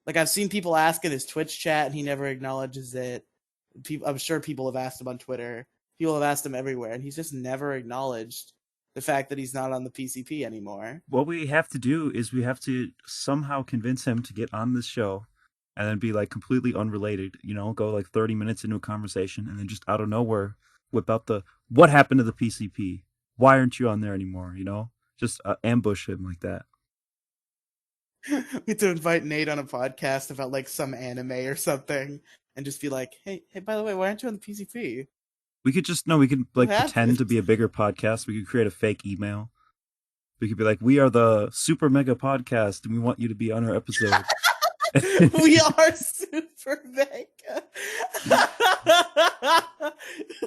Like, I've seen people ask in his Twitch chat and he never acknowledges it. I'm sure people have asked him on Twitter. People have asked him everywhere, and he's just never acknowledged the fact that he's not on the PCP anymore. What we have to do is we have to somehow convince him to get on this show, and then be like completely unrelated. Go like 30 minutes into a conversation, and then just out of nowhere whip out the "What happened to the PCP? Why aren't you on there anymore?" Just ambush him like that. We have to invite Nate on a podcast about like some anime or something, and just be like, "Hey, by the way, why aren't you on the PCP?" We could like What pretend to happened? be a bigger podcast. We could create a fake email. We could be like, "We are the super mega podcast, and we want you to be on our episode." We are super mega.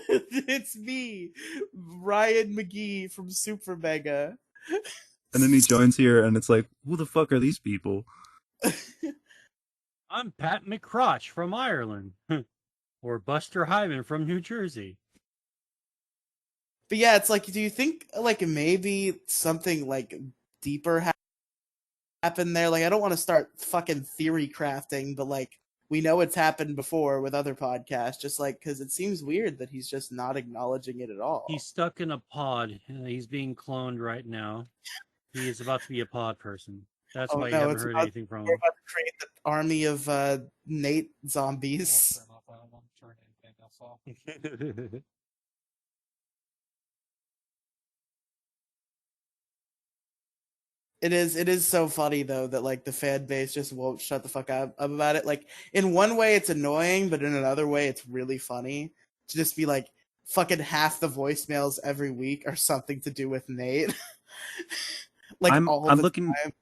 It's me, Ryan McGee from Super Mega. And then he joins here, and it's like, "Who the fuck are these people?" I'm Pat McCrotch from Ireland. Or Buster Hyman from New Jersey. But yeah, it's like, do you think like maybe something like deeper happened there? Like, I don't want to start fucking theory crafting, but like we know it's happened before with other podcasts. Just like because it seems weird that he's just not acknowledging it at all. He's stuck in a pod. He's being cloned right now. He is about to be a pod person. That's why you haven't heard anything from We're him. about to create the army of Nate zombies. It is so funny though that like the fan base just won't shut the fuck up about it. Like in one way it's annoying, but in another way it's really funny to just be like fucking half the voicemails every week are something to do with Nate. Like I'm all I'm the looking time.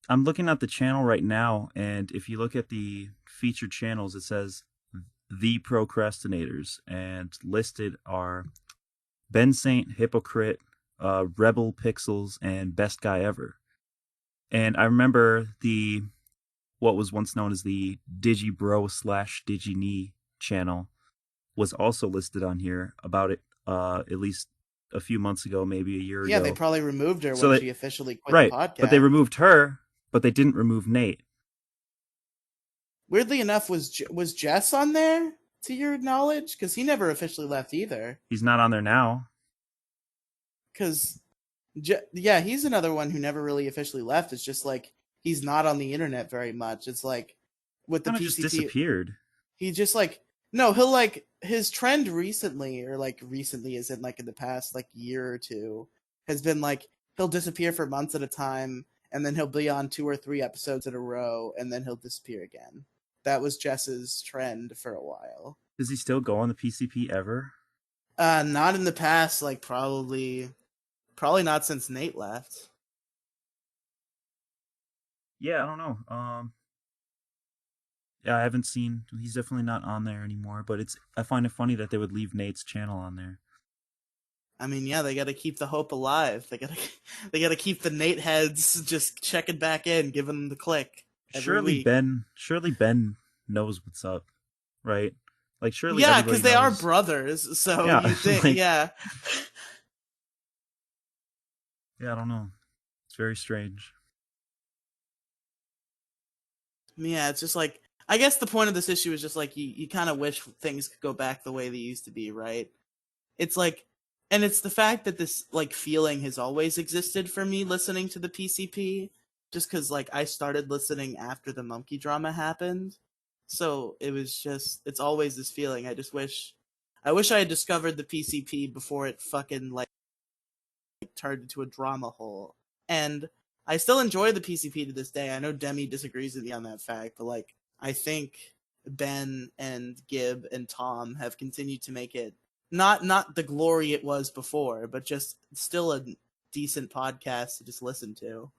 I'm looking at the channel right now, and if you look at the featured channels, it says the Procrastinators, and listed are Ben Saint, Hypocrite, Rebel Pixels, and Best Guy Ever. And I remember what was once known as the DigiBro / DigiKnee channel was also listed on here about it at least a few months ago, maybe a year ago. Yeah, they probably removed her So when they- she officially quit Right, the podcast. but they removed her, but they didn't remove Nate. Weirdly enough, was Jess on there to your knowledge? Because he never officially left either. He's not on there now. Because yeah, he's another one who never really officially left. It's just like he's not on the internet very much. It's like with the Kind of PCP, just disappeared. he just like no, he'll like his trend recently, or like recently is in like in the past like year or two, has been like he'll disappear for months at a time, and then he'll be on 2 or 3 episodes in a row, and then he'll disappear again. That was Jess's trend for a while. Does he still go on the PCP ever? Not in the past, like probably not since Nate left. Yeah, I don't know. Yeah, I haven't seen. He's definitely not on there anymore. But I find it funny that they would leave Nate's channel on there. I mean, yeah, they got to keep the hope alive. They got to keep the Nate heads just checking back in, giving them the click. Surely Ben knows what's up, right? Like surely, yeah, because they are knows. brothers. So Yeah, you think, like- yeah. Yeah, I don't know. It's very strange. Yeah, it's just like I guess the point of this issue is just like you kind of wish things could go back the way they used to be, right? It's like, and it's the fact that this like feeling has always existed for me listening to the PCP, just because like I started listening after the monkey drama happened, so it was just it's always this feeling. I wish I had discovered the PCP before it fucking like turned into a drama hole. And I still enjoy the PCP to this day. I know Demi disagrees with me on that fact, but like I think Ben and Gib and Tom have continued to make it not the glory it was before, but just still a decent podcast to just listen to.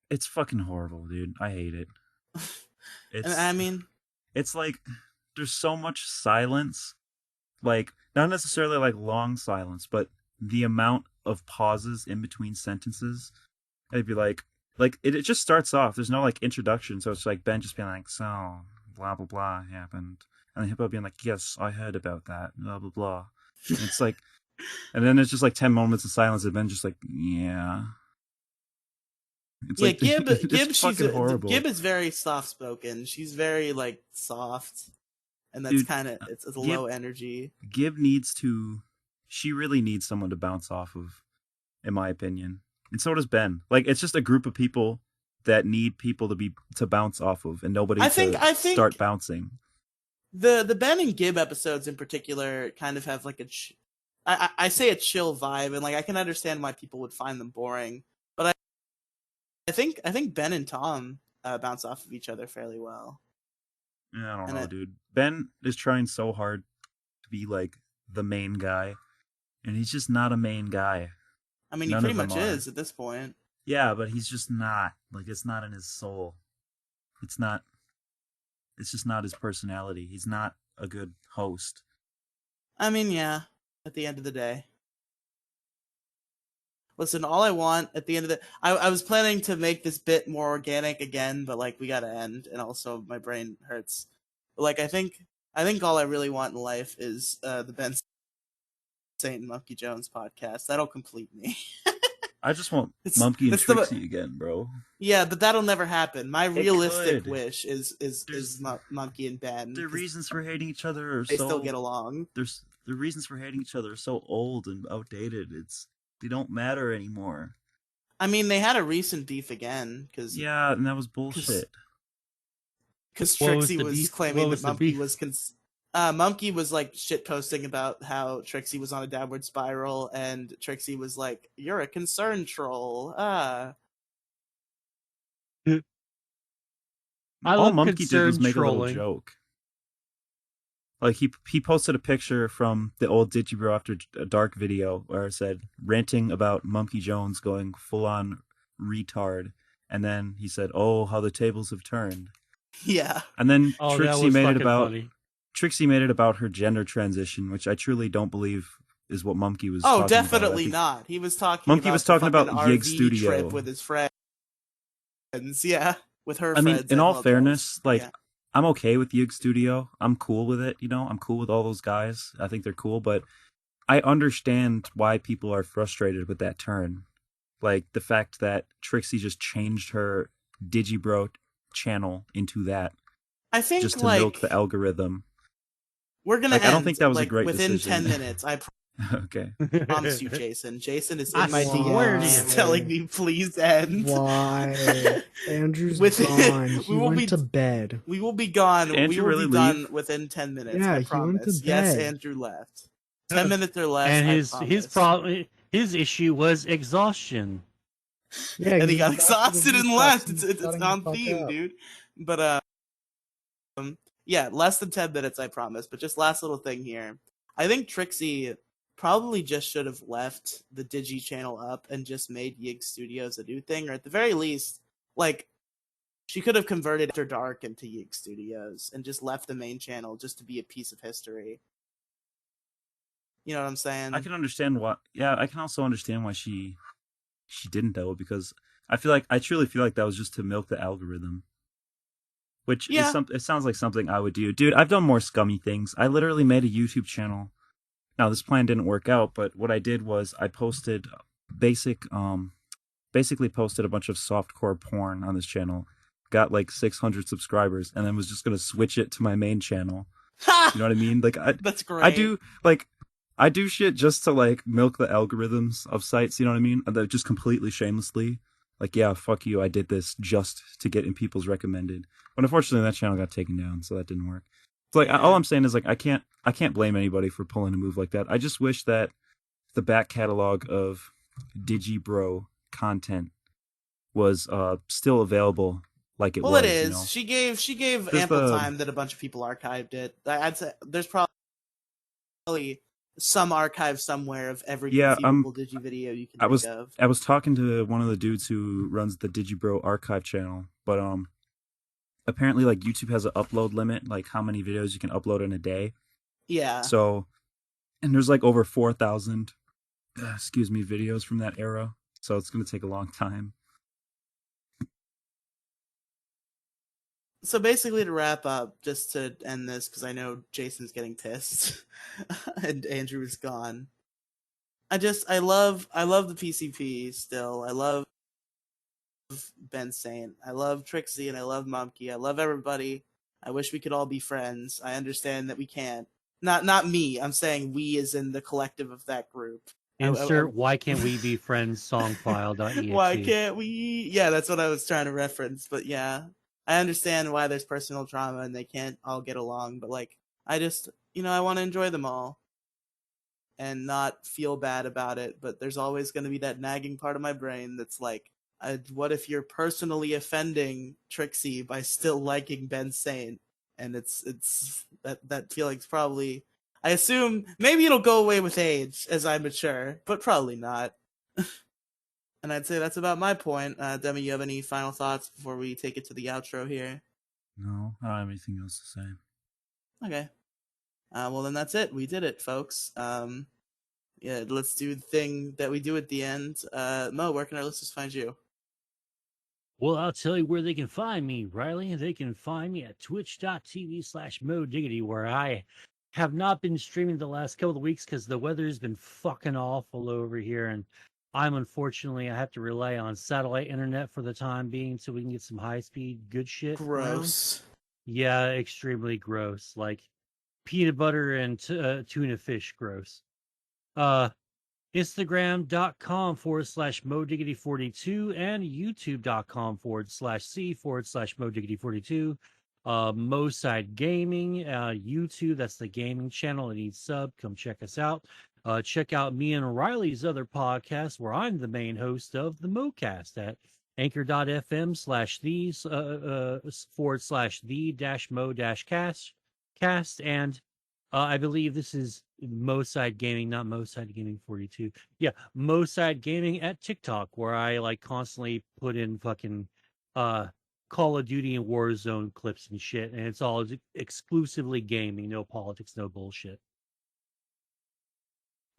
It's fucking horrible, dude. I hate it. And I mean, it's like there's so much silence, like not necessarily like long silence, but the amount of pauses in between sentences. It'd be like it just starts off. There's no like introduction, so it's like Ben just being like, so blah blah blah happened, and then Hippo being like, yes, I heard about that, blah blah blah. And it's like, and then it's just like 10 moments of silence, and Ben just like, yeah. It's yeah, like, Gib, it's fucking horrible. Gib is very soft spoken. She's very like soft, and that's Dude, kind of it's a low energy. Gib she really needs someone to bounce off of, in my opinion. And so does Ben. Like it's just a group of people that need people to bounce off of, and nobody I think start bouncing. The Ben and Gib episodes in particular kind of have like I say a chill vibe, and like I can understand why people would find them boring, but I think Ben and Tom bounce off of each other fairly well. Yeah, I don't know, dude. Ben is trying so hard to be like the main guy, and he's just not a main guy. I mean, he pretty much is at this point. Yeah, but he's just not. Like, it's not in his soul. It's just not his personality. He's not a good host. I mean, yeah, at the end of the day. Listen, all I want at the end of the... I was planning to make this bit more organic again, but, like, we gotta end, and also my brain hurts. But, like, I think I think all I really want in life is the Ben Saint and Monkey Jones podcast. That'll complete me. I just want It's Mumkey and it's the Trixie again, bro. yeah, but that'll never happen. My realistic could. wish is There's- Monkey and Ben. The 'cause reasons for hating each other are they so still get along. there's the reasons for hating each other are so old and outdated. They don't matter anymore. I mean, they had a recent beef again because Yeah, and that was bullshit. What was Trixie the was beef? claiming What was that the Monkey beef? was Monkey was like shit posting about how Trixie was on a downward spiral, and Trixie was like, "You're a concern troll." I All love Mumkey did was concern make a little trolling. joke. Like he posted a picture from the old Digibro After Dark video where it said ranting about Mumkey Jones going full on retard, and then he said, "Oh, how the tables have turned." Yeah, And then Oh, that Trixie was made it fucking about funny. Trixie made it about her gender transition, which I truly don't believe is what Mumkey was. oh, talking about. I definitely think not. He was talking Mumkey about was the talking about fucking Yig RV Studio. trip with his friends. Yeah, with her I mean, friends. in and all locals. fairness, like Yeah. I'm okay with Yig Studio. I'm cool with it. I'm cool with all those guys. I think they're cool, but I understand why people are frustrated with that turn. Like the fact that Trixie just changed her Digibro channel into that I think just to like milk the algorithm. we're gonna Like, end. I don't think that was a like, great within decision. 10 minutes. I Okay. promise you, Jason. Jason is I in my swear to DMs you. telling me please end. Why? Andrew's With- gone. He we will went be- to bed. We will be gone. Did Andrew we will really be done leave? within 10 minutes. Yeah, I he went to promise. Yes, bed. Andrew left. 10 minutes or less. And I his issue was exhaustion. Yeah, and he got was about to exhausted and restart left. and It's shutting the on fuck theme, up. dude. But yeah, less than 10 minutes, I promise. But just last little thing here. I think Trixie probably just should have left the Digi channel up and just made Yig Studios a new thing, or at the very least, like, she could have converted After Dark into Yig Studios and just left the main channel just to be a piece of history. You know what I'm saying? I can understand why. Yeah, I can also understand why she didn't though, because I truly feel like that was just to milk the algorithm. Which Yeah. it sounds like something I would do. Dude, I've done more scummy things. I literally made a YouTube channel. Now this plan didn't work out, but what I did was I posted basically posted a bunch of softcore porn on this channel. Got like 600 subscribers, and then was just gonna switch it to my main channel. Ha! You know what I mean? Like That's great. I do shit just to like milk the algorithms of sites, you know what I mean? Just completely shamelessly. Like, yeah, fuck you, I did this just to get in people's recommended. But unfortunately that channel got taken down, so that didn't work. It's like all I'm saying is like I can't blame anybody for pulling a move like that. I just wish that the back catalog of Digibro content was still available like it Well, was. it is. You know? She gave There's ample the- time that a bunch of people archived it. I'd say there's probably some archive somewhere of every Yeah, conceivable Digi video you can think of. I was talking to one of the dudes who runs the Digibro archive channel, but apparently like YouTube has an upload limit, like how many videos you can upload in a day. Yeah. So, and there's like over 4,000 videos from that era. So it's going to take a long time. So basically, to wrap up, just to end this, because I know Jason's getting pissed and Andrew is gone. I love the PCP still. I love Ben Saint. I love Trixie and I love Mumkey. I love everybody. I wish we could all be friends. I understand that we can't. Not me. I'm saying we as in the collective of that group. Insert why can't we be friends songfile.exe. Why can't we? Yeah, that's what I was trying to reference. But yeah, I understand why there's personal trauma and they can't all get along. But like, I just, I want to enjoy them all and not feel bad about it. But there's always going to be that nagging part of my brain that's like, what if you're personally offending Trixie by still liking Ben Saint? And it's that feeling's probably, I assume maybe it'll go away with age as I mature, but probably not. And I'd say that's about my point. Demi, you have any final thoughts before we take it to the outro here? No, I don't have anything else to say. Okay. Well, then that's it. We did it, folks. Yeah, let's do the thing that we do at the end. Mo, where can our listeners find you? Well, I'll tell you where they can find me, Riley. They can find me at twitch.tv/MoDiggity, where I have not been streaming the last couple of weeks because the weather's been fucking awful over here. And I have to rely on satellite internet for the time being so we can get some high speed, good shit around. Gross. Yeah, extremely gross. Like peanut butter and tuna fish, gross. Instagram.com/MoDiggity42 and YouTube.com/C/MoDiggity42. Moside Gaming, YouTube, that's the gaming channel. It needs sub. Come check us out. Check out me and Riley's other podcast where I'm the main host of the MoCast at anchor.fm/the/the-mo-cast. And I believe this is Moside Gaming, not Moside Gaming 42. Yeah, Moside Gaming at TikTok, where I like constantly put in fucking Call of Duty and Warzone clips and shit, and it's all exclusively gaming, no politics, no bullshit.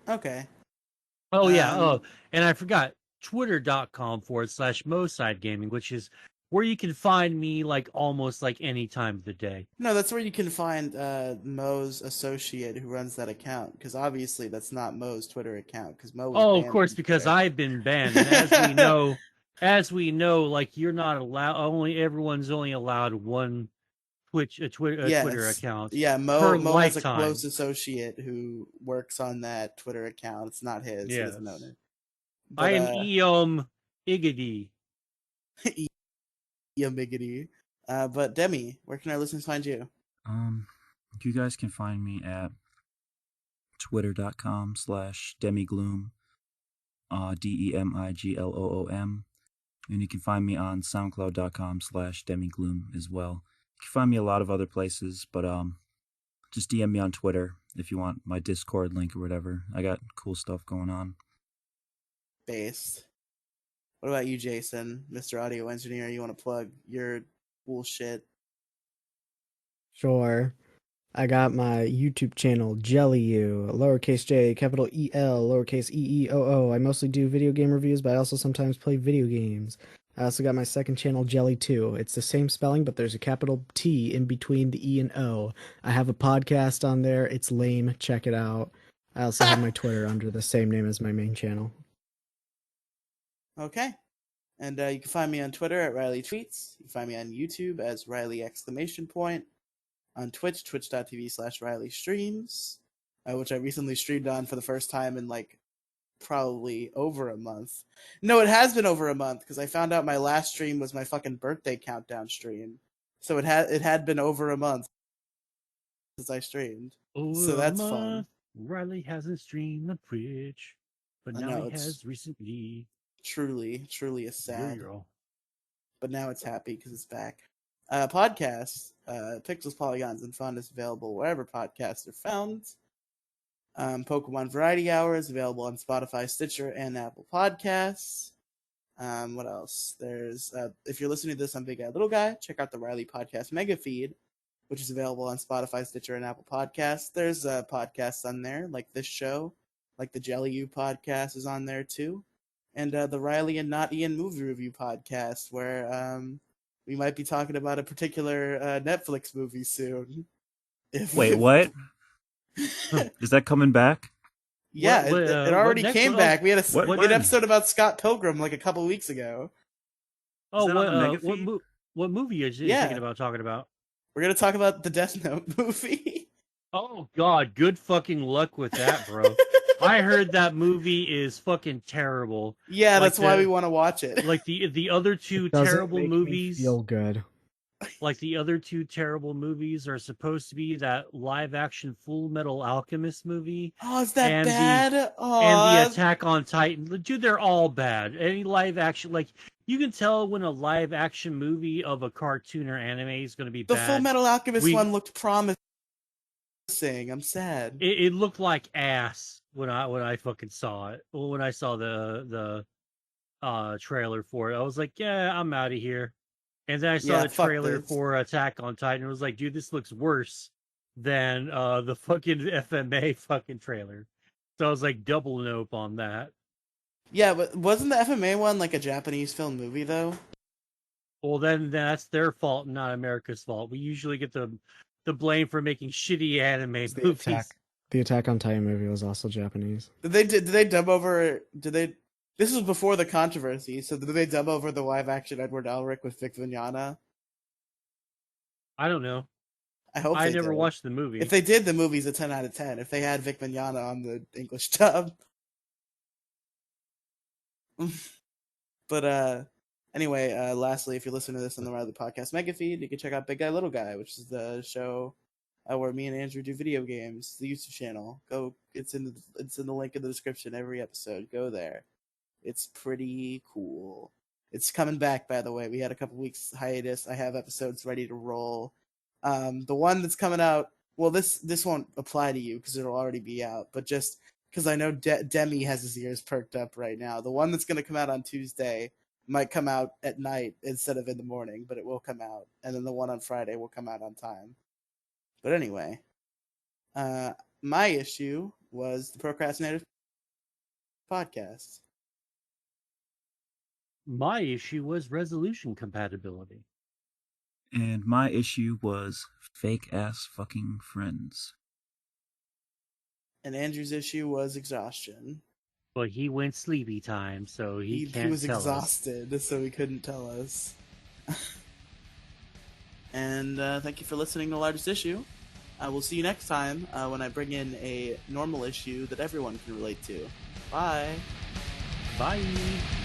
Okay. Oh yeah, and I forgot Twitter.com/Moside Gaming, which is where you can find me like almost like any time of the day. No, that's where you can find Mo's associate who runs that account, because obviously that's not Mo's Twitter account, because Mo was Oh, banned of course, from because Twitter. I've been banned, and as we know, like you're not allowed. Everyone's only allowed one Twitter Yes. account. Yeah, per Mo has a lifetime. close associate who works on that Twitter account. It's not his. He doesn't own it. I But, am Eom Iggy. Miggity. But Demi, where can our listeners find you? You guys can find me at twitter.com/demigloom, DEMIGLOOM. And you can find me on soundcloud.com/demigloom as well. You can find me a lot of other places, but just DM me on Twitter if you want my Discord link or whatever. I got cool stuff going on. Based. What about you, Jason, Mr. Audio Engineer? You want to plug your bullshit? Sure. I got my YouTube channel, JellyU, lowercase j, capital EL, lowercase EEOO. I mostly do video game reviews, but I also sometimes play video games. I also got my second channel, Jelly2. It's the same spelling, but there's a capital T in between the E and O. I have a podcast on there. It's lame. Check it out. I also have my Twitter under the same name as my main channel. Okay. And you can find me on Twitter at Riely Tweets. You can find me on YouTube as Riely exclamation point. On Twitch, twitch.tv/Riely Streams, which I recently streamed on for the first time in like probably over a month. No, it has been over a month because I found out my last stream was my fucking birthday countdown stream. So it had been over a month since I streamed. So that's fun. Riley hasn't streamed on Twitch, but now he has recently. Truly is sad. Yeah. But now it's happy because it's back. Podcasts, Pixels, Polygons, and Fun is available wherever podcasts are found. Pokemon Variety Hour is available on Spotify, Stitcher, and Apple Podcasts. What else? There's if you're listening to this on Big Guy Little Guy, check out the Riely Podcast Mega Feed, which is available on Spotify, Stitcher, and Apple Podcasts. There's podcasts on there, like this show, like the Jelly U podcast is on there too, and the Riely and Not Ian movie review podcast, where we might be talking about a particular Netflix movie soon. Wait, what? Is that coming back? Yeah, it already came back. We had an episode about Scott Pilgrim like a couple weeks ago. Oh, what movie are you thinking about talking about? We're going to talk about the Death Note movie. Oh, God. Good fucking luck with that, bro. I heard that movie is fucking terrible. Yeah, like that's why we want to watch it. Like the other two terrible movies. Me feel good. Like the other two terrible movies are supposed to be that live action Full Metal Alchemist movie. Oh, is that bad? And the Attack on Titan. Dude, they're all bad. Any live action, like you can tell when a live action movie of a cartoon or anime is going to be bad. The Full Metal Alchemist one looked promising. I'm sad. It looked like ass when I fucking saw it. When I saw the trailer for it, I was like, yeah, I'm out of here. And then I saw the trailer for Attack on Titan. It was like, dude, this looks worse than the fucking FMA fucking trailer. So I was like, double nope on that. Yeah, but wasn't the FMA one like a Japanese film movie though? Well, then that's their fault, not America's fault. We usually get the blame for making shitty anime It's the movies. attack. The Attack on Titan movie was also Japanese. Did they dub over? Did they? This was before the controversy. So did they dub over the live action Edward Elric with Vic Mignogna? I don't know. I hope I they never did. watched the movie. If they did, the movie's a 10 out of 10. If they had Vic Mignogna on the English dub. But anyway, lastly, if you're listening to this on the Riely Podcast Mega Feed, you can check out Big Guy Little Guy, which is the show where me and Andrew do video games. The YouTube channel. Go. It's in the link in the description. Every episode. Go there. It's pretty cool. It's coming back, by the way. We had a couple weeks hiatus. I have episodes ready to roll. The one that's coming out. Well, this won't apply to you because it'll already be out. But just because I know Demi has his ears perked up right now. The one that's going to come out on Tuesday might come out at night instead of in the morning, but it will come out. And then the one on Friday will come out on time. But anyway, my issue was the Procrastinators podcast. My issue was resolution compatibility. And my issue was fake ass fucking friends. And Andrew's issue was exhaustion. But he went sleepy time, so he can't was tell exhausted, so he couldn't tell us. And thank you for listening to Largest Issue. I will see you next time when I bring in a normal issue that everyone can relate to. Bye. us. Bye.